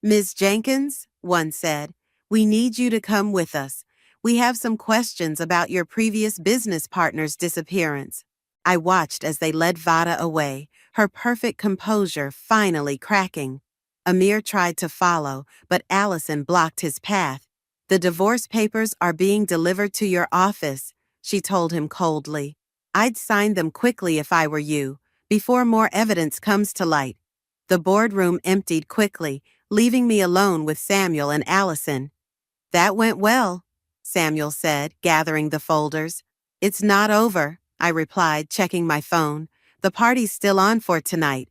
Ms. Jenkins, one said, we need you to come with us. We have some questions about your previous business partner's disappearance. I watched as they led Vada away, her perfect composure finally cracking. Amir tried to follow, but Allison blocked his path. The divorce papers are being delivered to your office, she told him coldly. I'd sign them quickly if I were you, before more evidence comes to light. The boardroom emptied quickly, leaving me alone with Samuel and Allison. That went well, Samuel said, gathering the folders. It's not over, I replied, checking my phone. The party's still on for tonight.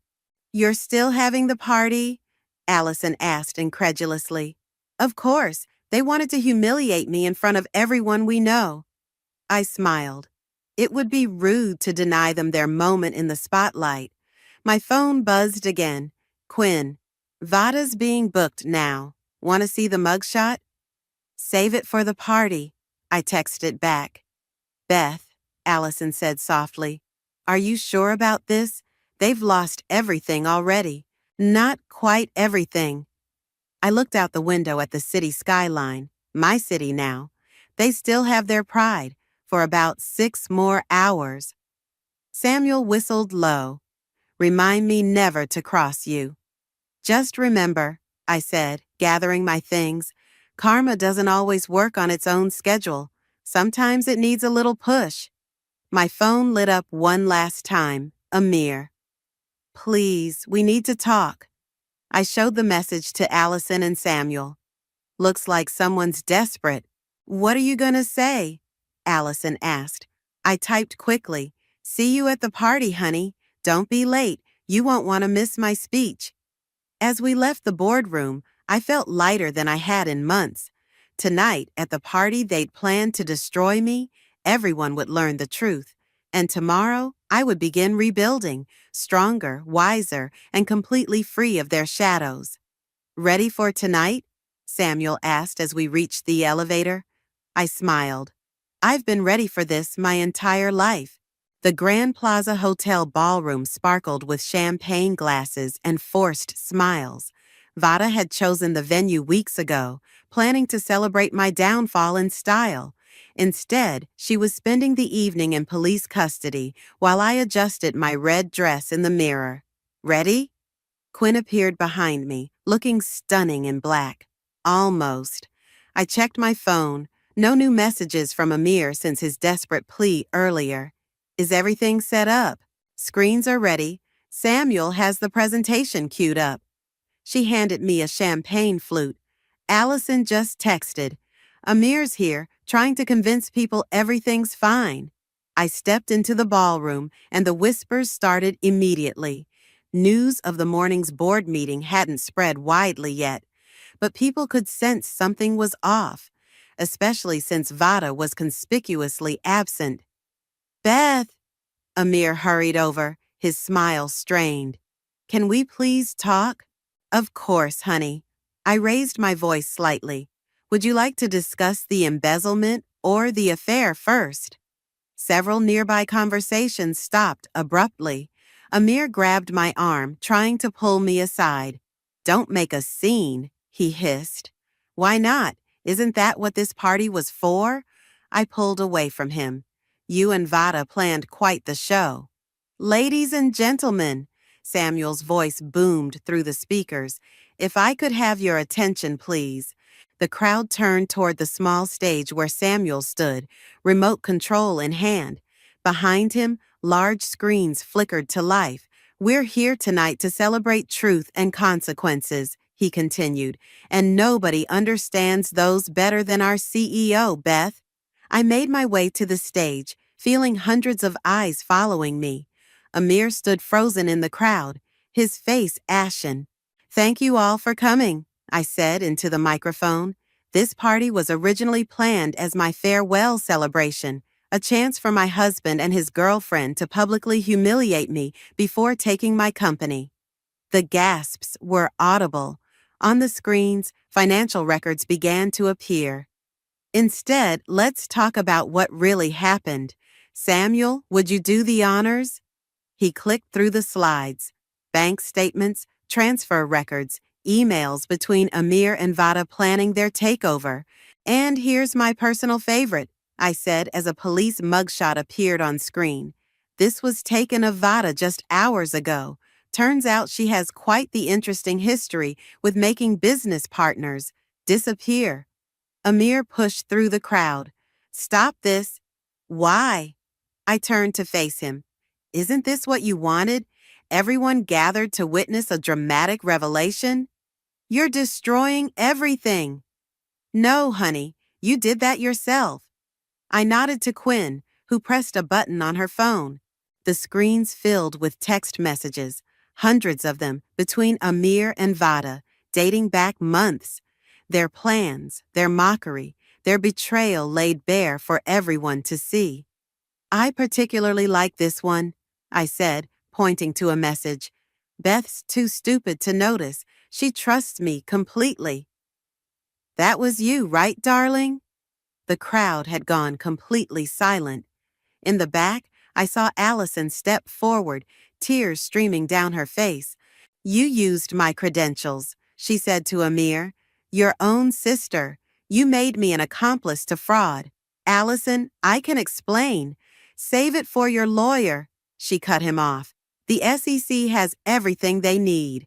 You're still having the party? Allison asked incredulously. Of course, they wanted to humiliate me in front of everyone we know. I smiled. It would be rude to deny them their moment in the spotlight. My phone buzzed again. Quinn, Vada's being booked now. Want to see the mugshot? Save it for the party, I texted back. Beth, Allison said softly, are you sure about this? They've lost everything already. Not quite everything. I looked out the window at the city skyline, my city now. They still have their pride, for about 6 more hours. Samuel whistled low. Remind me never to cross you. Just remember, I said, gathering my things, karma doesn't always work on its own schedule. Sometimes it needs a little push. My phone lit up one last time. Amir. Please, we need to talk. I showed the message to Allison and Samuel. Looks like someone's desperate. What are you gonna say? Allison asked. I typed quickly. See you at the party, honey. Don't be late. You won't want to miss my speech. As we left the boardroom, I felt lighter than I had in months. Tonight, at the party they'd planned to destroy me, everyone would learn the truth. And tomorrow, I would begin rebuilding, stronger, wiser, and completely free of their shadows. Ready for tonight? Samuel asked as we reached the elevator. I smiled. I've been ready for this my entire life. The Grand Plaza Hotel ballroom sparkled with champagne glasses and forced smiles. Vada had chosen the venue weeks ago, planning to celebrate my downfall in style. Instead, she was spending the evening in police custody while I adjusted my red dress in the mirror. Ready? Quinn appeared behind me, looking stunning in black. Almost. I checked my phone. No new messages from Amir since his desperate plea earlier. Is everything set up? Screens are ready. Samuel has the presentation queued up. She handed me a champagne flute. Allison just texted. Amir's here, trying to convince people everything's fine. I stepped into the ballroom, and the whispers started immediately. News of the morning's board meeting hadn't spread widely yet, but people could sense something was off, especially since Vada was conspicuously absent. Beth, Amir hurried over, his smile strained. Can we please talk? Of course, honey. I raised my voice slightly. Would you like to discuss the embezzlement or the affair first? Several nearby conversations stopped abruptly. Amir grabbed my arm, trying to pull me aside. Don't make a scene, he hissed. Why not? Isn't that what this party was for? I pulled away from him. You and Vada planned quite the show. Ladies and gentlemen, Samuel's voice boomed through the speakers. If I could have your attention, please. The crowd turned toward the small stage where Samuel stood, remote control in hand. Behind him, Large screens flickered to life. "We're here tonight to celebrate truth and consequences," he continued, "and nobody understands those better than our CEO, Beth." I made my way to the stage, feeling hundreds of eyes following me. Amir stood frozen in the crowd, his face ashen. "Thank you all for coming," I said into the microphone. "This party was originally planned as my farewell celebration, a chance for my husband and his girlfriend to publicly humiliate me before taking my company." The gasps were audible. On the screens, financial records began to appear. "Instead, let's talk about what really happened. Samuel, would you do the honors?" He clicked through the slides. Bank statements, transfer records, emails between Amir and Vada planning their takeover. "And here's my personal favorite," I said as a police mugshot appeared on screen. This was taken of Vada just hours ago. Turns out she has quite the interesting history with making business partners disappear. Amir pushed through the crowd. "Stop this." "Why?" I turned to face him. "Isn't this what you wanted? Everyone gathered to witness a dramatic revelation? You're destroying everything." "No, honey, you did that yourself." I nodded to Quinn, who pressed a button on her phone. The screens filled with text messages, hundreds of them between Amir and Vada, dating back months. Their plans, their mockery, their betrayal laid bare for everyone to see. "I particularly like this one," I said, pointing to a message. "Beth's too stupid to notice. She trusts me completely." "That was you, right, darling?" The crowd had gone completely silent. In the back, I saw Allison step forward, tears streaming down her face. "You used my credentials," she said to Amir. "Your own sister. You made me an accomplice to fraud." "Allison, I can explain. Save it for your lawyer," she cut him off. "The SEC has everything they need."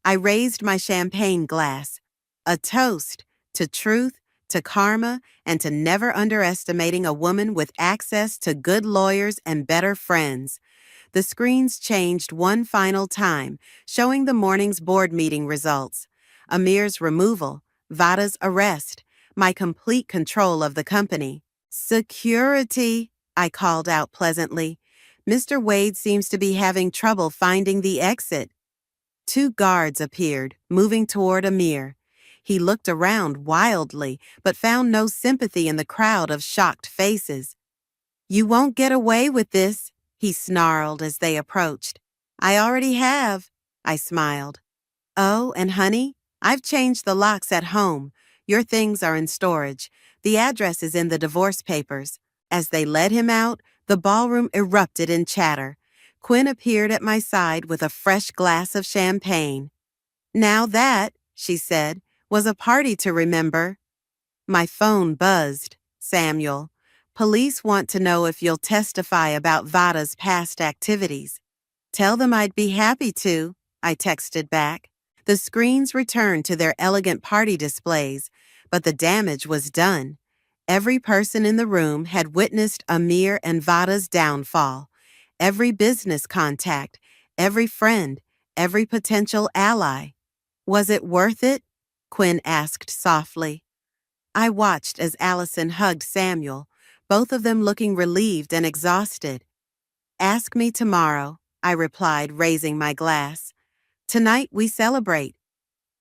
I raised my champagne glass. A toast to truth, to karma, and to never underestimating a woman with access to good lawyers and better friends. The screens changed one final time, showing the morning's board meeting results. Amir's removal, Vada's arrest, my complete control of the company. "Security," I called out pleasantly. "Mr. Wade seems to be having trouble finding the exit." 2 guards appeared, moving toward Amir. He looked around wildly, but found no sympathy in the crowd of shocked faces. "You won't get away with this," he snarled as they approached. "I already have," I smiled. "Oh, and honey, I've changed the locks at home. Your things are in storage. The address is in the divorce papers." As they led him out, the ballroom erupted in chatter. Quinn appeared at my side with a fresh glass of champagne. "Now that," she said, "was a party to remember." My phone buzzed. "Samuel, police want to know if you'll testify about Vada's past activities." "Tell them I'd be happy to," I texted back. The screens returned to their elegant party displays, but the damage was done. Every person in the room had witnessed Amir and Vada's downfall. Every business contact, every friend, every potential ally. "Was it worth it?" Quinn asked softly. I watched as Allison hugged Samuel, both of them looking relieved and exhausted. "Ask me tomorrow," I replied, raising my glass. "Tonight we celebrate."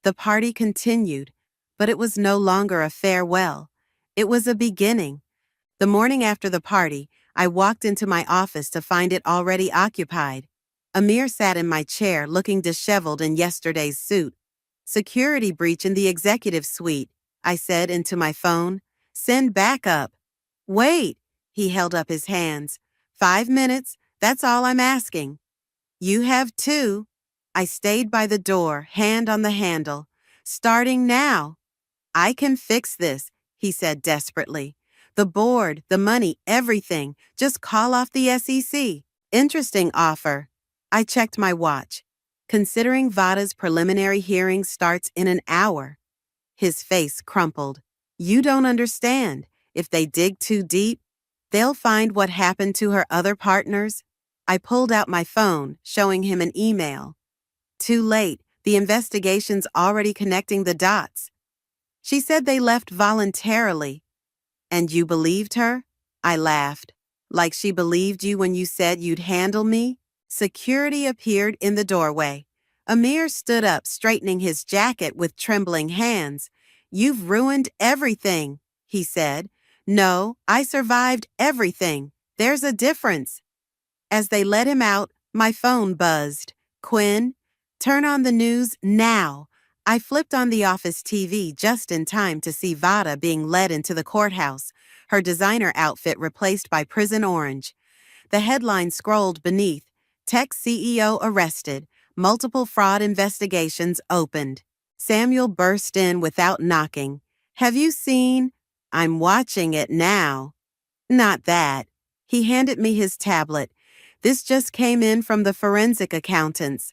The party continued, but it was no longer a farewell. It was a beginning. The morning after the party, I walked into my office to find it already occupied. Amir sat in my chair looking disheveled in yesterday's suit. "Security breach in the executive suite," I said into my phone. "Send backup." "Wait," he held up his hands. 5 minutes, that's all I'm asking." "You have 2. I stayed by the door, hand on the handle. "Starting now." "I can fix this," he said desperately. "The board, the money, everything. Just call off the SEC. Interesting offer." I checked my watch. Considering Vada's preliminary hearing starts in an hour. His face crumpled. "You don't understand. If they dig too deep, they'll find what happened to her other partners." I pulled out my phone, showing him an email. Too late, the investigation's already connecting the dots. She said they left voluntarily. And you believed her? I laughed. Like she believed you when you said you'd handle me? Security appeared in the doorway. Amir stood up, straightening his jacket with trembling hands. You've ruined everything, he said. No, I survived everything. There's a difference. As they let him out, my phone buzzed. Quinn, turn on the news now. I flipped on the office TV just in time to see Vada being led into the courthouse, her designer outfit replaced by prison orange. The headline scrolled beneath, Tech CEO arrested, multiple fraud investigations opened. Samuel burst in without knocking. Have you seen? I'm watching it now. Not that. He handed me his tablet. This just came in from the forensic accountants.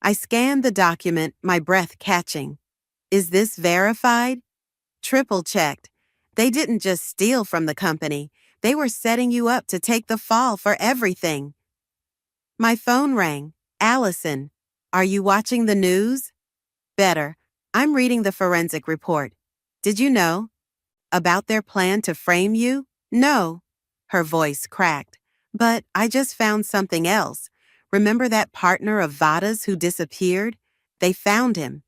I scanned the document, my breath catching. Is this verified? Triple checked. They didn't just steal from the company. They were setting you up to take the fall for everything. My phone rang. Allison, are you watching the news? Better. I'm reading the forensic report. Did you know? About their plan to frame you? No. Her voice cracked. But I just found something else. Remember that partner of Vada's who disappeared? They found him.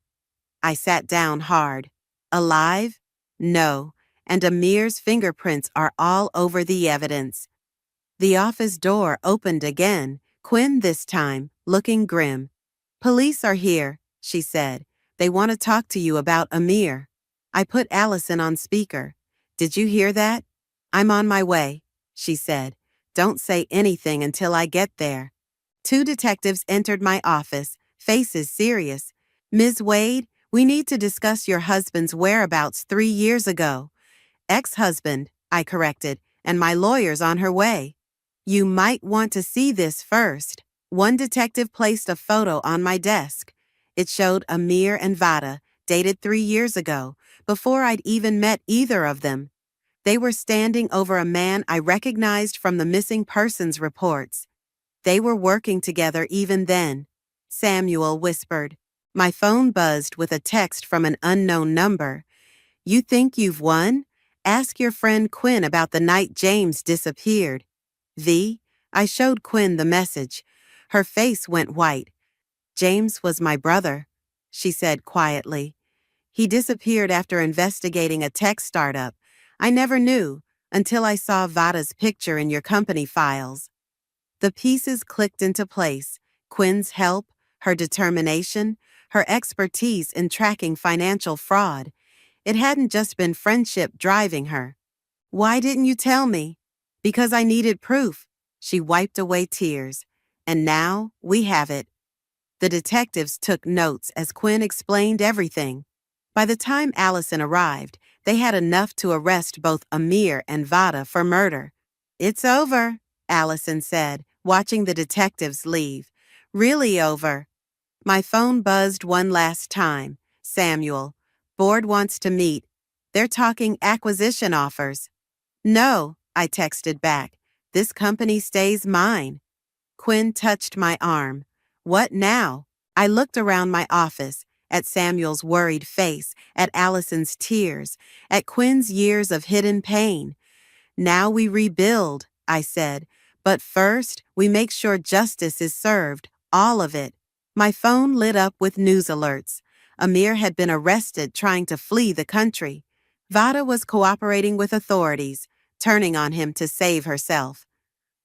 I sat down hard. Alive? No. And Amir's fingerprints are all over the evidence. The office door opened again, Quinn this time, looking grim. Police are here, she said. They want to talk to you about Amir. I put Allison on speaker. Did you hear that? I'm on my way, she said. Don't say anything until I get there. 2 detectives entered my office, faces serious. Ms. Wade, we need to discuss your husband's whereabouts 3 years ago. Ex-husband, I corrected, and my lawyer's on her way. You might want to see this first. One detective placed a photo on my desk. It showed Amir and Vada, dated 3 years ago, before I'd even met either of them. They were standing over a man I recognized from the missing persons reports. They were working together even then. Samuel whispered. My phone buzzed with a text from an unknown number. You think you've won? Ask your friend Quinn about the night James disappeared. I showed Quinn the message. Her face went white. James was my brother, she said quietly. He disappeared after investigating a tech startup. I never knew until I saw Vada's picture in your company files. The pieces clicked into place. Quinn's help, her determination, her expertise in tracking financial fraud. It hadn't just been friendship driving her. Why didn't you tell me? Because I needed proof. She wiped away tears. And now we have it. The detectives took notes as Quinn explained everything. By the time Allison arrived, they had enough to arrest both Amir and Vada for murder. It's over, Allison said, watching the detectives leave. Really over. My phone buzzed one last time. Samuel. Board wants to meet. They're talking acquisition offers. No, I texted back. This company stays mine. Quinn touched my arm. What now? I looked around my office, at Samuel's worried face, at Allison's tears, at Quinn's years of hidden pain. Now we rebuild, I said, but first we make sure justice is served, all of it. My phone lit up with news alerts. Amir had been arrested trying to flee the country. Vada was cooperating with authorities, turning on him to save herself.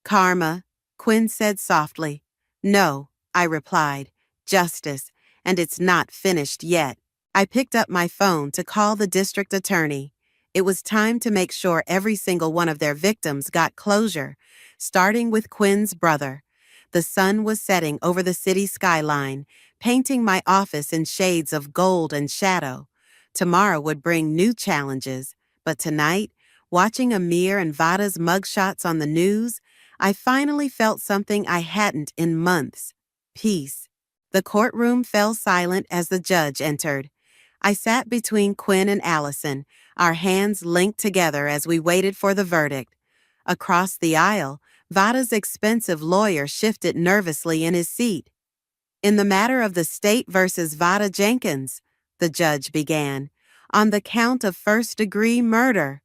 Karma, Quinn said softly. No, I replied. Justice, and it's not finished yet. I picked up my phone to call the district attorney. It was time to make sure every single one of their victims got closure, starting with Quinn's brother. The sun was setting over the city skyline, painting my office in shades of gold and shadow. Tomorrow would bring new challenges, but tonight, watching Amir and Vada's mugshots on the news, I finally felt something I hadn't in months. Peace. The courtroom fell silent as the judge entered. I sat between Quinn and Allison, our hands linked together as we waited for the verdict. Across the aisle, Vada's expensive lawyer shifted nervously in his seat. In the matter of the state versus Vada Jenkins, the judge began, on the count of first-degree murder.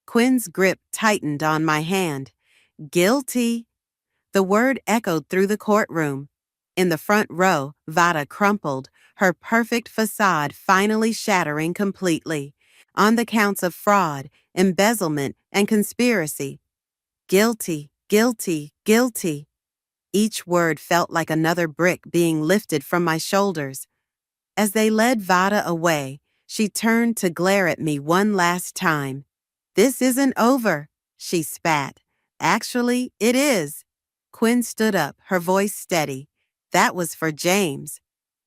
Quinn's grip tightened on my hand. Guilty. The word echoed through the courtroom. In the front row, Vada crumpled, her perfect facade finally shattering completely, on the counts of fraud, embezzlement, and conspiracy. Guilty, guilty, guilty. Each word felt like another brick being lifted from my shoulders. As they led Vada away, she turned to glare at me one last time. This isn't over, she spat. Actually, it is. Quinn stood up, her voice steady. That was for James.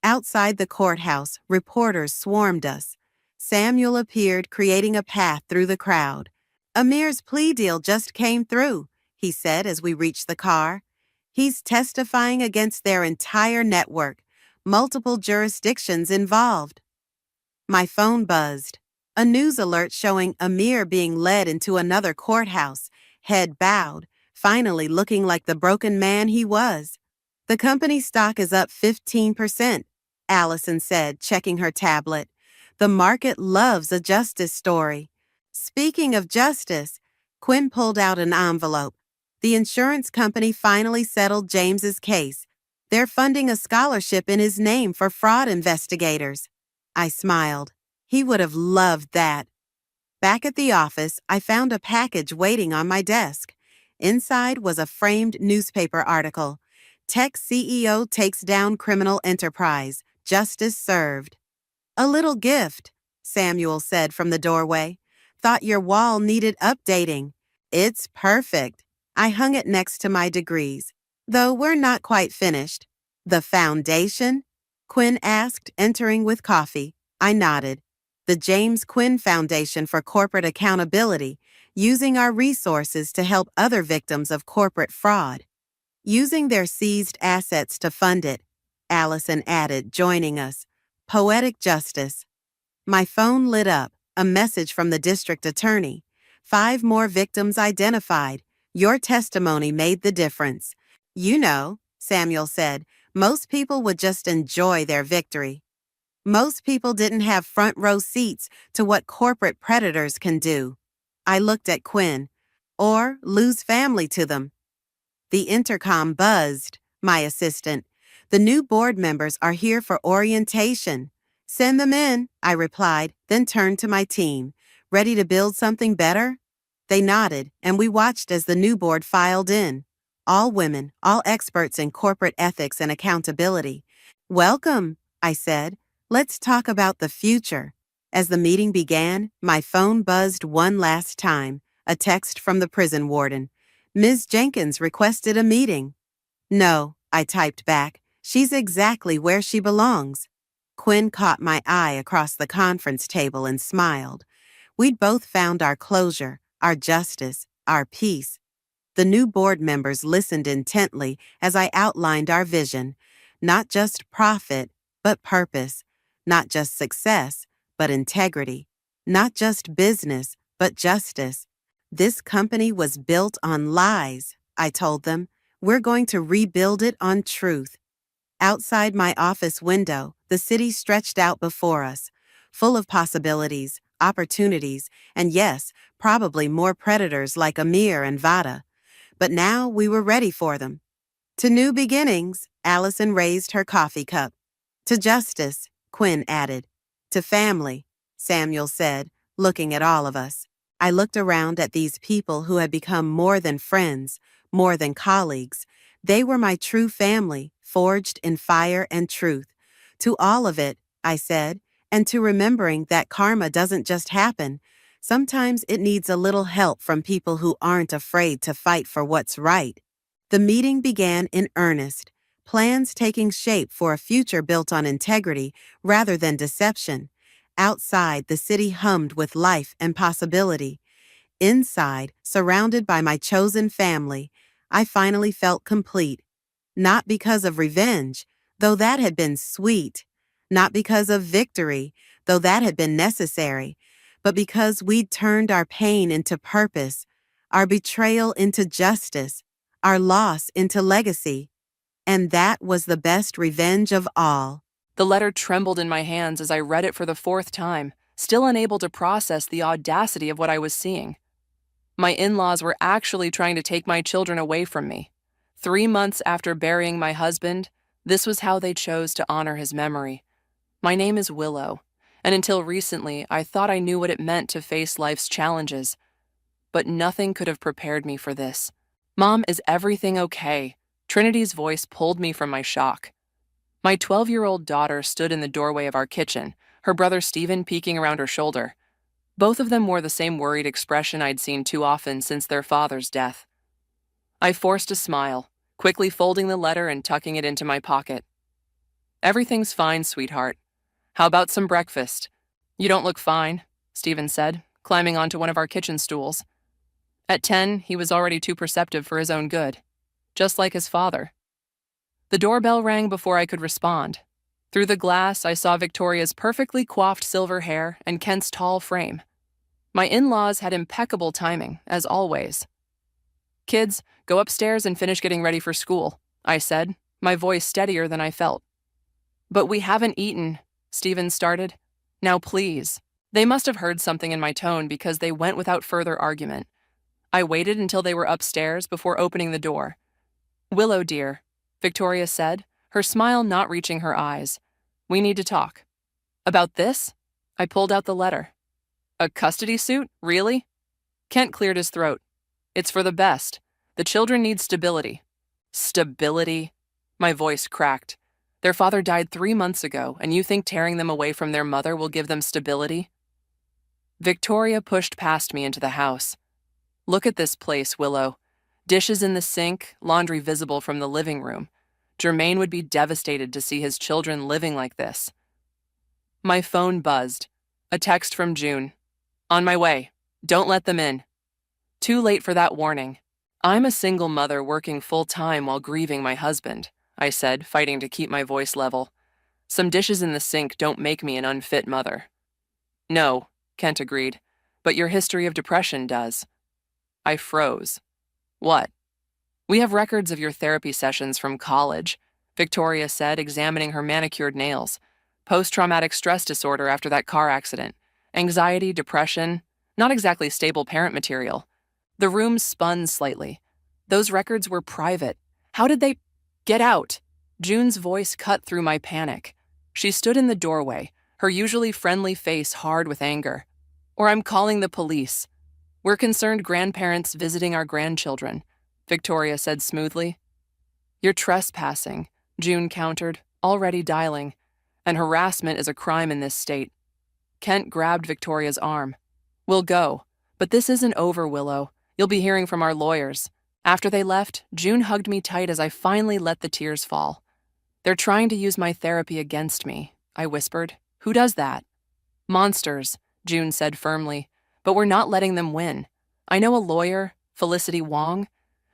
Outside the courthouse, reporters swarmed us. Samuel appeared, creating a path through the crowd. Amir's plea deal just came through, he said as we reached the car. He's testifying against their entire network, multiple jurisdictions involved. My phone buzzed. A news alert showing Amir being led into another courthouse, head bowed, finally looking like the broken man he was. The company's stock is up 15%, Allison said, checking her tablet. The market loves a justice story. Speaking of justice, Quinn pulled out an envelope. The insurance company finally settled James's case. They're funding a scholarship in his name for fraud investigators. I smiled. He would have loved that. Back at the office, I found a package waiting on my desk. Inside was a framed newspaper article. Tech CEO takes down criminal enterprise. Justice served. A little gift, Samuel said from the doorway. Thought your wall needed updating. It's perfect. I hung it next to my degrees, though we're not quite finished. The foundation? Quinn asked, entering with coffee. I nodded. The James Quinn Foundation for Corporate Accountability, using our resources to help other victims of corporate fraud. Using their seized assets to fund it, Allison added, joining us. Poetic justice. My phone lit up, a message from the district attorney. 5 more victims identified. Your testimony made the difference. You know, Samuel said, most people would just enjoy their victory. Most people didn't have front row seats to what corporate predators can do. I looked at Quinn. Or lose family to them. The intercom buzzed, my assistant. The new board members are here for orientation. Send them in, I replied, then turned to my team. Ready to build something better? They nodded, and we watched as the new board filed in. All women, all experts in corporate ethics and accountability. Welcome, I said. Let's talk about the future. As the meeting began, my phone buzzed one last time, a text from the prison warden. Ms. Jenkins requested a meeting. No, I typed back. She's exactly where she belongs. Quinn caught my eye across the conference table and smiled. We'd both found our closure, our justice, our peace. The new board members listened intently as I outlined our vision. Not just profit, but purpose. Not just success, but integrity. Not just business, but justice. This company was built on lies, I told them. We're going to rebuild it on truth. Outside my office window, the city stretched out before us, full of possibilities, opportunities, and yes, probably more predators like Amir and Vada. But now we were ready for them. To new beginnings, Allison raised her coffee cup. To justice, Quinn added. To family, Samuel said, looking at all of us. I looked around at these people who had become more than friends, more than colleagues. They were my true family, forged in fire and truth. To all of it, I said, and to remembering that karma doesn't just happen. Sometimes it needs a little help from people who aren't afraid to fight for what's right. The meeting began in earnest, plans taking shape for a future built on integrity rather than deception. Outside, the city hummed with life and possibility. Inside, surrounded by my chosen family, I finally felt complete. Not because of revenge, though that had been sweet. Not because of victory, though that had been necessary. But because we'd turned our pain into purpose, our betrayal into justice, our loss into legacy. And that was the best revenge of all. The letter trembled in my hands as I read it for the fourth time, still unable to process the audacity of what I was seeing. My in-laws were actually trying to take my children away from me. 3 months after burying my husband, this was how they chose to honor his memory. My name is Willow, and until recently, I thought I knew what it meant to face life's challenges. But nothing could have prepared me for this. Mom, is everything okay? Trinity's voice pulled me from my shock. My 12-year-old daughter stood in the doorway of our kitchen, her brother Stephen peeking around her shoulder. Both of them wore the same worried expression I'd seen too often since their father's death. I forced a smile, quickly folding the letter and tucking it into my pocket. "Everything's fine, sweetheart. How about some breakfast?" "You don't look fine," Stephen said, climbing onto one of our kitchen stools. At 10, he was already too perceptive for his own good, just like his father. The doorbell rang before I could respond. Through the glass, I saw Victoria's perfectly coiffed silver hair and Kent's tall frame. My in-laws had impeccable timing, as always. "Kids, go upstairs and finish getting ready for school," I said, my voice steadier than I felt. "But we haven't eaten," Stephen started. "Now please." They must have heard something in my tone because they went without further argument. I waited until they were upstairs before opening the door. "Willow, dear," Victoria said, her smile not reaching her eyes. "We need to talk." "About this?" I pulled out the letter. "A custody suit? Really?" Kent cleared his throat. "It's for the best. The children need stability." "Stability?" My voice cracked. "Their father died 3 months ago, and you think tearing them away from their mother will give them stability?" Victoria pushed past me into the house. "Look at this place, Willow. Dishes in the sink, laundry visible from the living room. Jermaine would be devastated to see his children living like this." My phone buzzed. A text from June. "On my way. Don't let them in." Too late for that warning. "I'm a single mother working full-time while grieving my husband," I said, fighting to keep my voice level. "Some dishes in the sink don't make me an unfit mother." "No," Kent agreed, "but your history of depression does." I froze. "What?" "We have records of your therapy sessions from college," Victoria said, examining her manicured nails. "Post-traumatic stress disorder after that car accident. Anxiety, depression, not exactly stable parent material." The room spun slightly. "Those records were private. How did they—" "Get out!" June's voice cut through my panic. She stood in the doorway, her usually friendly face hard with anger. "Or I'm calling the police. We're concerned grandparents visiting our grandchildren," Victoria said smoothly. "You're trespassing," June countered, already dialing. "And harassment is a crime in this state." Kent grabbed Victoria's arm. "We'll go. But this isn't over, Willow. You'll be hearing from our lawyers." After they left, June hugged me tight as I finally let the tears fall. "They're trying to use my therapy against me," I whispered. "Who does that?" "Monsters," June said firmly. "But we're not letting them win. I know a lawyer, Felicity Wong.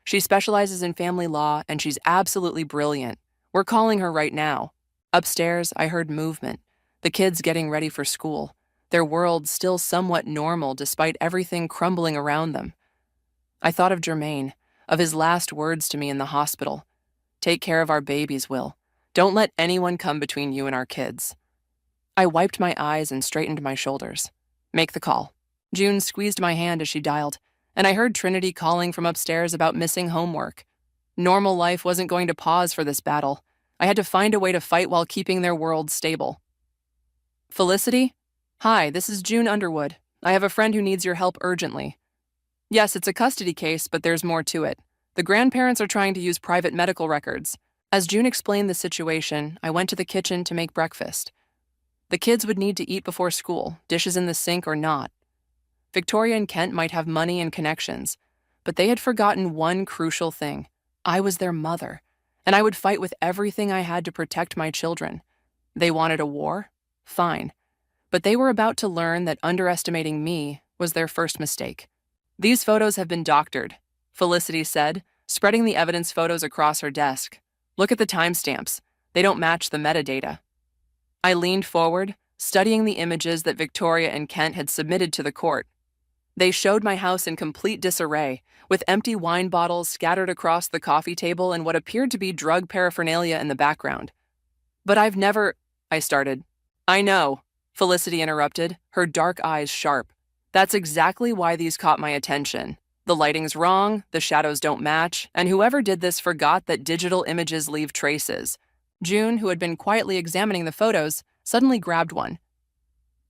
She specializes in family law, and she's absolutely brilliant. We're calling her right now." Upstairs, I heard movement. The kids getting ready for school. Their world still somewhat normal despite everything crumbling around them. I thought of Jermaine, of his last words to me in the hospital. "Take care of our babies, Will. Don't let anyone come between you and our kids." I wiped my eyes and straightened my shoulders. "Make the call." June squeezed my hand as she dialed, and I heard Trinity calling from upstairs about missing homework. Normal life wasn't going to pause for this battle. I had to find a way to fight while keeping their world stable. "Felicity? Hi, this is June Underwood. I have a friend who needs your help urgently." "Yes, it's a custody case, but there's more to it. The grandparents are trying to use private medical records." As June explained the situation, I went to the kitchen to make breakfast. The kids would need to eat before school, dishes in the sink or not. Victoria and Kent might have money and connections, but they had forgotten one crucial thing. I was their mother, and I would fight with everything I had to protect my children. They wanted a war? Fine. But they were about to learn that underestimating me was their first mistake. "These photos have been doctored," Felicity said, spreading the evidence photos across her desk. "Look at the timestamps. They don't match the metadata." I leaned forward, studying the images that Victoria and Kent had submitted to the court. They showed my house in complete disarray, with empty wine bottles scattered across the coffee table and what appeared to be drug paraphernalia in the background. But I've never, I started. I know, Felicity interrupted, her dark eyes sharp. That's exactly why these caught my attention. The lighting's wrong, the shadows don't match, and whoever did this forgot that digital images leave traces. June, who had been quietly examining the photos, suddenly grabbed one.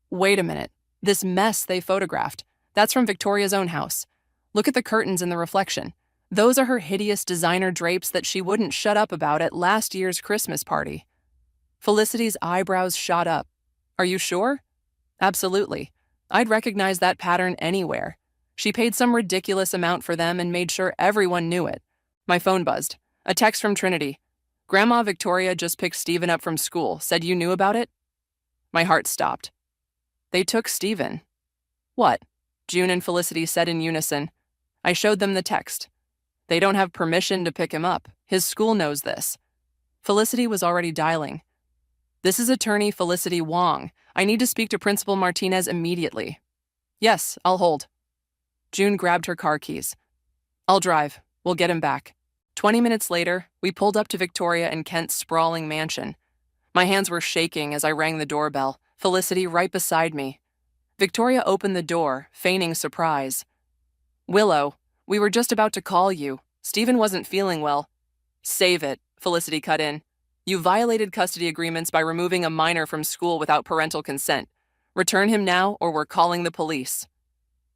Wait a minute. This mess they photographed. That's from Victoria's own house. Look at the curtains in the reflection. Those are her hideous designer drapes that she wouldn't shut up about at last year's Christmas party. Felicity's eyebrows shot up. Are you sure? Absolutely. I'd recognize that pattern anywhere. She paid some ridiculous amount for them and made sure everyone knew it. My phone buzzed. A text from Trinity. Grandma Victoria just picked Stephen up from school. Said you knew about it? My heart stopped. They took Stephen. What? June and Felicity said in unison. I showed them the text. They don't have permission to pick him up. His school knows this. Felicity was already dialing. This is attorney Felicity Wong. I need to speak to Principal Martinez immediately. Yes, I'll hold. June grabbed her car keys. I'll drive. We'll get him back. 20 minutes later, we pulled up to Victoria and Kent's sprawling mansion. My hands were shaking as I rang the doorbell, Felicity right beside me. Victoria opened the door, feigning surprise. Willow, we were just about to call you. Stephen wasn't feeling well. Save it, Felicity cut in. You violated custody agreements by removing a minor from school without parental consent. Return him now or we're calling the police.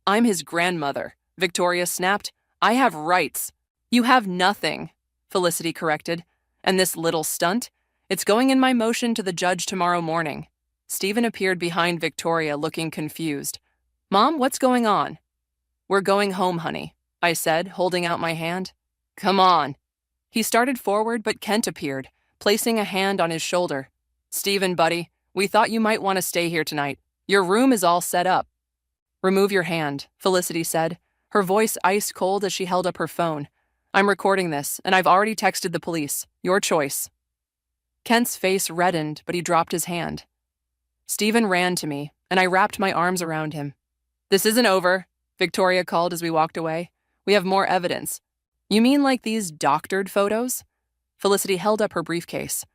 I'm his grandmother, Victoria snapped. I have rights. You have nothing, Felicity corrected. And this little stunt? It's going in my motion to the judge tomorrow morning. Stephen appeared behind Victoria, looking confused. Mom, what's going on? We're going home, honey, I said, holding out my hand. Come on. He started forward, but Kent appeared, placing a hand on his shoulder. Stephen, buddy, we thought you might want to stay here tonight. Your room is all set up. Remove your hand, Felicity said, her voice ice cold as she held up her phone. I'm recording this, and I've already texted the police. Your choice. Kent's face reddened, but he dropped his hand. Stephen ran to me, and I wrapped my arms around him. This isn't over, Victoria called as we walked away. We have more evidence. You mean like these doctored photos? Felicity held up her briefcase.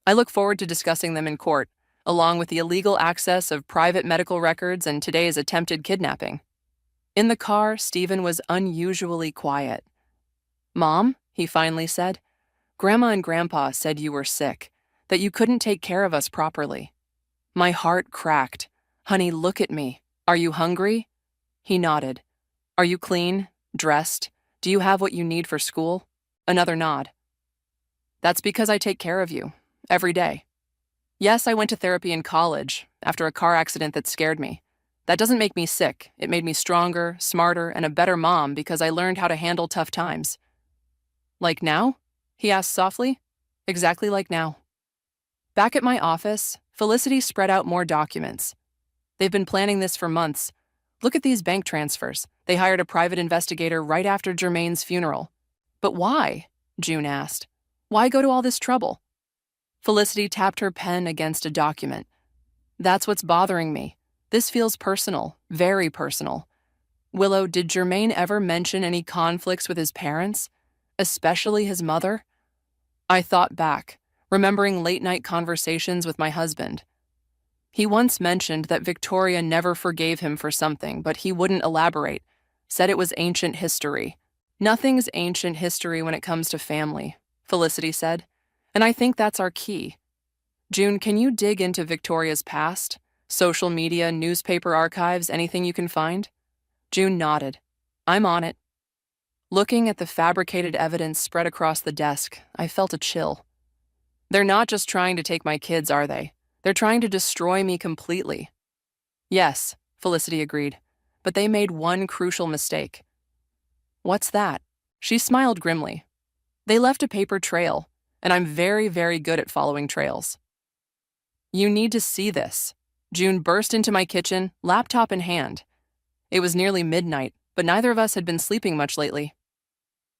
I look forward to discussing them in court, along with the illegal access of private medical records and today's attempted kidnapping. In the car, Stephen was unusually quiet. Mom, he finally said, Grandma and Grandpa said you were sick, that you couldn't take care of us properly. My heart cracked. Honey, look at me. Are you hungry? He nodded. Are you clean? Dressed? Do you have what you need for school? Another nod. That's because I take care of you, every day. Yes, I went to therapy in college, after a car accident that scared me. That doesn't make me sick. It made me stronger, smarter, and a better mom because I learned how to handle tough times. Like now? He asked softly. Exactly like now. Back at my office, Felicity spread out more documents. They've been planning this for months. Look at these bank transfers. They hired a private investigator right after Jermaine's funeral. But why? June asked. Why go to all this trouble? Felicity tapped her pen against a document. That's what's bothering me. This feels personal, very personal. Willow, did Jermaine ever mention any conflicts with his parents? Especially his mother? I thought back, remembering late-night conversations with my husband. He once mentioned that Victoria never forgave him for something, but he wouldn't elaborate, said it was ancient history. Nothing's ancient history when it comes to family, Felicity said, and I think that's our key. June, can you dig into Victoria's past? Social media, newspaper archives, anything you can find? June nodded. I'm on it. Looking at the fabricated evidence spread across the desk, I felt a chill. They're not just trying to take my kids, are they? They're trying to destroy me completely. Yes, Felicity agreed, but they made one crucial mistake. What's that? She smiled grimly. They left a paper trail, and I'm very, very good at following trails. You need to see this. June burst into my kitchen, laptop in hand. It was nearly midnight, but neither of us had been sleeping much lately.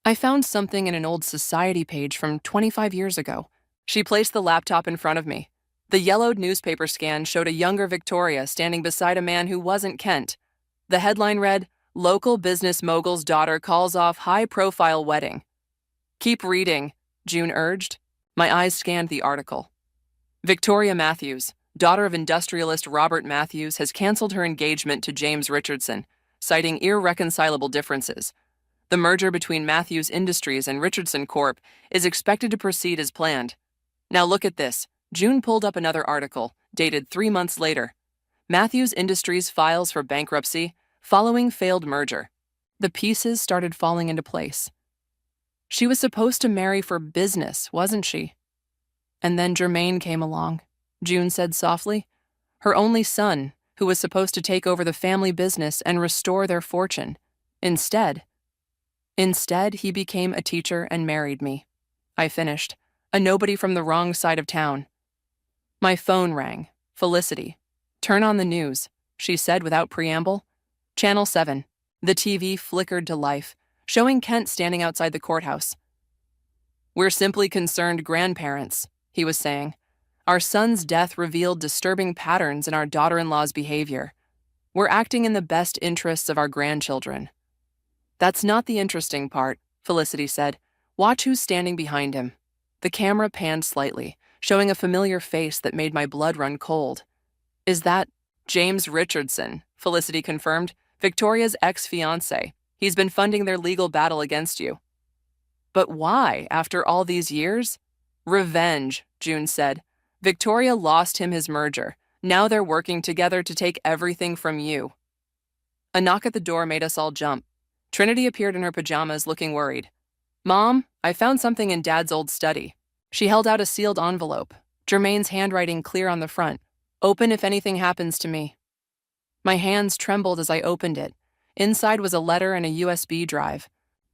I found something in an old society page from 25 years ago. She placed the laptop in front of me. The yellowed newspaper scan showed a younger Victoria standing beside a man who wasn't Kent. The headline read, Local business mogul's daughter calls off high-profile wedding. Keep reading, June urged. My eyes scanned the article. Victoria Matthews, daughter of industrialist Robert Matthews, has canceled her engagement to James Richardson, citing irreconcilable differences. The merger between Matthews Industries and Richardson Corp. Is expected to proceed as planned. Now look at this. June pulled up another article, dated 3 months later. Matthews Industries files for bankruptcy following failed merger. The pieces started falling into place. She was supposed to marry for business, wasn't she? And then Jermaine came along, June said softly. Her only son, who was supposed to take over the family business and restore their fortune. Instead, he became a teacher and married me. I finished, a nobody from the wrong side of town. My phone rang. Felicity. Turn on the news, she said without preamble. Channel 7. The TV flickered to life, showing Kent standing outside the courthouse. We're simply concerned grandparents, he was saying. Our son's death revealed disturbing patterns in our daughter-in-law's behavior. We're acting in the best interests of our grandchildren. That's not the interesting part, Felicity said. Watch who's standing behind him. The camera panned slightly, showing a familiar face that made my blood run cold. Is that James Richardson? Felicity confirmed. Victoria's ex-fiancé. He's been funding their legal battle against you. But why, after all these years? Revenge, June said. Victoria lost him his merger. Now they're working together to take everything from you. A knock at the door made us all jump. Trinity appeared in her pajamas, looking worried. Mom, I found something in Dad's old study. She held out a sealed envelope, Jermaine's handwriting clear on the front. Open if anything happens to me. My hands trembled as I opened it. Inside was a letter and a USB drive.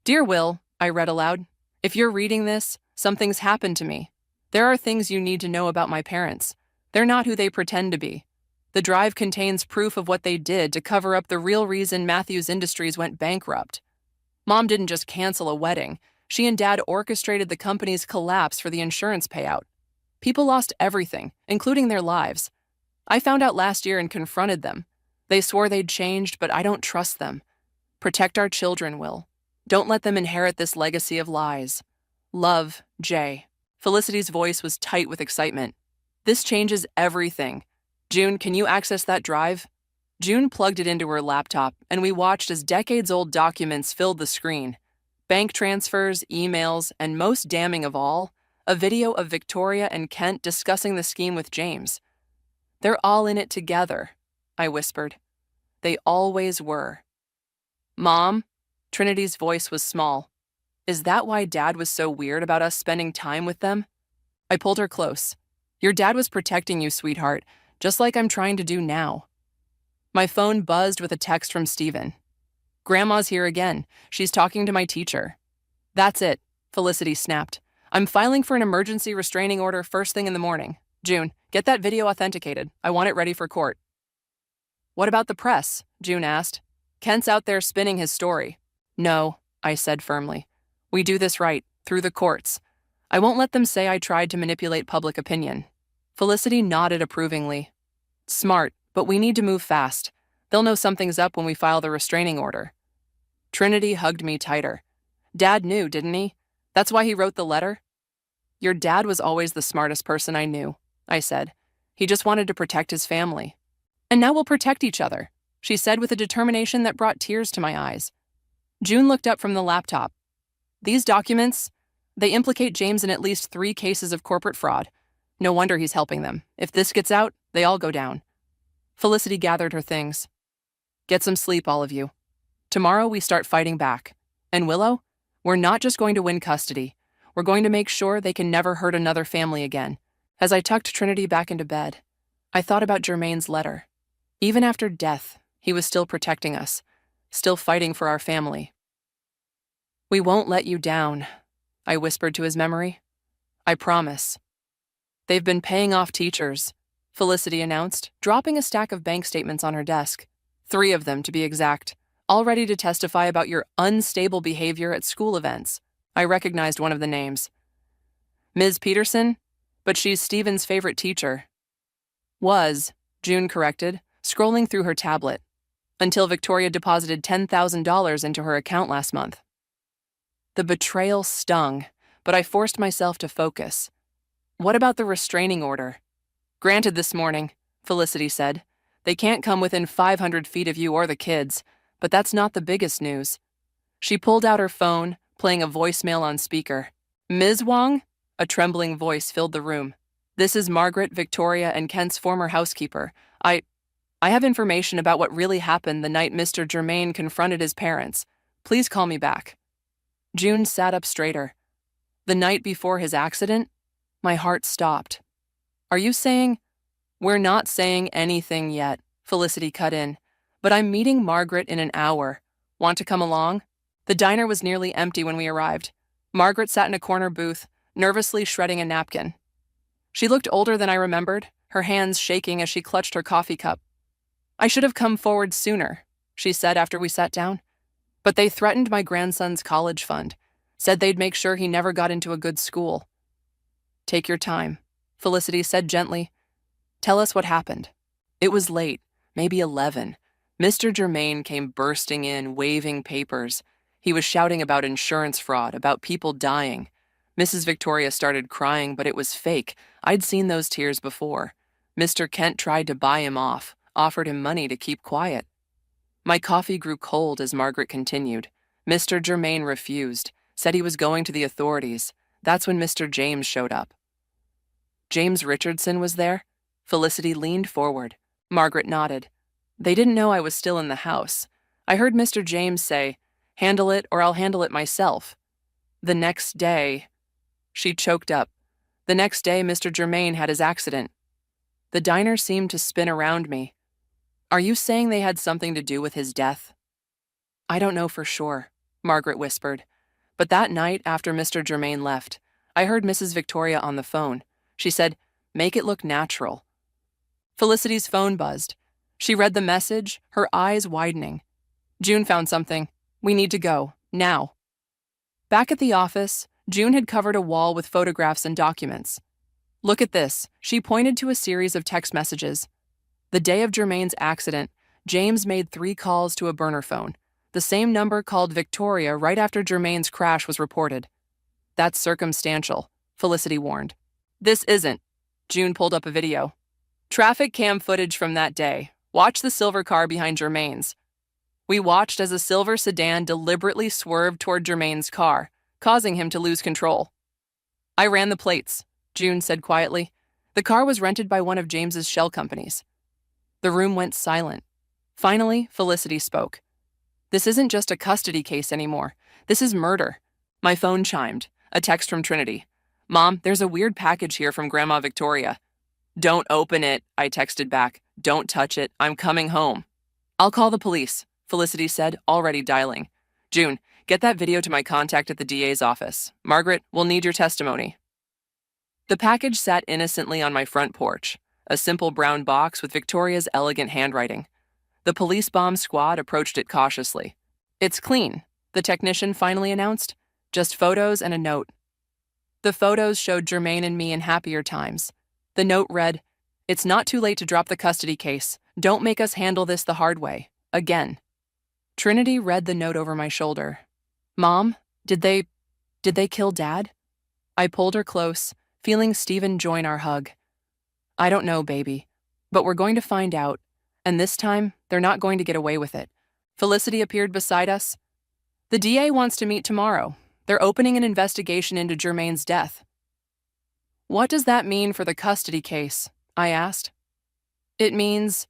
Dear Will, I read aloud. If you're reading this, something's happened to me. There are things you need to know about my parents. They're not who they pretend to be. The drive contains proof of what they did to cover up the real reason Matthews Industries went bankrupt. Mom didn't just cancel a wedding. She and Dad orchestrated the company's collapse for the insurance payout. People lost everything, including their lives. I found out last year and confronted them. They swore they'd changed, but I don't trust them. Protect our children, Will. Don't let them inherit this legacy of lies. Love, Jay. Felicity's voice was tight with excitement. This changes everything. June, can you access that drive? June plugged it into her laptop, and we watched as decades-old documents filled the screen. Bank transfers, emails, and most damning of all, a video of Victoria and Kent discussing the scheme with James. They're all in it together, I whispered. They always were. Mom? Trinity's voice was small. Is that why Dad was so weird about us spending time with them? I pulled her close. Your dad was protecting you, sweetheart, just like I'm trying to do now. My phone buzzed with a text from Stephen. Grandma's here again. She's talking to my teacher. That's it, Felicity snapped. I'm filing for an emergency restraining order first thing in the morning. June, get that video authenticated. I want it ready for court. What about the press? June asked. Kent's out there spinning his story. No, I said firmly. We do this right, through the courts. I won't let them say I tried to manipulate public opinion. Felicity nodded approvingly. Smart, but we need to move fast. They'll know something's up when we file the restraining order. Trinity hugged me tighter. Dad knew, didn't he? That's why he wrote the letter? Your dad was always the smartest person I knew, I said. He just wanted to protect his family. And now we'll protect each other, she said with a determination that brought tears to my eyes. June looked up from the laptop. These documents, they implicate James in at least 3 cases of corporate fraud. No wonder he's helping them. If this gets out, they all go down. Felicity gathered her things. Get some sleep, all of you. Tomorrow we start fighting back. And Willow, we're not just going to win custody. We're going to make sure they can never hurt another family again. As I tucked Trinity back into bed, I thought about Jermaine's letter. Even after death, he was still protecting us, still fighting for our family. We won't let you down, I whispered to his memory. I promise. They've been paying off teachers, Felicity announced, dropping a stack of bank statements on her desk. 3 of them, to be exact, all ready to testify about your unstable behavior at school events. I recognized one of the names. Ms. Peterson? But she's Stephen's favorite teacher. Was, June corrected, scrolling through her tablet. until Victoria deposited $10,000 into her account last month. The betrayal stung, but I forced myself to focus. What about the restraining order? Granted this morning, Felicity said. They can't come within 500 feet of you or the kids, but that's not the biggest news. She pulled out her phone, playing a voicemail on speaker. Ms. Wong? A trembling voice filled the room. This is Margaret, Victoria, and Kent's former housekeeper. I have information about what really happened the night Mr. Germain confronted his parents. Please call me back. June sat up straighter. The night before his accident? My heart stopped. Are you saying? We're not saying anything yet, Felicity cut in. But I'm meeting Margaret in an hour. Want to come along? The diner was nearly empty when we arrived. Margaret sat in a corner booth, nervously shredding a napkin. She looked older than I remembered, her hands shaking as she clutched her coffee cup. I should have come forward sooner, she said after we sat down. But they threatened my grandson's college fund, said they'd make sure he never got into a good school. Take your time, Felicity said gently. Tell us what happened. It was late, maybe 11. Mr. Germain came bursting in, waving papers. He was shouting about insurance fraud, about people dying. Mrs. Victoria started crying, but it was fake. I'd seen those tears before. Mr. Kent tried to buy him off, offered him money to keep quiet. My coffee grew cold as Margaret continued. Mr. Germain refused, said he was going to the authorities. That's when Mr. James showed up. James Richardson was there? Felicity leaned forward. Margaret nodded. They didn't know I was still in the house. I heard Mr. James say, "Handle it or I'll handle it myself." The next day, she choked up. The next day, Mr. Germain had his accident. The diner seemed to spin around me. Are you saying they had something to do with his death? I don't know for sure, Margaret whispered. But that night after Mr. Germain left, I heard Mrs. Victoria on the phone. She said, "Make it look natural." Felicity's phone buzzed. She read the message, her eyes widening. June found something. We need to go, now. Back at the office, June had covered a wall with photographs and documents. Look at this. She pointed to a series of text messages. The day of Germain's accident, James made 3 calls to a burner phone. The same number called Victoria right after Germain's crash was reported. That's circumstantial, Felicity warned. This isn't. June pulled up a video. Traffic cam footage from that day. Watch the silver car behind Germain's. We watched as a silver sedan deliberately swerved toward Germain's car, causing him to lose control. I ran the plates, June said quietly. The car was rented by one of James's shell companies. The room went silent. Finally, Felicity spoke. This isn't just a custody case anymore. This is murder. My phone chimed. A text from Trinity. Mom, there's a weird package here from Grandma Victoria. Don't open it, I texted back. Don't touch it. I'm coming home. I'll call the police, Felicity said, already dialing. June, get that video to my contact at the DA's office. Margaret, we'll need your testimony. The package sat innocently on my front porch, a simple brown box with Victoria's elegant handwriting. The police bomb squad approached it cautiously. It's clean, the technician finally announced. Just photos and a note. The photos showed Germain and me in happier times. The note read, "It's not too late to drop the custody case. Don't make us handle this the hard way. Again." Trinity read the note over my shoulder. Mom, did they kill Dad? I pulled her close, feeling Stephen join our hug. I don't know, baby, but we're going to find out, and this time, they're not going to get away with it. Felicity appeared beside us. The DA wants to meet tomorrow. They're opening an investigation into Germain's death. What does that mean for the custody case? I asked. It means,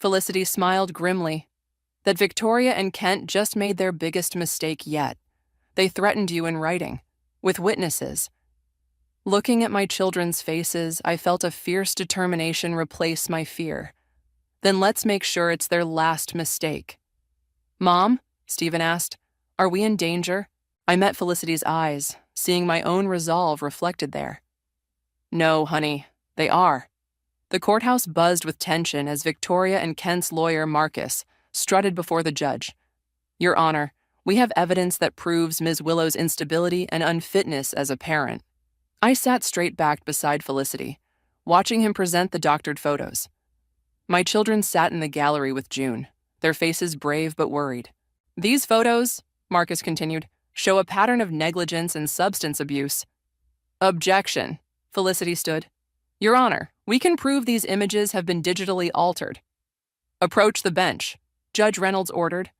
Felicity smiled grimly, that Victoria and Kent just made their biggest mistake yet. They threatened you in writing, with witnesses. Looking at my children's faces, I felt a fierce determination replace my fear. Then let's make sure it's their last mistake. Mom, Stephen asked, are we in danger? I met Felicity's eyes, seeing my own resolve reflected there. No, honey, they are. The courthouse buzzed with tension as Victoria and Kent's lawyer, Marcus, strutted before the judge. Your Honor, we have evidence that proves Ms. Willow's instability and unfitness as a parent. I sat straight-backed beside Felicity, watching him present the doctored photos. My children sat in the gallery with June, their faces brave but worried. These photos, Marcus continued, show a pattern of negligence and substance abuse. Objection, Felicity stood. Your Honor, we can prove these images have been digitally altered. Approach the bench, Judge Reynolds ordered.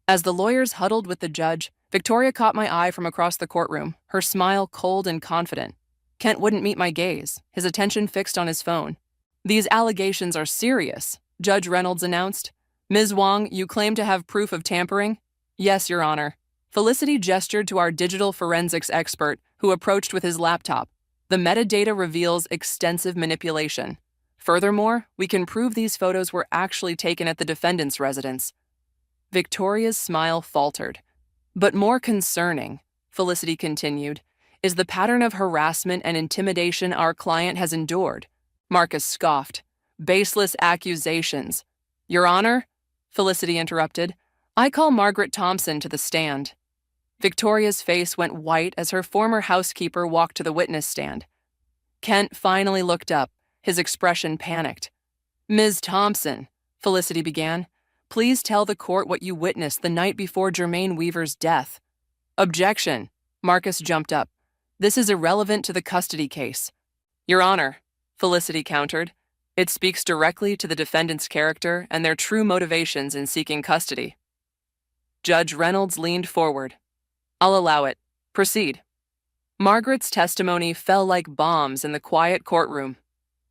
As the lawyers huddled with the judge, Victoria caught my eye from across the courtroom, her smile cold and confident. Kent wouldn't meet my gaze, his attention fixed on his phone. These allegations are serious, Judge Reynolds announced. Ms. Wong, you claim to have proof of tampering? Yes, Your Honor. Felicity gestured to our digital forensics expert, who approached with his laptop. The metadata reveals extensive manipulation. Furthermore, we can prove these photos were actually taken at the defendant's residence. Victoria's smile faltered. But more concerning, Felicity continued, is the pattern of harassment and intimidation our client has endured. Marcus scoffed. Baseless accusations. Your Honor, Felicity interrupted, I call Margaret Thompson to the stand. Victoria's face went white as her former housekeeper walked to the witness stand. Kent finally looked up, his expression panicked. Ms. Thompson, Felicity began, please tell the court what you witnessed the night before Jermaine Weaver's death. Objection, Marcus jumped up. This is irrelevant to the custody case. Your Honor, Felicity countered, it speaks directly to the defendant's character and their true motivations in seeking custody. Judge Reynolds leaned forward. I'll allow it. Proceed. Margaret's testimony fell like bombs in the quiet courtroom.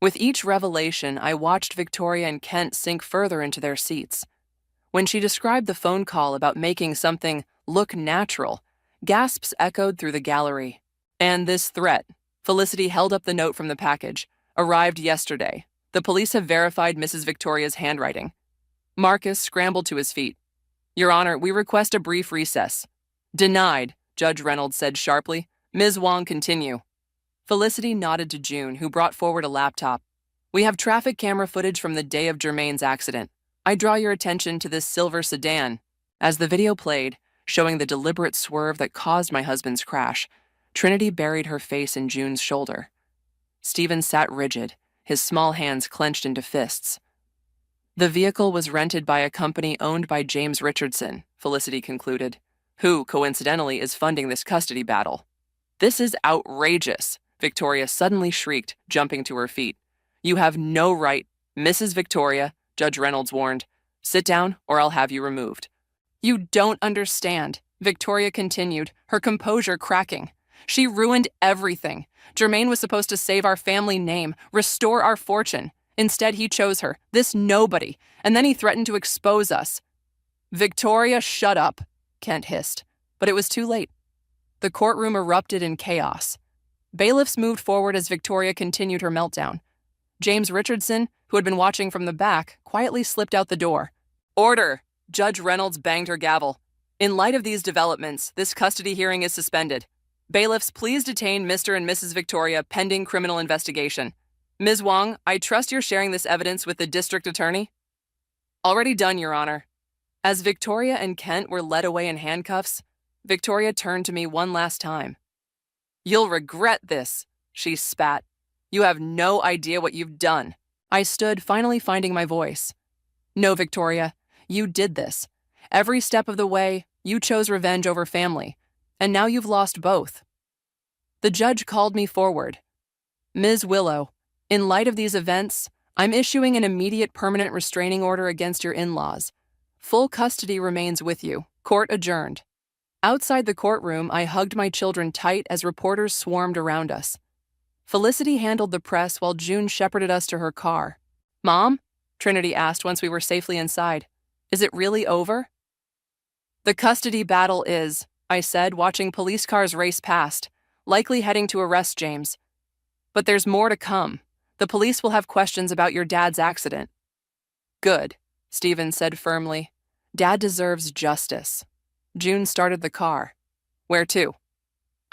With each revelation, I watched Victoria and Kent sink further into their seats. When she described the phone call about making something look natural, gasps echoed through the gallery. And this threat, Felicity held up the note from the package, arrived yesterday. The police have verified Mrs. Victoria's handwriting. Marcus scrambled to his feet. Your Honor, we request a brief recess. Denied, Judge Reynolds said sharply. Ms. Wong, continue. Felicity nodded to June, who brought forward a laptop. We have traffic camera footage from the day of Jermaine's accident. I draw your attention to this silver sedan. As the video played, showing the deliberate swerve that caused my husband's crash, Trinity buried her face in June's shoulder. Stephen sat rigid, his small hands clenched into fists. The vehicle was rented by a company owned by James Richardson, Felicity concluded, who, coincidentally, is funding this custody battle. This is outrageous, Victoria suddenly shrieked, jumping to her feet. You have no right, Mrs. Victoria, Judge Reynolds warned. Sit down, or I'll have you removed. You don't understand, Victoria continued, her composure cracking. She ruined everything. Jermaine was supposed to save our family name, restore our fortune. Instead, he chose her, this nobody, and then he threatened to expose us. Victoria, shut up, Kent hissed. But it was too late. The courtroom erupted in chaos. Bailiffs moved forward as Victoria continued her meltdown. James Richardson, who had been watching from the back, quietly slipped out the door. Order! Judge Reynolds banged her gavel. In light of these developments, this custody hearing is suspended. Bailiffs, please detain Mr. and Mrs. Victoria pending criminal investigation. Ms. Wong, I trust you're sharing this evidence with the district attorney? Already done, Your Honor. As Victoria and Kent were led away in handcuffs, Victoria turned to me one last time. You'll regret this, she spat. You have no idea what you've done. I stood, finally finding my voice. No, Victoria, you did this. Every step of the way, you chose revenge over family, and now you've lost both. The judge called me forward. Ms. Willow, in light of these events, I'm issuing an immediate permanent restraining order against your in-laws. Full custody remains with you. Court adjourned. Outside the courtroom, I hugged my children tight as reporters swarmed around us. Felicity handled the press while June shepherded us to her car. Mom? Trinity asked once we were safely inside. Is it really over? The custody battle is, I said, watching police cars race past, likely heading to arrest James. But there's more to come. The police will have questions about your dad's accident. Good, Stephen said firmly. Dad deserves justice. June started the car. Where to?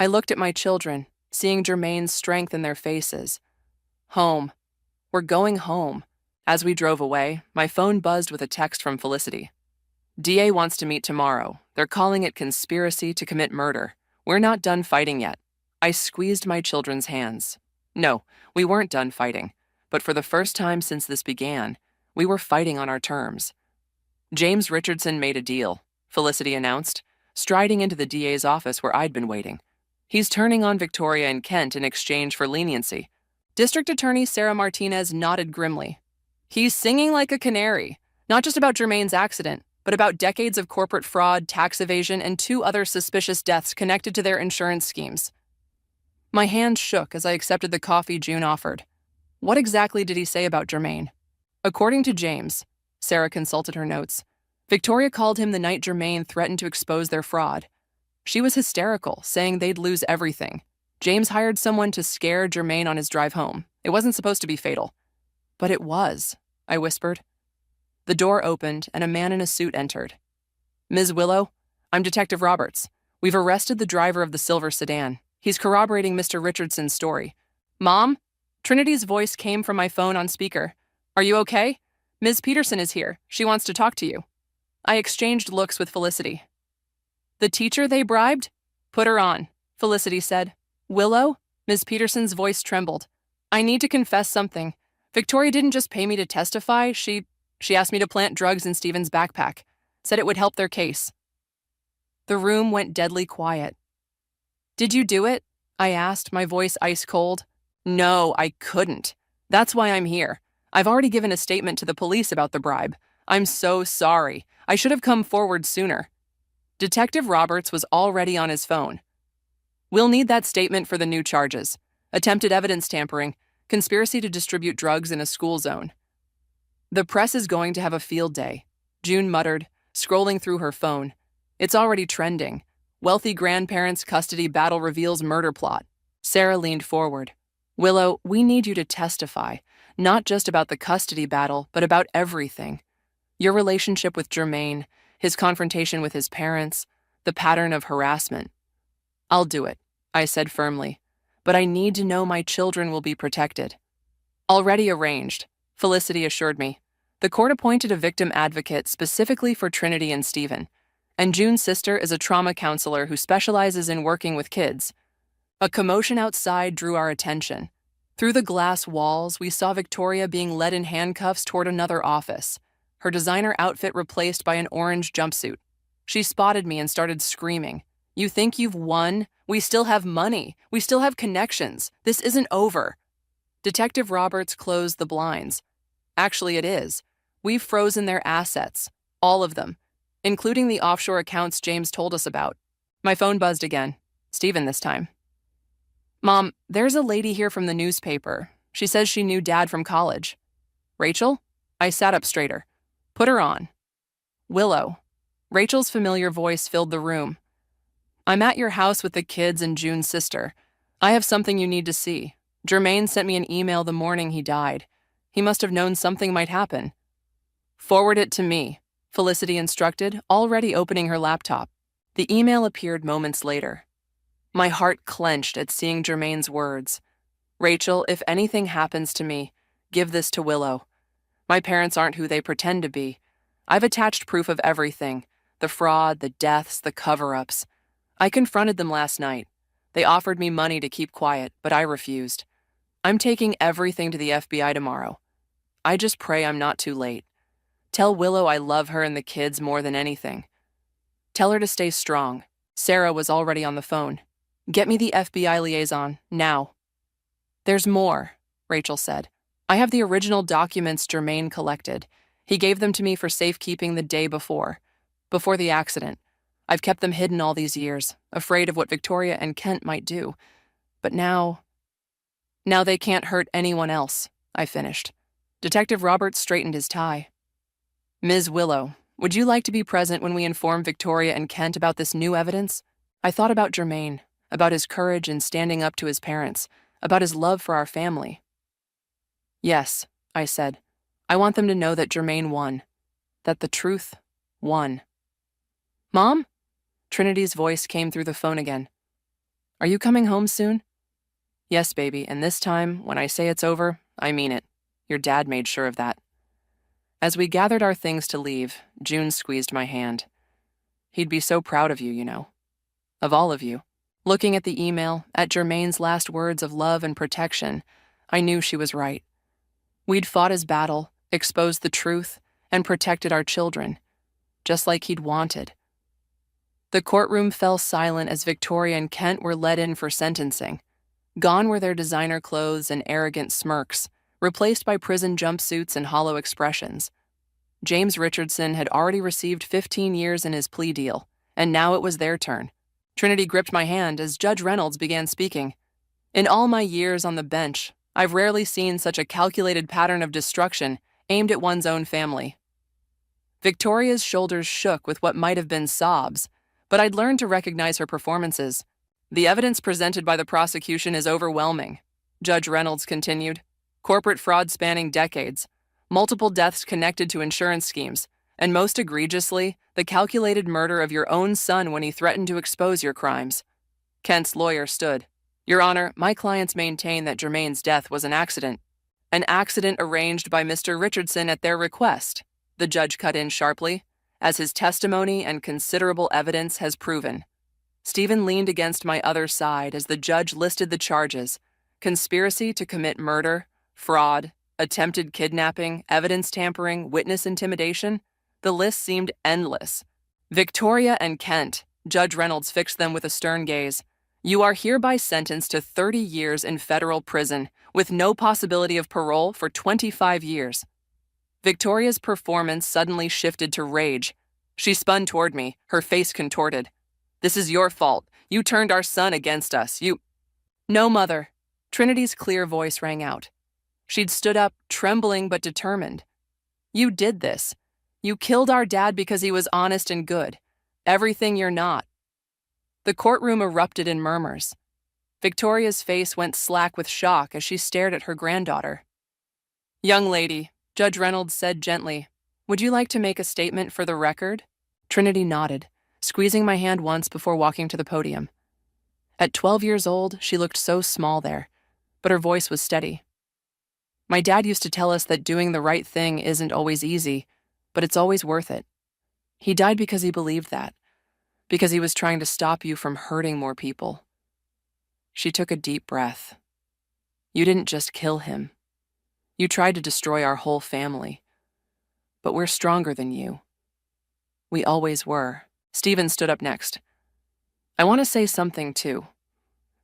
I looked at my children, seeing Jermaine's strength in their faces. Home. We're going home. As we drove away, my phone buzzed with a text from Felicity. DA wants to meet tomorrow. They're calling it conspiracy to commit murder. We're not done fighting yet. I squeezed my children's hands. No, we weren't done fighting, but for the first time since this began, we were fighting on our terms. James Richardson made a deal, Felicity announced, striding into the DA's office where I'd been waiting. He's turning on Victoria and Kent in exchange for leniency. District Attorney Sarah Martinez nodded grimly. He's singing like a canary, not just about Jermaine's accident, but about decades of corporate fraud, tax evasion, and 2 other suspicious deaths connected to their insurance schemes. My hand shook as I accepted the coffee June offered. What exactly did he say about Jermaine? According to James, Sarah consulted her notes, Victoria called him the night Jermaine threatened to expose their fraud. She was hysterical, saying they'd lose everything. James hired someone to scare Jermaine on his drive home. It wasn't supposed to be fatal. But it was, I whispered. The door opened and a man in a suit entered. Ms. Willow, I'm Detective Roberts. We've arrested the driver of the silver sedan. He's corroborating Mr. Richardson's story. Mom? Trinity's voice came from my phone on speaker. Are you okay? Ms. Peterson is here. She wants to talk to you. I exchanged looks with Felicity. The teacher they bribed? Put her on, Felicity said. Willow? Ms. Peterson's voice trembled. I need to confess something. Victoria didn't just pay me to testify. She asked me to plant drugs in Stephen's backpack. Said it would help their case. The room went deadly quiet. Did you do it? I asked, my voice ice cold. No, I couldn't. That's why I'm here. I've already given a statement to the police about the bribe. I'm so sorry. I should have come forward sooner. Detective Roberts was already on his phone. We'll need that statement for the new charges. Attempted evidence tampering, conspiracy to distribute drugs in a school zone. The press is going to have a field day, June muttered, scrolling through her phone. It's already trending. Wealthy grandparents' custody battle reveals murder plot. Sarah leaned forward. Willow, we need you to testify, not just about the custody battle, but about everything. Your relationship with Jermaine, his confrontation with his parents, the pattern of harassment. I'll do it, I said firmly, but I need to know my children will be protected. Already arranged, Felicity assured me. The court appointed a victim advocate specifically for Trinity and Stephen, and June's sister is a trauma counselor who specializes in working with kids. A commotion outside drew our attention. Through the glass walls, we saw Victoria being led in handcuffs toward another office, her designer outfit replaced by an orange jumpsuit. She spotted me and started screaming. You think you've won? We still have money. We still have connections. This isn't over. Detective Roberts closed the blinds. Actually, it is. We've frozen their assets. All of them. Including the offshore accounts James told us about. My phone buzzed again. Stephen this time. Mom, there's a lady here from the newspaper. She says she knew Dad from college. Rachel? I sat up straighter. Put her on. Willow. Rachel's familiar voice filled the room. I'm at your house with the kids and June's sister. I have something you need to see. Jermaine sent me an email the morning he died. He must have known something might happen. Forward it to me, Felicity instructed, already opening her laptop. The email appeared moments later. My heart clenched at seeing Jermaine's words. Rachel, if anything happens to me, give this to Willow. My parents aren't who they pretend to be. I've attached proof of everything. The fraud, the deaths, the cover-ups. I confronted them last night. They offered me money to keep quiet, but I refused. I'm taking everything to the FBI tomorrow. I just pray I'm not too late. Tell Willow I love her and the kids more than anything. Tell her to stay strong. Sarah was already on the phone. Get me the FBI liaison, now. There's more, Rachel said. I have the original documents Jermaine collected. He gave them to me for safekeeping the day before the accident. I've kept them hidden all these years, afraid of what Victoria and Kent might do. But now they can't hurt anyone else, I finished. Detective Roberts straightened his tie. Ms. Willow, would you like to be present when we inform Victoria and Kent about this new evidence? I thought about Jermaine, about his courage in standing up to his parents, about his love for our family. Yes, I said. I want them to know that Jermaine won, that the truth won. Mom? Trinity's voice came through the phone again. Are you coming home soon? Yes, baby, and this time, when I say it's over, I mean it. Your dad made sure of that. As we gathered our things to leave, June squeezed my hand. He'd be so proud of you, you know. Of all of you. Looking at the email, at Jermaine's last words of love and protection, I knew she was right. We'd fought his battle, exposed the truth, and protected our children. just like he'd wanted. The courtroom fell silent as Victoria and Kent were led in for sentencing. Gone were their designer clothes and arrogant smirks, replaced by prison jumpsuits and hollow expressions. James Richardson had already received 15 years in his plea deal, and now it was their turn. Trinity gripped my hand as Judge Reynolds began speaking. In all my years on the bench, I've rarely seen such a calculated pattern of destruction aimed at one's own family. Victoria's shoulders shook with what might have been sobs, but I'd learned to recognize her performances. The evidence presented by the prosecution is overwhelming, Judge Reynolds continued. Corporate fraud spanning decades, multiple deaths connected to insurance schemes, and most egregiously, the calculated murder of your own son when he threatened to expose your crimes. Kent's lawyer stood. Your Honor, my clients maintain that Jermaine's death was an accident arranged by Mr. Richardson at their request, the judge cut in sharply, as his testimony and considerable evidence has proven. Stephen leaned against my other side as the judge listed the charges: conspiracy to commit murder, fraud, attempted kidnapping, evidence tampering, witness intimidation. The list seemed endless. Victoria and Kent, Judge Reynolds fixed them with a stern gaze. You are hereby sentenced to 30 years in federal prison, with no possibility of parole for 25 years. Victoria's performance suddenly shifted to rage. She spun toward me, her face contorted. This is your fault. You turned our son against us. No, Mother. Trinity's clear voice rang out. She'd stood up, trembling but determined. You did this. You killed our dad because he was honest and good. Everything you're not. The courtroom erupted in murmurs. Victoria's face went slack with shock as she stared at her granddaughter. Young lady, Judge Reynolds said gently, would you like to make a statement for the record? Trinity nodded, squeezing my hand once before walking to the podium. At 12 years old, she looked so small there, but her voice was steady. My dad used to tell us that doing the right thing isn't always easy, but it's always worth it. He died because he believed that, because he was trying to stop you from hurting more people. She took a deep breath. You didn't just kill him. You tried to destroy our whole family. But we're stronger than you. We always were. Stephen stood up next. I want to say something, too.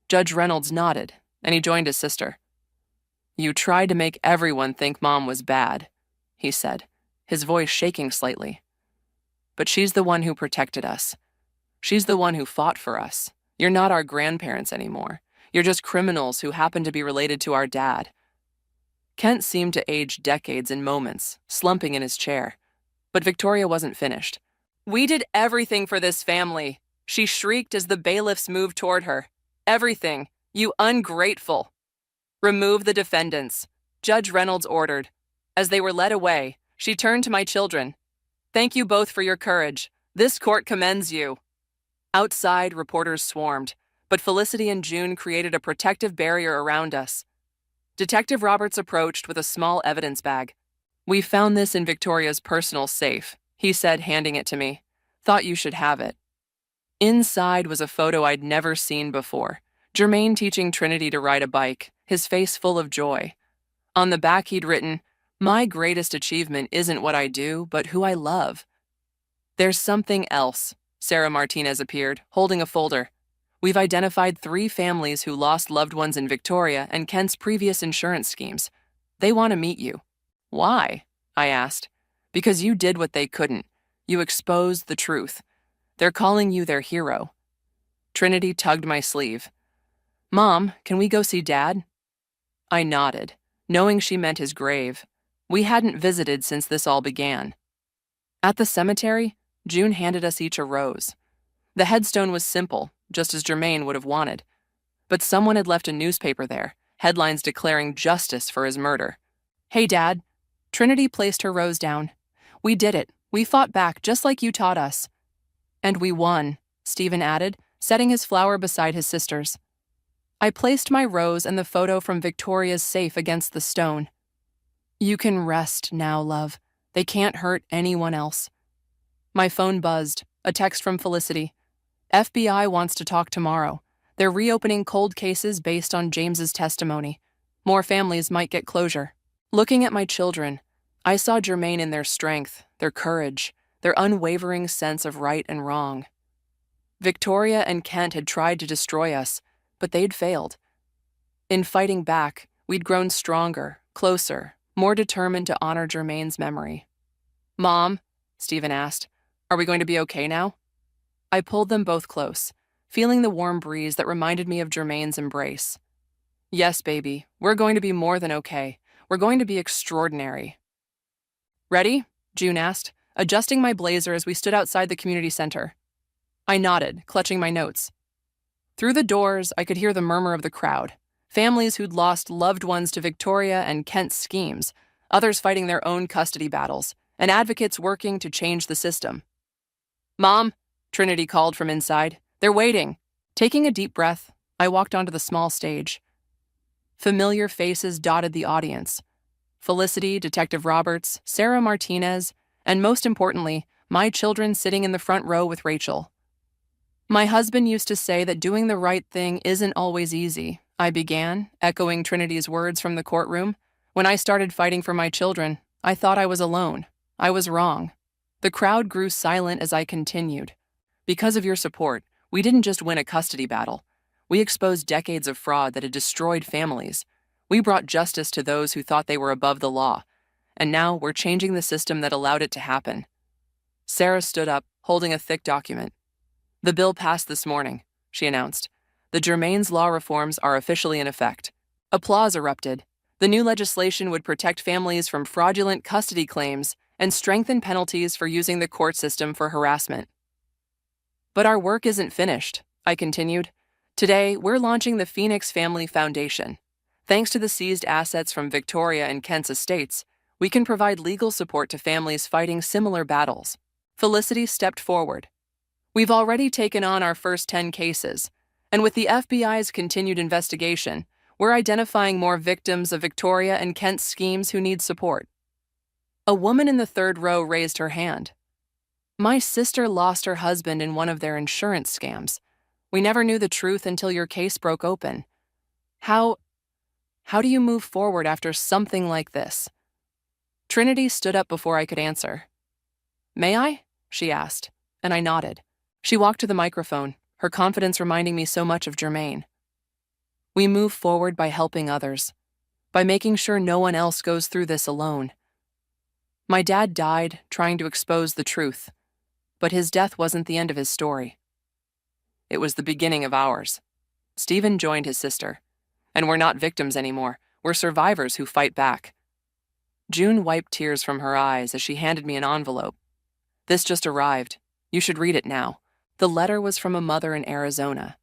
Judge Reynolds nodded, and he joined his sister. You tried to make everyone think Mom was bad, he said, his voice shaking slightly. But she's the one who protected us. She's the one who fought for us. You're not our grandparents anymore. You're just criminals who happen to be related to our dad. Kent seemed to age decades in moments, slumping in his chair. But Victoria wasn't finished. We did everything for this family, she shrieked as the bailiffs moved toward her. Everything, you ungrateful. Remove the defendants, Judge Reynolds ordered. As they were led away, she turned to my children. Thank you both for your courage. This court commends you. Outside, reporters swarmed, but Felicity and June created a protective barrier around us. Detective Roberts approached with a small evidence bag. We found this in Victoria's personal safe, he said, handing it to me. Thought you should have it. Inside was a photo I'd never seen before. Jermaine teaching Trinity to ride a bike, his face full of joy. On the back he'd written, my greatest achievement isn't what I do, but who I love. There's something else. Sarah Martinez appeared, holding a folder. We've identified 3 families who lost loved ones in Victoria and Kent's previous insurance schemes. They want to meet you. Why? I asked. Because you did what they couldn't. You exposed the truth. They're calling you their hero. Trinity tugged my sleeve. Mom, can we go see Dad? I nodded, knowing she meant his grave. We hadn't visited since this all began. At the cemetery, June handed us each a rose. The headstone was simple, just as Jermaine would have wanted. But someone had left a newspaper there, headlines declaring justice for his murder. Hey, Dad. Trinity placed her rose down. We did it. We fought back just like you taught us. And we won, Stephen added, setting his flower beside his sister's. I placed my rose and the photo from Victoria's safe against the stone. You can rest now, love. They can't hurt anyone else. My phone buzzed, a text from Felicity. FBI wants to talk tomorrow. They're reopening cold cases based on James's testimony. More families might get closure. Looking at my children, I saw Jermaine in their strength, their courage, their unwavering sense of right and wrong. Victoria and Kent had tried to destroy us, but they'd failed. In fighting back, we'd grown stronger, closer, more determined to honor Jermaine's memory. "Mom," Stephen asked, "are we going to be okay now?" I pulled them both close, feeling the warm breeze that reminded me of Jermaine's embrace. "Yes, baby, we're going to be more than okay. We're going to be extraordinary." "Ready?" June asked, adjusting my blazer as we stood outside the community center. I nodded, clutching my notes. Through the doors, I could hear the murmur of the crowd. Families who'd lost loved ones to Victoria and Kent's schemes, others fighting their own custody battles, and advocates working to change the system. "Mom," Trinity called from inside. "They're waiting." Taking a deep breath, I walked onto the small stage. Familiar faces dotted the audience. Felicity, Detective Roberts, Sarah Martinez, and most importantly, my children sitting in the front row with Rachel. "My husband used to say that doing the right thing isn't always easy," I began, echoing Trinity's words from the courtroom. "When I started fighting for my children, I thought I was alone. I was wrong." The crowd grew silent as I continued. "Because of your support, we didn't just win a custody battle. We exposed decades of fraud that had destroyed families. We brought justice to those who thought they were above the law. And now we're changing the system that allowed it to happen." Sarah stood up, holding a thick document. "The bill passed this morning," she announced. "The Jermaine's law reforms are officially in effect." Applause erupted. The new legislation would protect families from fraudulent custody claims and strengthen penalties for using the court system for harassment. "But our work isn't finished," I continued. "Today, we're launching the Phoenix Family Foundation. Thanks to the seized assets from Victoria and Kent's estates, we can provide legal support to families fighting similar battles." Felicity stepped forward. "We've already taken on our first 10 cases, and with the FBI's continued investigation, we're identifying more victims of Victoria and Kent's schemes who need support." A woman in the third row raised her hand. "My sister lost her husband in one of their insurance scams. We never knew the truth until your case broke open. How do you move forward after something like this?" Trinity stood up before I could answer. "May I?" she asked, and I nodded. She walked to the microphone, her confidence reminding me so much of Jermaine. "We move forward by helping others, by making sure no one else goes through this alone. My dad died trying to expose the truth, but his death wasn't the end of his story. It was the beginning of ours. Stephen joined his sister, and we're not victims anymore. We're survivors who fight back." June wiped tears from her eyes as she handed me an envelope. "This just arrived. You should read it now." The letter was from a mother in Arizona.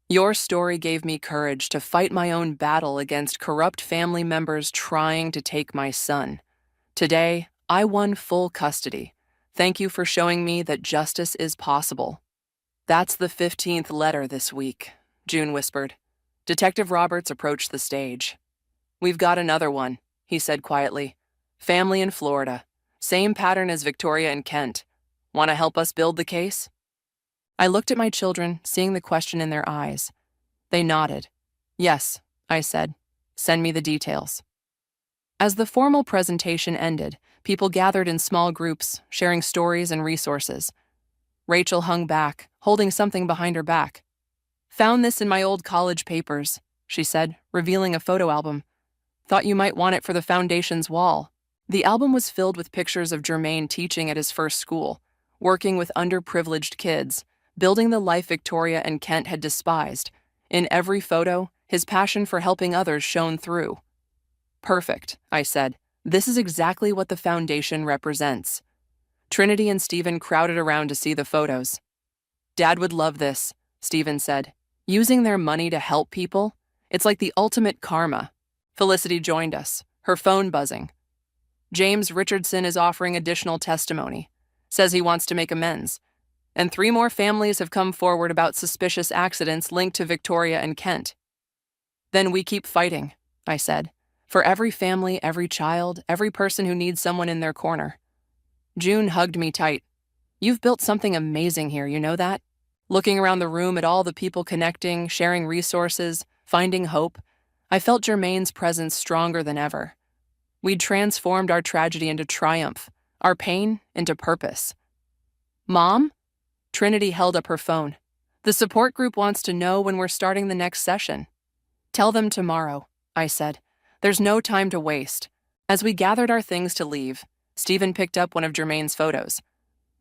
"Your story gave me courage to fight my own battle against corrupt family members trying to take my son. Today, I won full custody. Thank you for showing me that justice is possible." "That's the 15th letter this week," June whispered. Detective Roberts approached the stage. "We've got another one," he said quietly. "Family in Florida. Same pattern as Victoria and Kent. Want to help us build the case?" I looked at my children, seeing the question in their eyes. They nodded. "Yes," I said. "Send me the details." As the formal presentation ended, people gathered in small groups, sharing stories and resources. Rachel hung back, holding something behind her back. "Found this in my old college papers," she said, revealing a photo album. "Thought you might want it for the foundation's wall." The album was filled with pictures of Jermaine teaching at his first school, working with underprivileged kids, building the life Victoria and Kent had despised. In every photo, his passion for helping others shone through. "Perfect," I said. "This is exactly what the foundation represents." Trinity and Stephen crowded around to see the photos. "Dad would love this," Stephen said. "Using their money to help people? It's like the ultimate karma." Felicity joined us, her phone buzzing. "James Richardson is offering additional testimony. Says he wants to make amends. And 3 more families have come forward about suspicious accidents linked to Victoria and Kent." "Then we keep fighting," I said. "For every family, every child, every person who needs someone in their corner." June hugged me tight. "You've built something amazing here, you know that?" Looking around the room at all the people connecting, sharing resources, finding hope, I felt Jermaine's presence stronger than ever. We'd transformed our tragedy into triumph, our pain into purpose. Mom? Trinity held up her phone. The support group wants to know when we're starting the next session. Tell them tomorrow, I said. There's no time to waste. As we gathered our things to leave, Stephen picked up one of Jermaine's photos.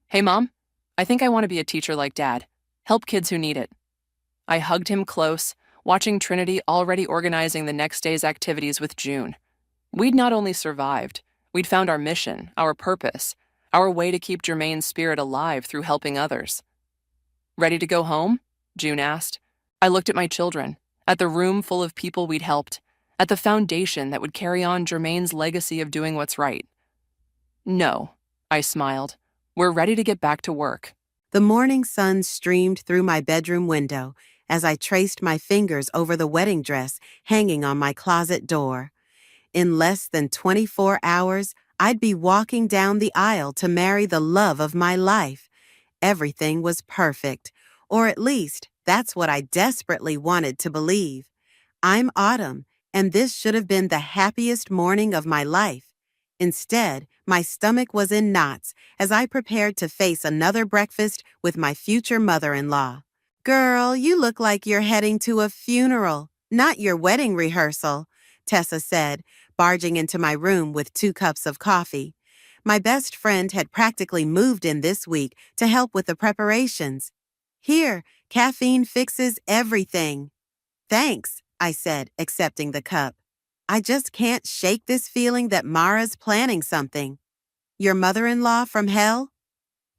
Hey, Mom, I think I want to be a teacher like Dad. Help kids who need it. I hugged him close, watching Trinity already organizing the next day's activities with June. We'd not only survived, we'd found our mission, our purpose, our way to keep Jermaine's spirit alive through helping others. Ready to go home? June asked. I looked at my children, at the room full of people we'd helped, at the foundation that would carry on Jermaine's legacy of doing what's right. No, I smiled. We're ready to get back to work. The morning sun streamed through my bedroom window as I traced my fingers over the wedding dress hanging on my closet door. In less than 24 hours, I'd be walking down the aisle to marry the love of my life. Everything was perfect, or at least that's what I desperately wanted to believe. I'm Autumn, and this should have been the happiest morning of my life. Instead, my stomach was in knots as I prepared to face another breakfast with my future mother-in-law. Girl, you look like you're heading to a funeral, not your wedding rehearsal, Tessa said, barging into my room with 2 cups of coffee. My best friend had practically moved in this week to help with the preparations. Here, caffeine fixes everything. Thanks, I said, accepting the cup. I just can't shake this feeling that Mara's planning something. Your mother-in-law from hell?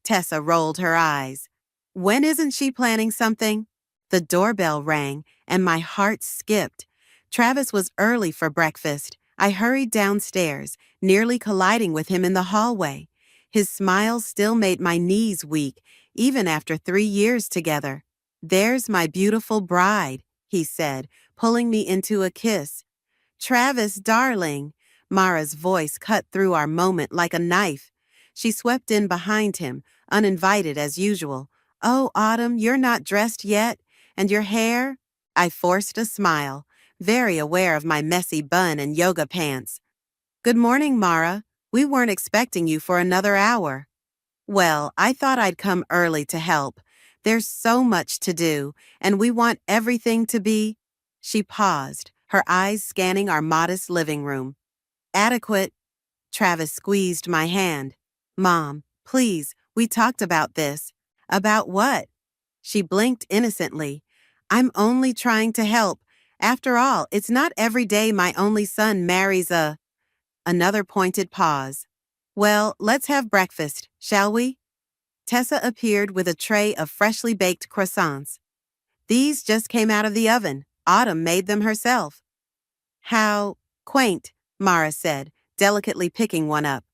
Tessa rolled her eyes. When isn't she planning something? The doorbell rang, and my heart skipped. Travis was early for breakfast. I hurried downstairs, nearly colliding with him in the hallway. His smile still made my knees weak, even after 3 years together. There's my beautiful bride, he said, pulling me into a kiss. Travis, darling. Mara's voice cut through our moment like a knife. She swept in behind him, uninvited as usual. Oh, Autumn, you're not dressed yet? And your hair? I forced a smile, very aware of my messy bun and yoga pants. Good morning, Mara. We weren't expecting you for another hour. Well, I thought I'd come early to help. There's so much to do, and we want everything to be... She paused, her eyes scanning our modest living room. Adequate. Travis squeezed my hand. Mom, please, we talked about this. About what? She blinked innocently. I'm only trying to help. After all, it's not every day my only son marries a... Another pointed pause. Well, let's have breakfast, shall we? Tessa appeared with a tray of freshly baked croissants. These just came out of the oven. Autumn made them herself. How quaint, Mara said, delicately picking one up.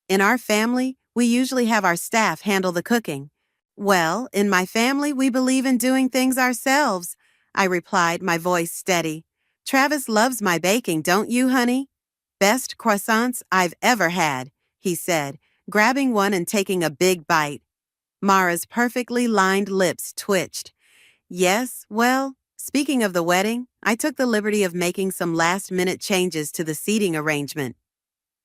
In our family, we usually have our staff handle the cooking. Well, in my family, we believe in doing things ourselves, I replied, my voice steady. Travis loves my baking, don't you, honey? Best croissants I've ever had, he said, grabbing one and taking a big bite. Mara's perfectly lined lips twitched. Yes, well, speaking of the wedding, I took the liberty of making some last-minute changes to the seating arrangement.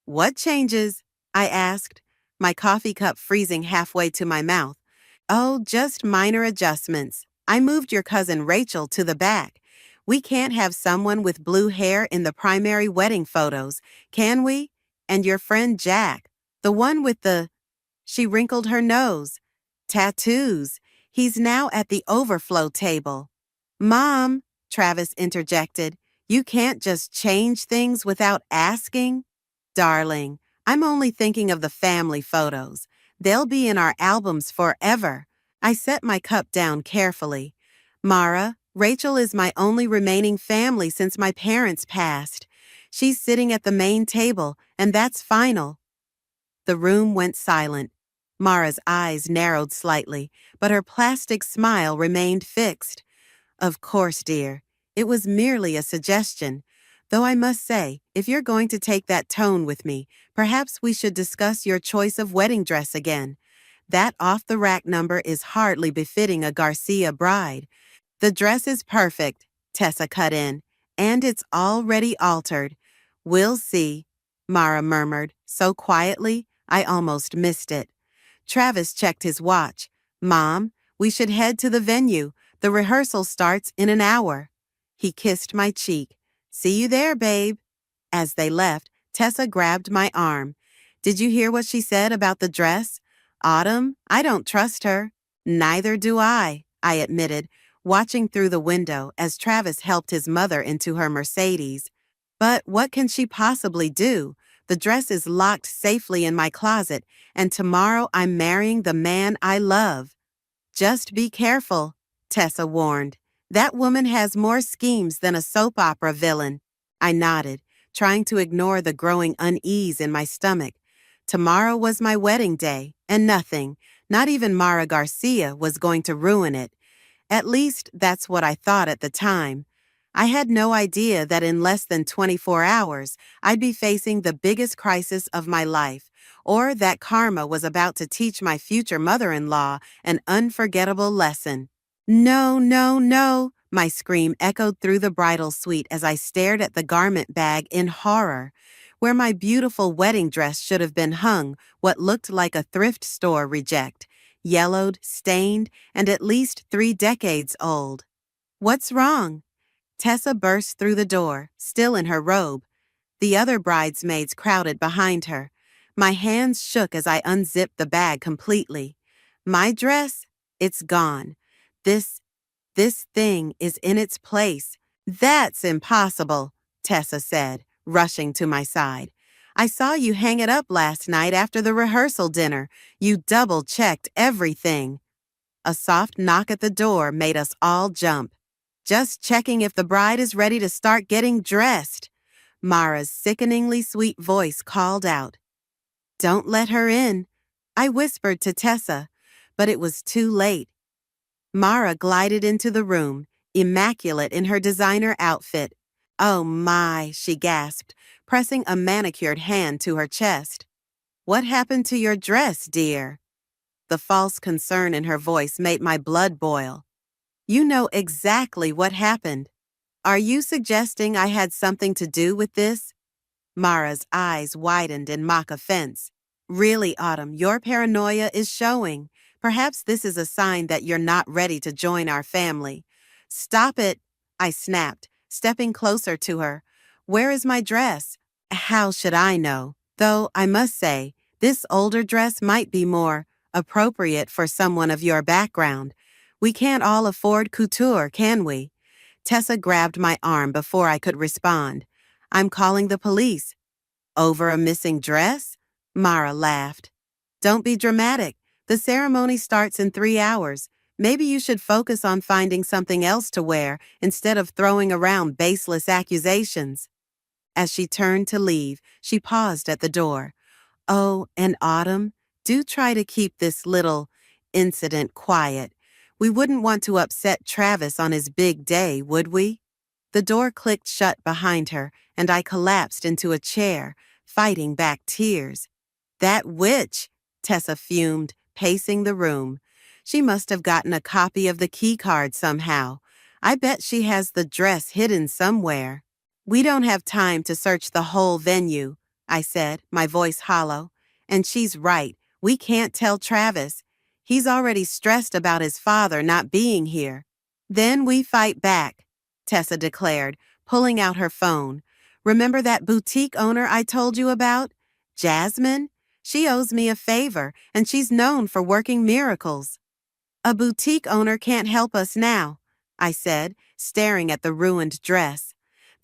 What changes? I asked, my coffee cup freezing halfway to my mouth. Oh, just minor adjustments. I moved your cousin Rachel to the back. We can't have someone with blue hair in the primary wedding photos, can we? And your friend Jack, the one with the... She wrinkled her nose. Tattoos. He's now at the overflow table. Mom, Travis interjected, you can't just change things without asking? Darling, I'm only thinking of the family photos. They'll be in our albums forever. I set my cup down carefully. Mara, Rachel is my only remaining family since my parents passed. She's sitting at the main table, and that's final. The room went silent. Mara's eyes narrowed slightly, but her plastic smile remained fixed. Of course, dear. It was merely a suggestion. Though I must say, if you're going to take that tone with me, perhaps we should discuss your choice of wedding dress again. That off-the-rack number is hardly befitting a Garcia bride. The dress is perfect, Tessa cut in, and it's already altered. We'll see, Mara murmured, so quietly I almost missed it. Travis checked his watch. Mom, we should head to the venue. The rehearsal starts in an hour. He kissed my cheek. See you there, babe. As they left, Tessa grabbed my arm. Did you hear what she said about the dress? Autumn, I don't trust her. Neither do I admitted, watching through the window as Travis helped his mother into her Mercedes. But what can she possibly do? The dress is locked safely in my closet, and tomorrow I'm marrying the man I love. Just be careful, Tessa warned. That woman has more schemes than a soap opera villain. I nodded, trying to ignore the growing unease in my stomach. Tomorrow was my wedding day, and nothing, not even Mara Garcia, was going to ruin it. At least that's what I thought at the time. I had no idea that in less than 24 hours, I'd be facing the biggest crisis of my life, or that karma was about to teach my future mother-in-law an unforgettable lesson. No, no, no, my scream echoed through the bridal suite as I stared at the garment bag in horror. Where my beautiful wedding dress should have been hung, what looked like a thrift store reject, yellowed, stained, and at least 3 decades old. What's wrong? Tessa burst through the door, still in her robe. The other bridesmaids crowded behind her. My hands shook as I unzipped the bag completely. My dress? It's gone. This thing is in its place. That's impossible, Tessa said, rushing to my side. I saw you hang it up last night after the rehearsal dinner. You double-checked everything. A soft knock at the door made us all jump. Just checking if the bride is ready to start getting dressed. Mara's sickeningly sweet voice called out. Don't let her in, I whispered to Tessa, but it was too late. Mara glided into the room, immaculate in her designer outfit. Oh my, she gasped, pressing a manicured hand to her chest. What happened to your dress, dear? The false concern in her voice made my blood boil. You know exactly what happened. Are you suggesting I had something to do with this? Mara's eyes widened in mock offense. Really, Autumn, your paranoia is showing. Perhaps this is a sign that you're not ready to join our family. Stop it, I snapped, stepping closer to her. Where is my dress? How should I know? Though, I must say, this older dress might be more appropriate for someone of your background. We can't all afford couture, can we? Tessa grabbed my arm before I could respond. I'm calling the police. Over a missing dress? Mara laughed. Don't be dramatic. The ceremony starts in 3 hours. Maybe you should focus on finding something else to wear instead of throwing around baseless accusations. As she turned to leave, she paused at the door. Oh, and Autumn, do try to keep this little incident quiet. We wouldn't want to upset Travis on his big day, would we? The door clicked shut behind her, and I collapsed into a chair, fighting back tears. That witch, Tessa fumed, pacing the room. She must have gotten a copy of the key card somehow. I bet she has the dress hidden somewhere. We don't have time to search the whole venue, I said, my voice hollow. And she's right. We can't tell Travis. He's already stressed about his father not being here. Then we fight back, Tessa declared, pulling out her phone. Remember that boutique owner I told you about? Jasmine? She owes me a favor, and she's known for working miracles. A boutique owner can't help us now, I said, staring at the ruined dress.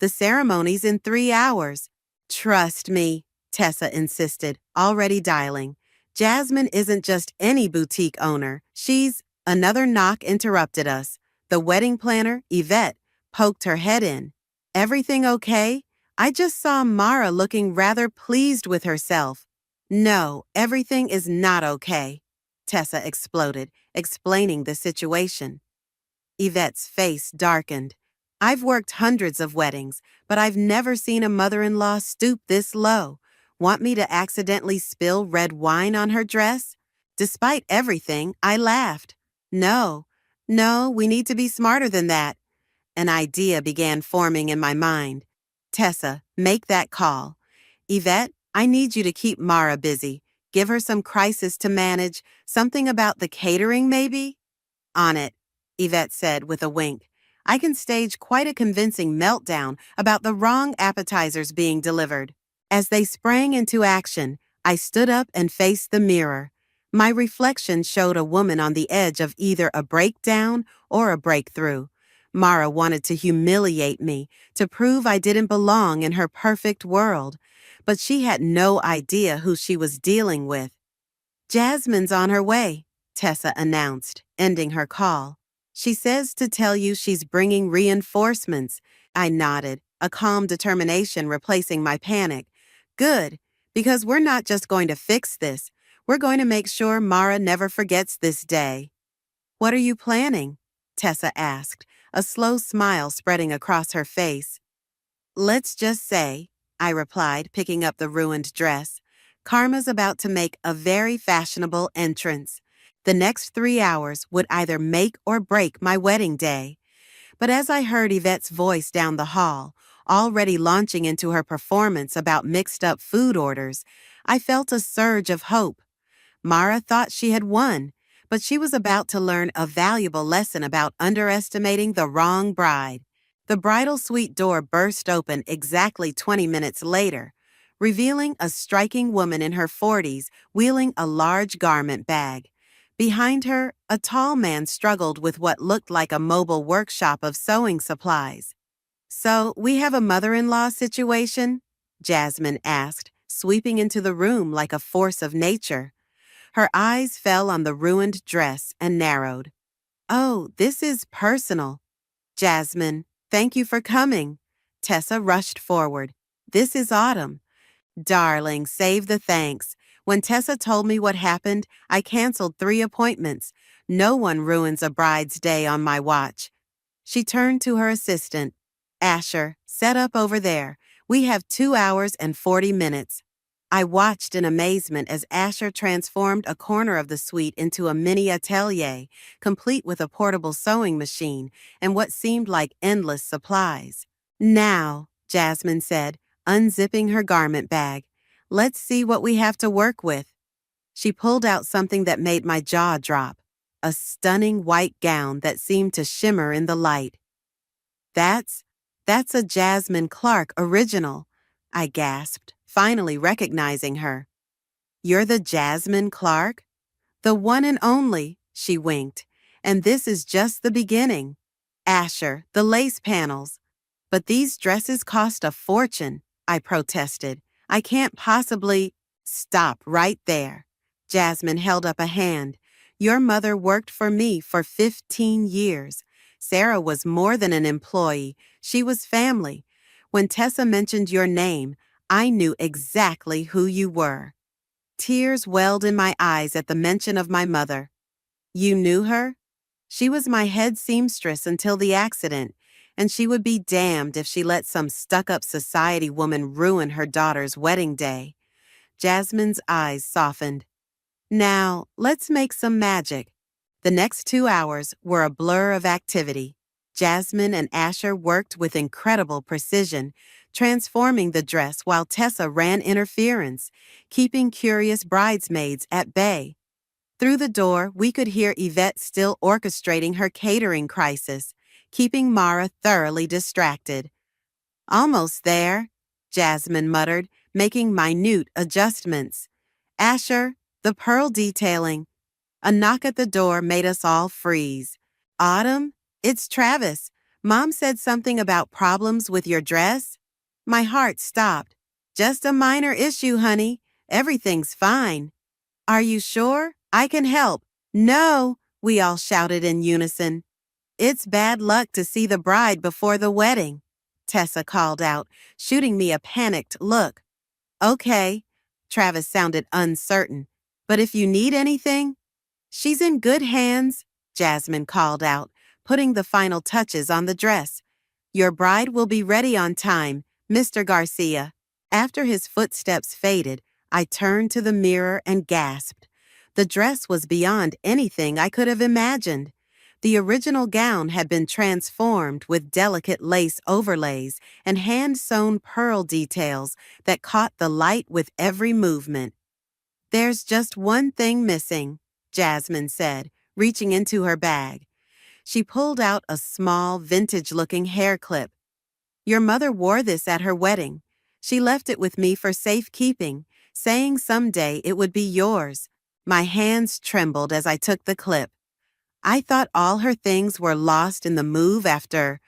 The ceremony's in 3 hours. Trust me, Tessa insisted, already dialing. Jasmine isn't just any boutique owner. She's— Another knock interrupted us. The wedding planner, Yvette, poked her head in. Everything okay? I just saw Mara looking rather pleased with herself. No, everything is not okay, Tessa exploded, explaining the situation. Yvette's face darkened. I've worked hundreds of weddings, but I've never seen a mother-in-law stoop this low. Want me to accidentally spill red wine on her dress? Despite everything, I laughed. No, we need to be smarter than that. An idea began forming in my mind. Tessa, make that call. Yvette, I need you to keep Mara busy. Give her some crisis to manage, something about the catering maybe? On it, Yvette said with a wink. I can stage quite a convincing meltdown about the wrong appetizers being delivered. As they sprang into action, I stood up and faced the mirror. My reflection showed a woman on the edge of either a breakdown or a breakthrough. Mara wanted to humiliate me, to prove I didn't belong in her perfect world, but she had no idea who she was dealing with. Jasmine's on her way, Tessa announced, ending her call. She says to tell you she's bringing reinforcements. I nodded, a calm determination replacing my panic. Good, because we're not just going to fix this. We're going to make sure Mara never forgets this day. What are you planning? Tessa asked, a slow smile spreading across her face. Let's just say, I replied, picking up the ruined dress, Karma's about to make a very fashionable entrance. The next 3 hours would either make or break my wedding day. But as I heard Yvette's voice down the hall, already launching into her performance about mixed-up food orders, I felt a surge of hope. Mara thought she had won, but she was about to learn a valuable lesson about underestimating the wrong bride. The bridal suite door burst open exactly 20 minutes later, revealing a striking woman in her 40s wheeling a large garment bag. Behind her, a tall man struggled with what looked like a mobile workshop of sewing supplies. So, we have a mother-in-law situation? Jasmine asked, sweeping into the room like a force of nature. Her eyes fell on the ruined dress and narrowed. Oh, this is personal. Jasmine, thank you for coming. Tessa rushed forward. This is Autumn. Darling, save the thanks. When Tessa told me what happened, I canceled 3 appointments. No one ruins a bride's day on my watch. She turned to her assistant. Asher, set up over there. We have 2 hours and 40 minutes. I watched in amazement as Asher transformed a corner of the suite into a mini atelier, complete with a portable sewing machine and what seemed like endless supplies. Now, Jasmine said, unzipping her garment bag, let's see what we have to work with. She pulled out something that made my jaw drop, a stunning white gown that seemed to shimmer in the light. That's a Jasmine Clark original, I gasped, finally recognizing her. You're the Jasmine Clark? The one and only, she winked, and this is just the beginning. Asher, the lace panels. But these dresses cost a fortune, I protested. I can't possibly— Stop right there. Jasmine held up a hand. Your mother worked for me for 15 years. Sarah was more than an employee. She was family. When Tessa mentioned your name, I knew exactly who you were. Tears welled in my eyes at the mention of my mother. You knew her? She was my head seamstress until the accident, and she would be damned if she let some stuck-up society woman ruin her daughter's wedding day. Jasmine's eyes softened. Now, let's make some magic. The next 2 hours were a blur of activity. Jasmine and Asher worked with incredible precision, transforming the dress while Tessa ran interference, keeping curious bridesmaids at bay. Through the door, we could hear Yvette still orchestrating her catering crisis, keeping Mara thoroughly distracted. Almost there, Jasmine muttered, making minute adjustments. Asher, the pearl detailing. A knock at the door made us all freeze. Autumn? It's Travis. Mom said something about problems with your dress? My heart stopped. Just a minor issue, honey. Everything's fine. Are you sure? I can help. No, we all shouted in unison. It's bad luck to see the bride before the wedding, Tessa called out, shooting me a panicked look. Okay, Travis sounded uncertain. But if you need anything— She's in good hands, Jasmine called out, putting the final touches on the dress. Your bride will be ready on time, Mr. Garcia. After his footsteps faded, I turned to the mirror and gasped. The dress was beyond anything I could have imagined. The original gown had been transformed with delicate lace overlays and hand-sewn pearl details that caught the light with every movement. There's just one thing missing, Jasmine said, reaching into her bag. She pulled out a small, vintage-looking hair clip. Your mother wore this at her wedding. She left it with me for safekeeping, saying someday it would be yours. My hands trembled as I took the clip. I thought all her things were lost in the move after.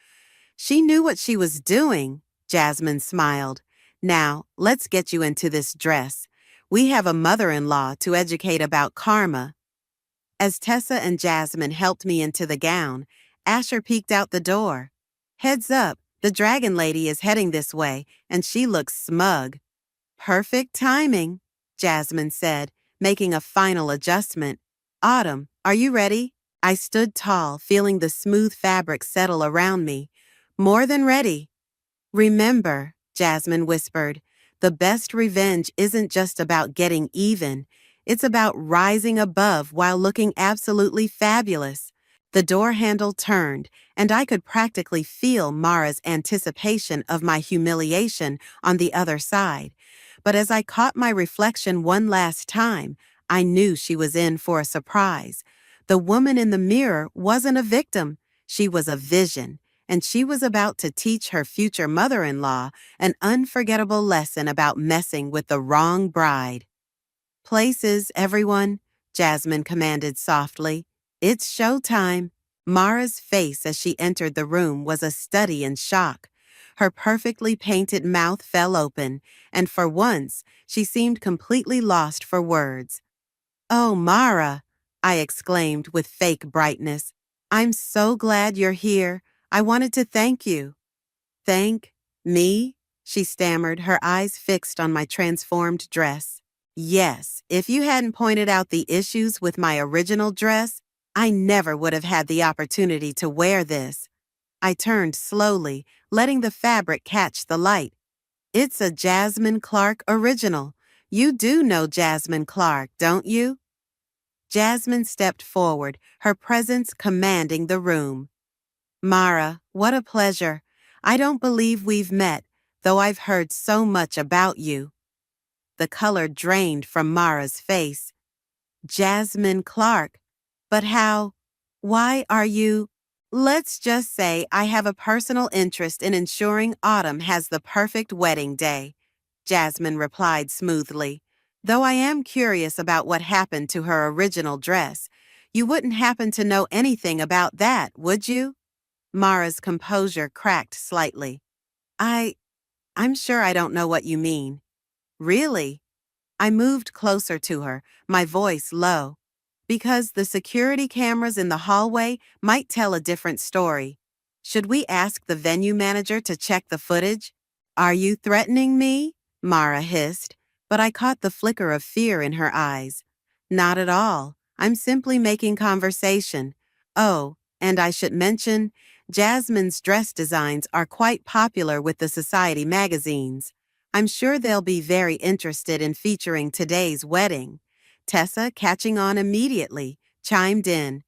She knew what she was doing, Jasmine smiled. Now, let's get you into this dress. We have a mother-in-law to educate about karma. As Tessa and Jasmine helped me into the gown, Asher peeked out the door. Heads up, the dragon lady is heading this way, and she looks smug. Perfect timing, Jasmine said, making a final adjustment. Autumn, are you ready? I stood tall, feeling the smooth fabric settle around me. More than ready. Remember, Jasmine whispered, the best revenge isn't just about getting even. It's about rising above while looking absolutely fabulous. The door handle turned, and I could practically feel Mara's anticipation of my humiliation on the other side. But as I caught my reflection one last time, I knew she was in for a surprise. The woman in the mirror wasn't a victim. She was a vision, and she was about to teach her future mother-in-law an unforgettable lesson about messing with the wrong bride. Places, everyone, Jasmine commanded softly. It's showtime. Mara's face as she entered the room was a study in shock. Her perfectly painted mouth fell open, and for once, she seemed completely lost for words. Oh, Mara, I exclaimed with fake brightness. I'm so glad you're here. I wanted to thank you. Thank me? She stammered, her eyes fixed on my transformed dress. Yes, if you hadn't pointed out the issues with my original dress, I never would have had the opportunity to wear this. I turned slowly, letting the fabric catch the light. It's a Jasmine Clark original. You do know Jasmine Clark, don't you? Jasmine stepped forward, her presence commanding the room. Mara, what a pleasure. I don't believe we've met, though I've heard so much about you. The color drained from Mara's face. Jasmine Clark. But how? Why are you? Let's just say I have a personal interest in ensuring Autumn has the perfect wedding day, Jasmine replied smoothly. Though I am curious about what happened to her original dress, you wouldn't happen to know anything about that, would you? Mara's composure cracked slightly. I'm sure I don't know what you mean. Really? I moved closer to her, my voice low. Because the security cameras in the hallway might tell a different story. Should we ask the venue manager to check the footage? Are you threatening me? Mara hissed, but I caught the flicker of fear in her eyes. Not at all. I'm simply making conversation. Oh, and I should mention, Jasmine's dress designs are quite popular with the society magazines. I'm sure they'll be very interested in featuring today's wedding. Tessa, catching on immediately, chimed in.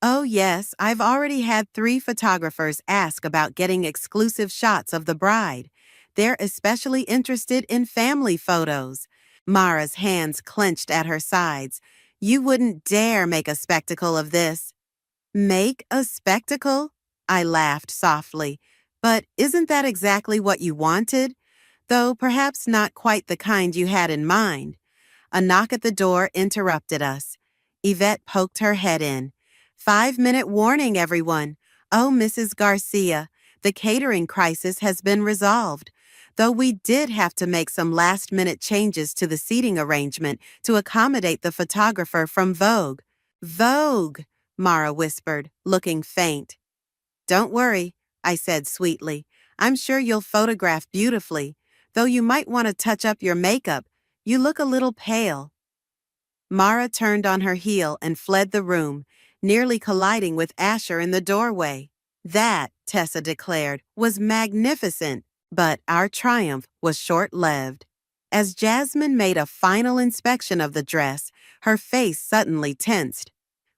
Oh yes, I've already had 3 photographers ask about getting exclusive shots of the bride. They're especially interested in family photos. Mara's hands clenched at her sides. You wouldn't dare make a spectacle of this. Make a spectacle? I laughed softly. But isn't that exactly what you wanted? Though perhaps not quite the kind you had in mind. A knock at the door interrupted us. Yvette poked her head in. 5-minute warning, everyone. Oh, Mrs. Garcia, the catering crisis has been resolved, though we did have to make some last-minute changes to the seating arrangement to accommodate the photographer from Vogue. Vogue, Mara whispered, looking faint. Don't worry, I said sweetly. I'm sure you'll photograph beautifully, though you might want to touch up your makeup. You look a little pale. Mara turned on her heel and fled the room, nearly colliding with Asher in the doorway. That, Tessa declared, was magnificent, but our triumph was short-lived. As Jasmine made a final inspection of the dress, her face suddenly tensed.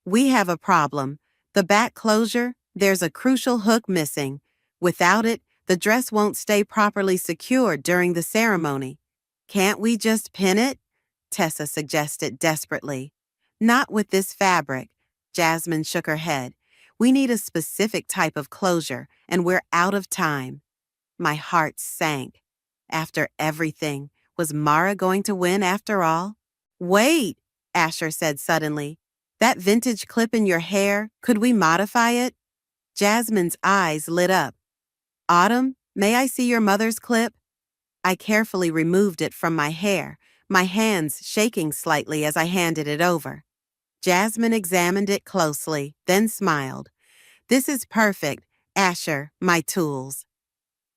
We have a problem. The back closure, there's a crucial hook missing. Without it, the dress won't stay properly secured during the ceremony. Can't we just pin it? Tessa suggested desperately. Not with this fabric. Jasmine shook her head. We need a specific type of closure, and we're out of time. My heart sank. After everything, was Mara going to win after all? Wait, Asher said suddenly. That vintage clip in your hair, could we modify it? Jasmine's eyes lit up. Autumn, may I see your mother's clip? I carefully removed it from my hair, my hands shaking slightly as I handed it over. Jasmine examined it closely, then smiled. This is perfect, Asher, my tools.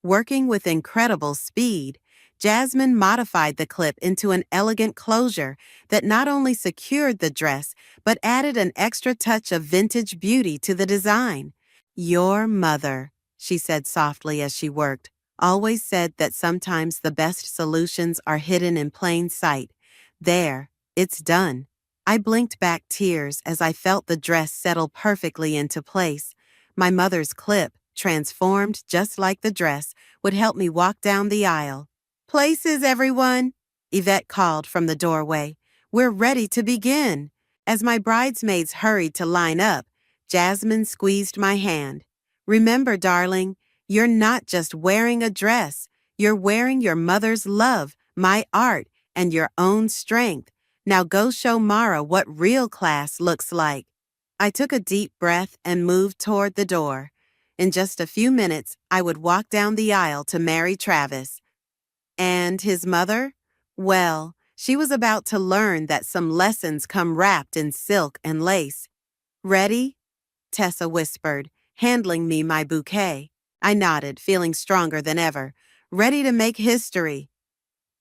Working with incredible speed, Jasmine modified the clip into an elegant closure that not only secured the dress, but added an extra touch of vintage beauty to the design. Your mother, she said softly as she worked, always said that sometimes the best solutions are hidden in plain sight. There, it's done. I blinked back tears as I felt the dress settle perfectly into place. My mother's clip, transformed just like the dress, would help me walk down the aisle. Places, everyone, Yvette called from the doorway. We're ready to begin. As my bridesmaids hurried to line up, Jasmine squeezed my hand. Remember, darling, you're not just wearing a dress. You're wearing your mother's love, my art, and your own strength. Now go show Mara what real class looks like. I took a deep breath and moved toward the door. In just a few minutes, I would walk down the aisle to marry Travis. And his mother? Well, she was about to learn that some lessons come wrapped in silk and lace. Ready? Tessa whispered, handing me my bouquet. I nodded, feeling stronger than ever, ready to make history.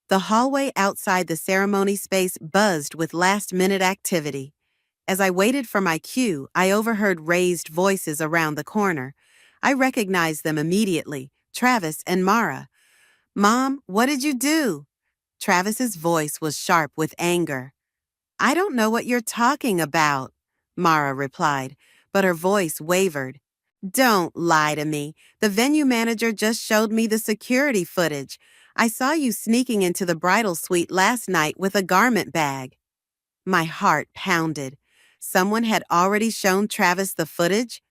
The hallway outside the ceremony space buzzed with last-minute activity. As I waited for my cue, I overheard raised voices around the corner. I recognized them immediately, Travis and Mara. Mom, what did you do? Travis's voice was sharp with anger. I don't know what you're talking about, Mara replied, but her voice wavered. Don't lie to me. The venue manager just showed me the security footage. I saw you sneaking into the bridal suite last night with a garment bag. My heart pounded. Someone had already shown Travis the footage?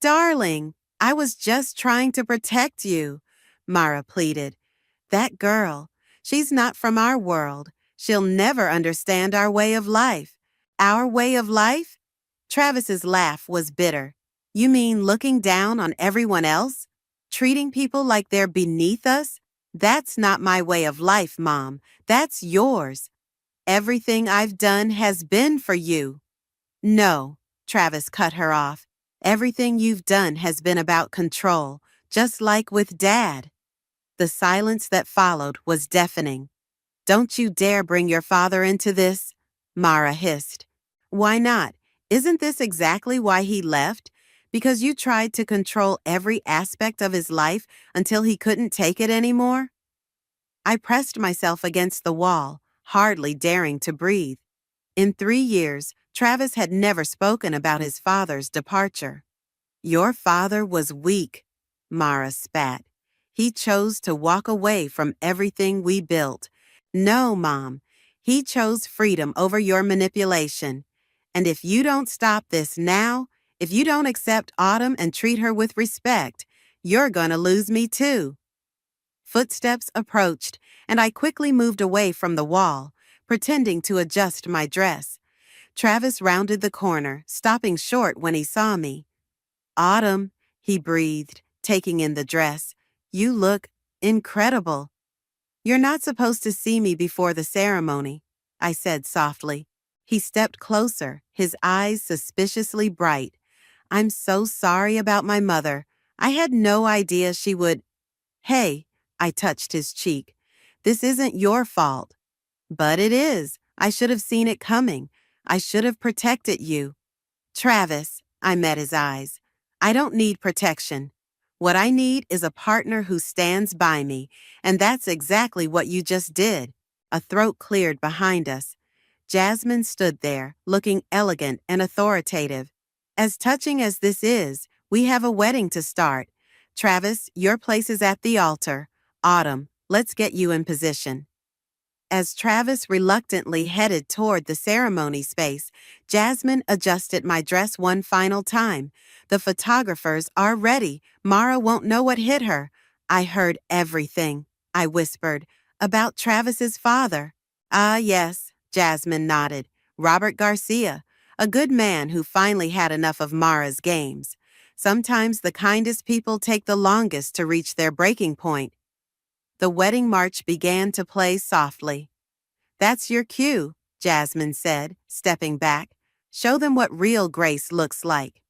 Darling, I was just trying to protect you, Mara pleaded. That girl, she's not from our world. She'll never understand our way of life. Our way of life? Travis's laugh was bitter. You mean looking down on everyone else? Treating people like they're beneath us? That's not my way of life, Mom. That's yours. Everything I've done has been for you. No, Travis cut her off. Everything you've done has been about control, just like with Dad. The silence that followed was deafening. Don't you dare bring your father into this, Mara hissed. Why not? Isn't this exactly why he left? Because you tried to control every aspect of his life until he couldn't take it anymore? I pressed myself against the wall, hardly daring to breathe. In 3 years, Travis had never spoken about his father's departure. Your father was weak, Mara spat. He chose to walk away from everything we built. No, Mom, he chose freedom over your manipulation. And if you don't stop this now, if you don't accept Autumn and treat her with respect, you're gonna lose me too. Footsteps approached, and I quickly moved away from the wall, pretending to adjust my dress. Travis rounded the corner, stopping short when he saw me. Autumn, he breathed, taking in the dress. You look incredible. You're not supposed to see me before the ceremony, I said softly. He stepped closer, his eyes suspiciously bright. I'm so sorry about my mother. I had no idea she would... Hey, I touched his cheek. This isn't your fault. But it is. I should have seen it coming. I should have protected you. Travis, I met his eyes. I don't need protection. What I need is a partner who stands by me, and that's exactly what you just did. A throat cleared behind us. Jasmine stood there, looking elegant and authoritative. As touching as this is, we have a wedding to start. Travis, your place is at the altar. Autumn, let's get you in position. As Travis reluctantly headed toward the ceremony space, Jasmine adjusted my dress one final time. The photographers are ready. Mara won't know what hit her. I heard everything, I whispered, about Travis's father. Ah, yes, Jasmine nodded. Robert Garcia, a good man who finally had enough of Mara's games. Sometimes the kindest people take the longest to reach their breaking point. The wedding march began to play softly. That's your cue, Jasmine said, stepping back. Show them what real grace looks like.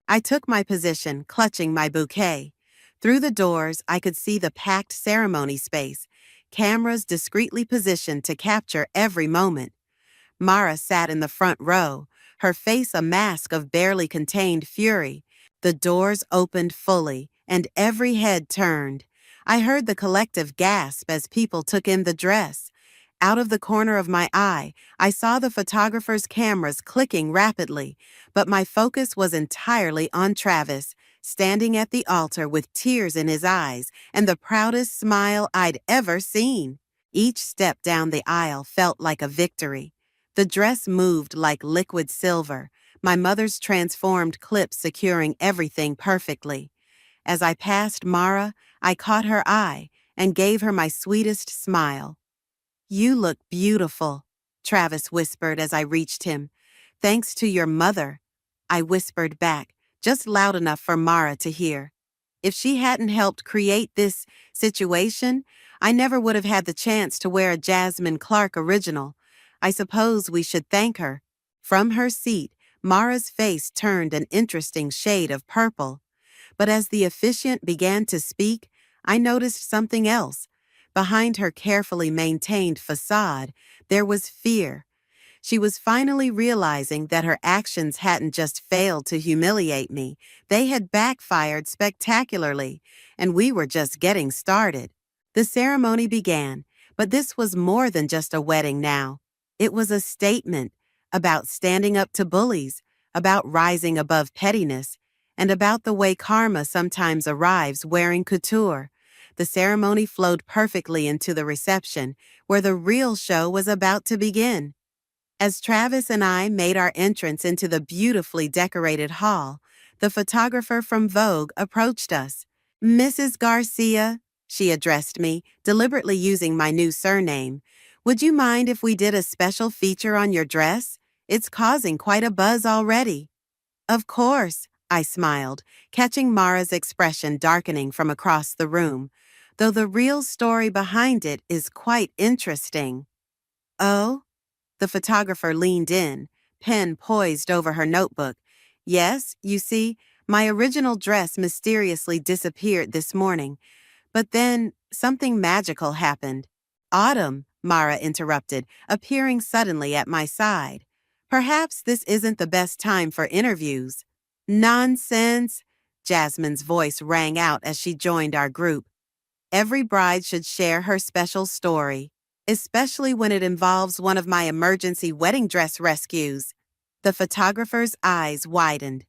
I took my position, clutching my bouquet. Through the doors, I could see the packed ceremony space, cameras discreetly positioned to capture every moment. Mara sat in the front row, her face a mask of barely contained fury. The doors opened fully, and every head turned. I heard the collective gasp as people took in the dress. Out of the corner of my eye, I saw the photographers' cameras clicking rapidly, but my focus was entirely on Travis, standing at the altar with tears in his eyes and the proudest smile I'd ever seen. Each step down the aisle felt like a victory. The dress moved like liquid silver, my mother's transformed clip securing everything perfectly. As I passed Mara, I caught her eye and gave her my sweetest smile. You look beautiful, Travis whispered as I reached him. Thanks to your mother, I whispered back, just loud enough for Mara to hear. If she hadn't helped create this situation, I never would have had the chance to wear a Jasmine Clark original. I suppose we should thank her. From her seat, Mara's face turned an interesting shade of purple. But as the officiant began to speak, I noticed something else. Behind her carefully maintained facade, there was fear. She was finally realizing that her actions hadn't just failed to humiliate me, they had backfired spectacularly, and we were just getting started. The ceremony began, but this was more than just a wedding now. It was a statement about standing up to bullies, about rising above pettiness, and about the way karma sometimes arrives wearing couture. The ceremony flowed perfectly into the reception, where the real show was about to begin. As Travis and I made our entrance into the beautifully decorated hall, the photographer from Vogue approached us. Mrs. Garcia, she addressed me, deliberately using my new surname. Would you mind if we did a special feature on your dress? It's causing quite a buzz already. Of course, I smiled, catching Mara's expression darkening from across the room, though the real story behind it is quite interesting. Oh? The photographer leaned in, pen poised over her notebook. Yes, you see, my original dress mysteriously disappeared this morning, but then something magical happened. Autumn, Mara interrupted, appearing suddenly at my side. Perhaps this isn't the best time for interviews. Nonsense, Jasmine's voice rang out as she joined our group. Every bride should share her special story, especially when it involves one of my emergency wedding dress rescues. The photographer's eyes widened.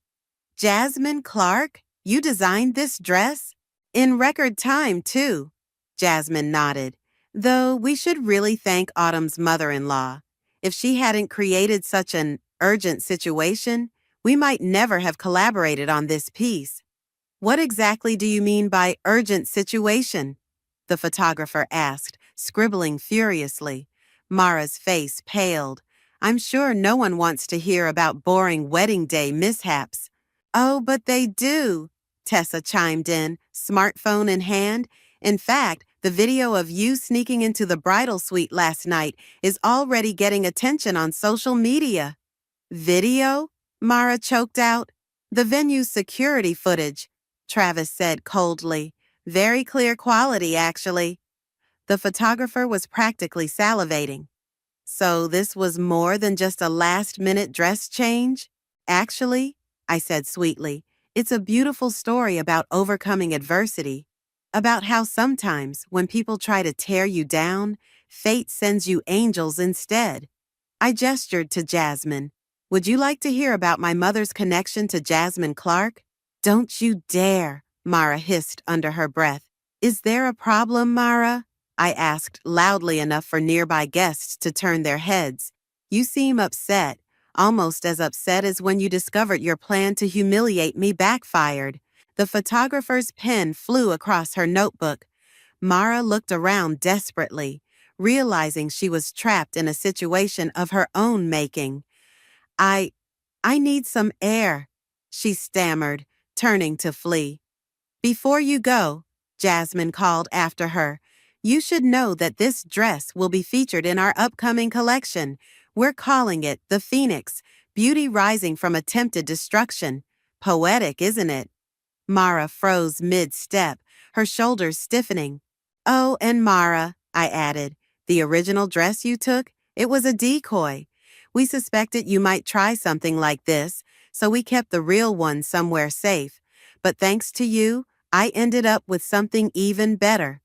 Jasmine Clark, you designed this dress? In record time, too. Jasmine nodded. Though we should really thank Autumn's mother-in-law. If she hadn't created such an urgent situation, we might never have collaborated on this piece. What exactly do you mean by urgent situation? The photographer asked, scribbling furiously. Mara's face paled. I'm sure no one wants to hear about boring wedding day mishaps. Oh, but they do, Tessa chimed in, smartphone in hand. In fact, the video of you sneaking into the bridal suite last night is already getting attention on social media. Video? Mara choked out. The venue's security footage, Travis said coldly. Very clear quality, actually. The photographer was practically salivating. So this was more than just a last-minute dress change? Actually, I said sweetly, it's a beautiful story about overcoming adversity, about how sometimes when people try to tear you down, fate sends you angels instead. I gestured to Jasmine. Would you like to hear about my mother's connection to Jasmine Clark? Don't you dare, Mara hissed under her breath. Is there a problem, Mara? I asked loudly enough for nearby guests to turn their heads. You seem upset, almost as upset as when you discovered your plan to humiliate me backfired. The photographer's pen flew across her notebook. Mara looked around desperately, realizing she was trapped in a situation of her own making. I need some air, she stammered, turning to flee. Before you go, Jasmine called after her, you should know that this dress will be featured in our upcoming collection. We're calling it the Phoenix, Beauty Rising from Attempted Destruction. Poetic, isn't it? Mara froze mid-step, her shoulders stiffening. Oh, and Mara, I added, the original dress you took, it was a decoy. We suspected you might try something like this, so we kept the real one somewhere safe. But thanks to you, I ended up with something even better.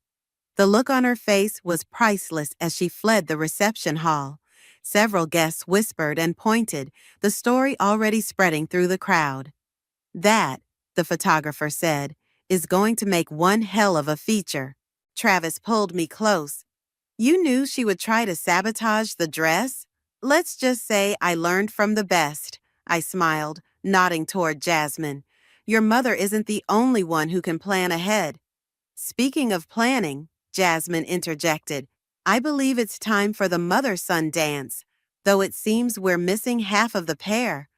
The look on her face was priceless as she fled the reception hall. Several guests whispered and pointed, the story already spreading through the crowd. That, the photographer said, is going to make one hell of a feature. Travis pulled me close. You knew she would try to sabotage the dress? Let's just say I learned from the best, I smiled, nodding toward Jasmine. Your mother isn't the only one who can plan ahead. Speaking of planning, Jasmine interjected, I believe it's time for the mother-son dance, though it seems we're missing half of the pair.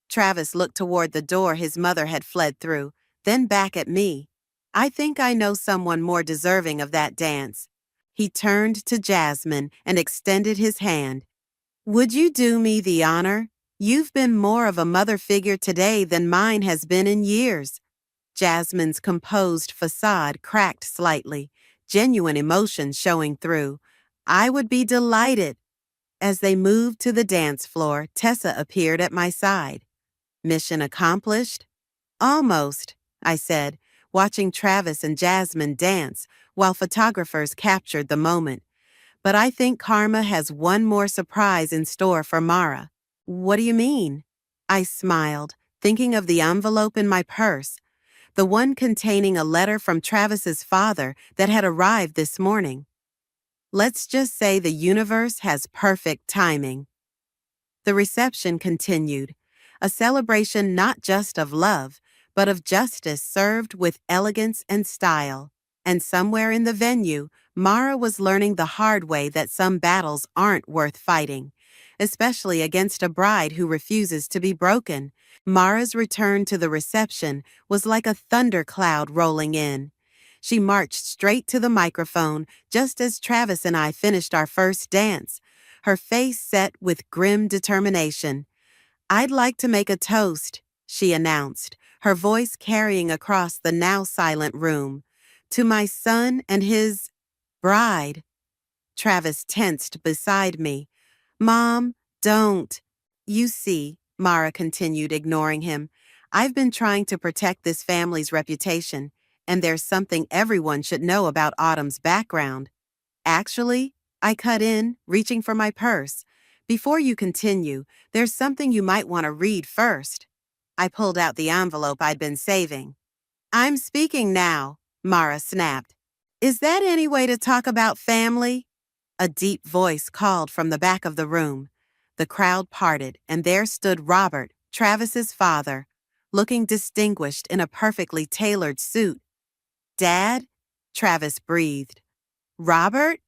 Travis looked toward the door his mother had fled through, then back at me. I think I know someone more deserving of that dance. He turned to Jasmine and extended his hand. Would you do me the honor? You've been more of a mother figure today than mine has been in years. Jasmine's composed facade cracked slightly, genuine emotion showing through. I would be delighted. As they moved to the dance floor, Tessa appeared at my side. Mission accomplished? Almost, I said, watching Travis and Jasmine dance while photographers captured the moment. But I think Karma has one more surprise in store for Mara. What do you mean? I smiled, thinking of the envelope in my purse, the one containing a letter from Travis's father that had arrived this morning. Let's just say the universe has perfect timing. The reception continued, a celebration not just of love, but of justice served with elegance and style. And somewhere in the venue, Mara was learning the hard way that some battles aren't worth fighting, especially against a bride who refuses to be broken. Mara's return to the reception was like a thundercloud rolling in. She marched straight to the microphone just as Travis and I finished our first dance, her face set with grim determination. I'd like to make a toast, she announced, her voice carrying across the now silent room. To my son and his bride. Travis tensed beside me. Mom, don't. You see, Mara continued, ignoring him, I've been trying to protect this family's reputation, and there's something everyone should know about Autumn's background. Actually, I cut in, reaching for my purse. Before you continue, there's something you might want to read first. I pulled out the envelope I'd been saving. I'm speaking now, Mara snapped. Is that any way to talk about family? A deep voice called from the back of the room. The crowd parted, and there stood Robert, Travis's father, looking distinguished in a perfectly tailored suit. Dad? Travis breathed. Robert?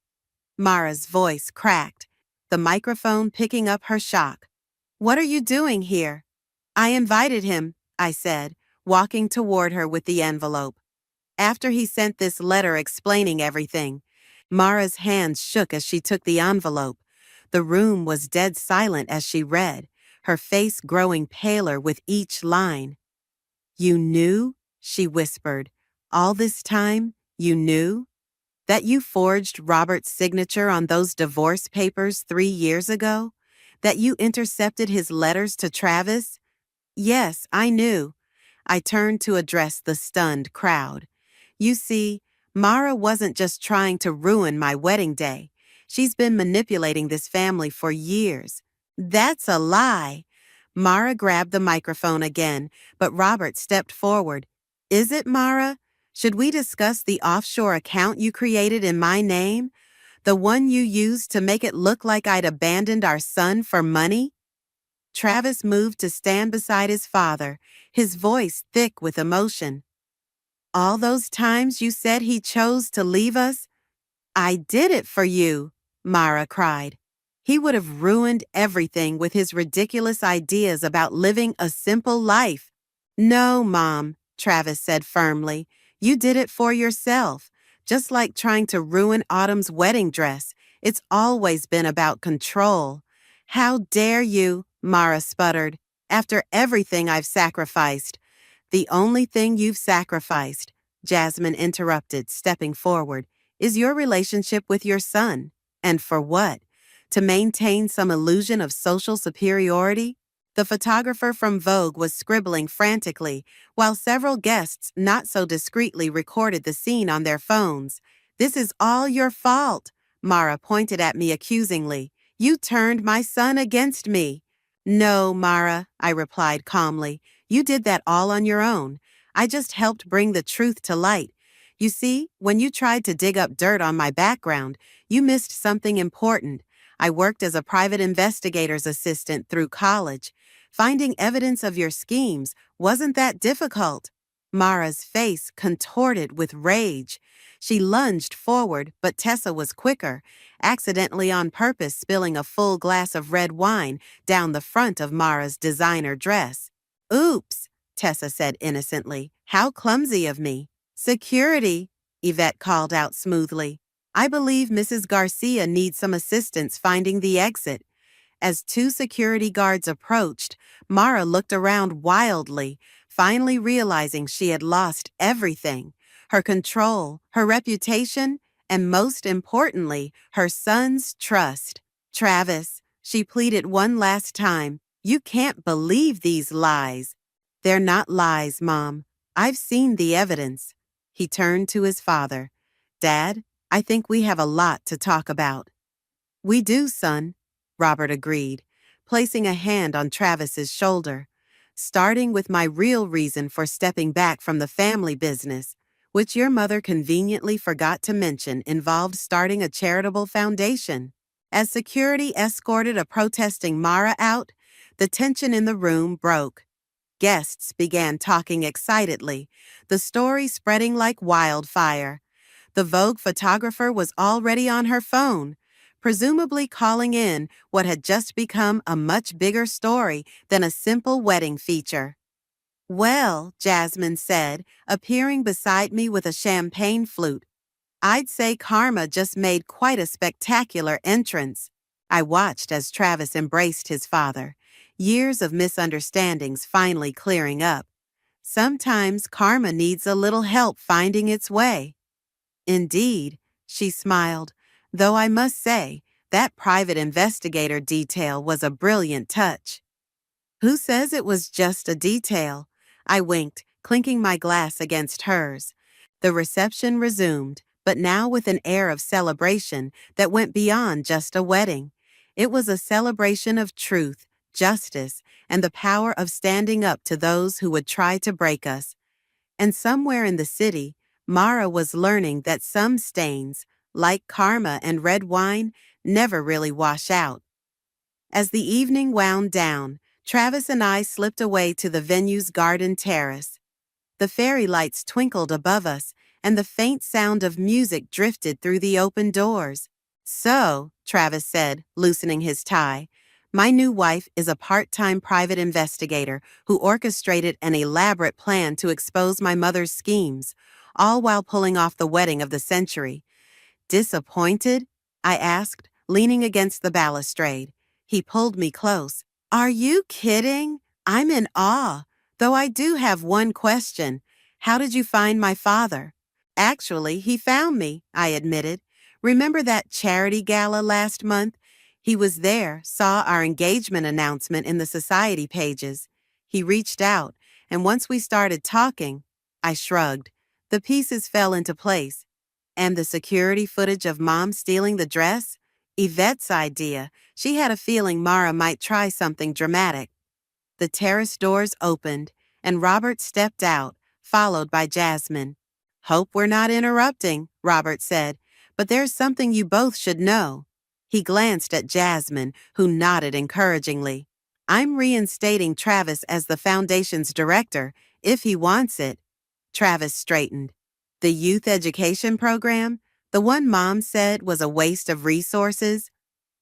Mara's voice cracked, the microphone picking up her shock. What are you doing here? I invited him, I said, walking toward her with the envelope. After he sent this letter explaining everything, Mara's hands shook as she took the envelope. The room was dead silent as she read, her face growing paler with each line. You knew? She whispered. All this time, you knew? That you forged Robert's signature on those divorce papers 3 years ago? That you intercepted his letters to Travis? Yes, I knew. I turned to address the stunned crowd. You see, Mara wasn't just trying to ruin my wedding day. She's been manipulating this family for years. That's a lie. Mara grabbed the microphone again, but Robert stepped forward. Is it, Mara? Should we discuss the offshore account you created in my name? The one you used to make it look like I'd abandoned our son for money? Travis moved to stand beside his father, his voice thick with emotion. All those times you said he chose to leave us? I did it for you, Mara cried. He would have ruined everything with his ridiculous ideas about living a simple life. No, Mom, Travis said firmly. You did it for yourself. Just like trying to ruin Autumn's wedding dress. It's always been about control. How dare you, Mara sputtered, after everything I've sacrificed. The only thing you've sacrificed, Jasmine interrupted, stepping forward, is your relationship with your son. And for what? To maintain some illusion of social superiority? The photographer from Vogue was scribbling frantically, while several guests not so discreetly recorded the scene on their phones. This is all your fault, Mara pointed at me accusingly. You turned my son against me. No, Mara, I replied calmly. You did that all on your own. I just helped bring the truth to light. You see, when you tried to dig up dirt on my background, you missed something important. I worked as a private investigator's assistant through college. Finding evidence of your schemes wasn't that difficult. Mara's face contorted with rage. She lunged forward, but Tessa was quicker, accidentally on purpose spilling a full glass of red wine down the front of Mara's designer dress. Oops, Tessa said innocently. How clumsy of me. Security, Yvette called out smoothly. I believe Mrs. Garcia needs some assistance finding the exit. As two security guards approached, Mara looked around wildly, finally realizing she had lost everything. Her control, her reputation, and most importantly, her son's trust. Travis, she pleaded one last time, you can't believe these lies. They're not lies, Mom. I've seen the evidence. He turned to his father. Dad, I think we have a lot to talk about. We do, son, Robert agreed, placing a hand on Travis's shoulder. Starting with my real reason for stepping back from the family business, which your mother conveniently forgot to mention involved starting a charitable foundation. As security escorted a protesting Mara out, the tension in the room broke. Guests began talking excitedly, the story spreading like wildfire. The Vogue photographer was already on her phone, presumably calling in what had just become a much bigger story than a simple wedding feature. Well, Jasmine said, appearing beside me with a champagne flute, I'd say Karma just made quite a spectacular entrance. I watched as Travis embraced his father, years of misunderstandings finally clearing up. Sometimes karma needs a little help finding its way. Indeed, she smiled, though I must say, that private investigator detail was a brilliant touch. Who says it was just a detail? I winked, clinking my glass against hers. The reception resumed, but now with an air of celebration that went beyond just a wedding. It was a celebration of truth, justice, and the power of standing up to those who would try to break us. And somewhere in the city, Mara was learning that some stains, like karma and red wine, never really wash out. As the evening wound down, Travis and I slipped away to the venue's garden terrace. The fairy lights twinkled above us, and the faint sound of music drifted through the open doors. So, Travis said, loosening his tie, my new wife is a part-time private investigator who orchestrated an elaborate plan to expose my mother's schemes, all while pulling off the wedding of the century. Disappointed? I asked, leaning against the balustrade. He pulled me close. Are you kidding? I'm in awe, though I do have one question. How did you find my father? Actually, he found me, I admitted. Remember that charity gala last month? He was there, saw our engagement announcement in the society pages. He reached out, and once we started talking, I shrugged. The pieces fell into place. And the security footage of Mom stealing the dress? Yvette's idea. She had a feeling Mara might try something dramatic. The terrace doors opened, and Robert stepped out, followed by Jasmine. Hope we're not interrupting, Robert said, but there's something you both should know. He glanced at Jasmine, who nodded encouragingly. I'm reinstating Travis as the foundation's director, if he wants it. Travis straightened. The youth education program? The one Mom said was a waste of resources?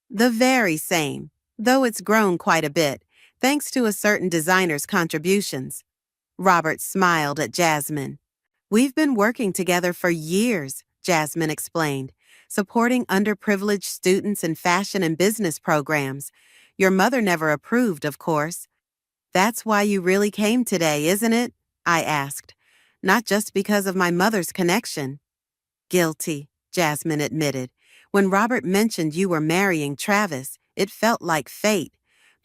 The very same, though it's grown quite a bit, thanks to a certain designer's contributions. Robert smiled at Jasmine. We've been working together for years, Jasmine explained, supporting underprivileged students in fashion and business programs. Your mother never approved, of course. That's why you really came today, isn't it? I asked. Not just because of my mother's connection. Guilty, Jasmine admitted. When Robert mentioned you were marrying Travis, it felt like fate,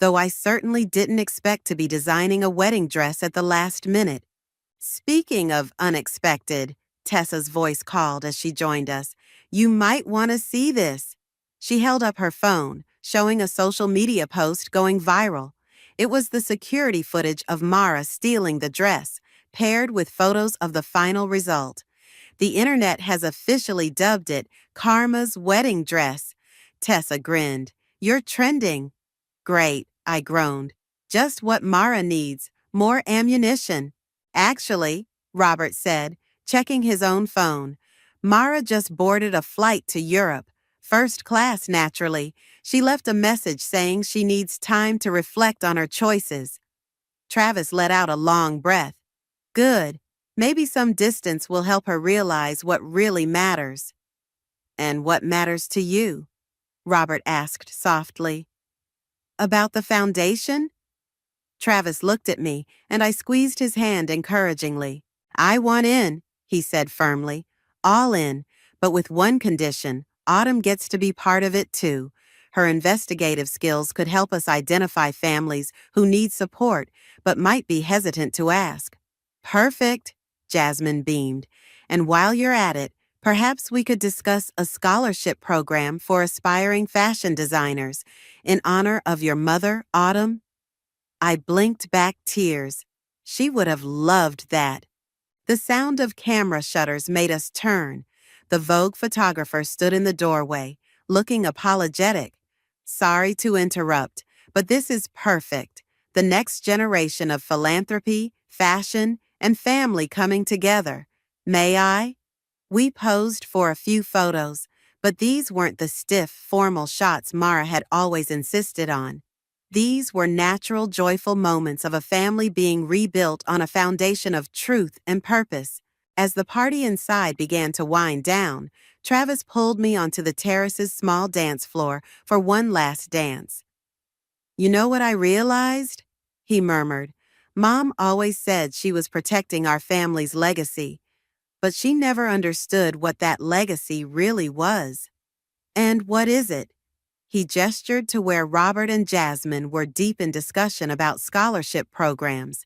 though I certainly didn't expect to be designing a wedding dress at the last minute. Speaking of unexpected, Tessa's voice called as she joined us. You might want to see this. She held up her phone, showing a social media post going viral. It was the security footage of Mara stealing the dress, paired with photos of the final result. The internet has officially dubbed it Karma's wedding dress. Tessa grinned. You're trending. Great, I groaned. Just what Mara needs, more ammunition. Actually, Robert said, checking his own phone, Mara just boarded a flight to Europe. First class, naturally. She left a message saying she needs time to reflect on her choices. Travis let out a long breath. Good. Maybe some distance will help her realize what really matters. And what matters to you? Robert asked softly. About the foundation? Travis looked at me, and I squeezed his hand encouragingly. I want in, he said firmly. All in, but with one condition. Autumn gets to be part of it too. Her investigative skills could help us identify families who need support but might be hesitant to ask. Perfect, Jasmine beamed. And while you're at it, perhaps we could discuss a scholarship program for aspiring fashion designers in honor of your mother, Autumn. I blinked back tears. She would have loved that. The sound of camera shutters made us turn. The Vogue photographer stood in the doorway, looking apologetic. Sorry to interrupt, but this is perfect. The next generation of philanthropy, fashion, and family coming together. May I? We posed for a few photos, but these weren't the stiff, formal shots Mara had always insisted on. These were natural, joyful moments of a family being rebuilt on a foundation of truth and purpose. As the party inside began to wind down, Travis pulled me onto the terrace's small dance floor for one last dance. You know what I realized? He murmured. Mom always said she was protecting our family's legacy, but she never understood what that legacy really was. And what is it? He gestured to where Robert and Jasmine were deep in discussion about scholarship programs,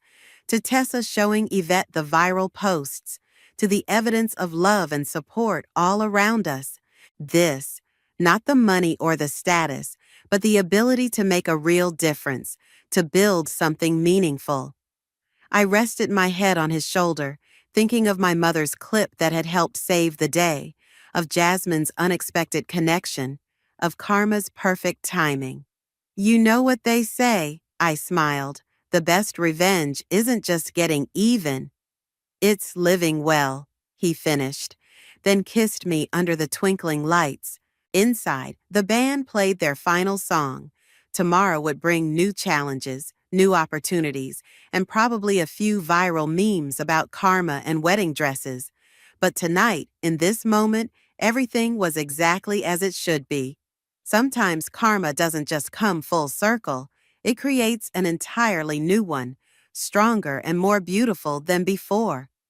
to Tessa showing Yvette the viral posts, to the evidence of love and support all around us. This, not the money or the status, but the ability to make a real difference, to build something meaningful. I rested my head on his shoulder, thinking of my mother's clip that had helped save the day, of Jasmine's unexpected connection, of Karma's perfect timing. You know what they say, I smiled. The best revenge isn't just getting even. It's living well, he finished, then kissed me under the twinkling lights. Inside, the band played their final song. Tomorrow would bring new challenges, new opportunities, and probably a few viral memes about karma and wedding dresses. But tonight, in this moment, everything was exactly as it should be. Sometimes karma doesn't just come full circle. It creates an entirely new one, stronger and more beautiful than before.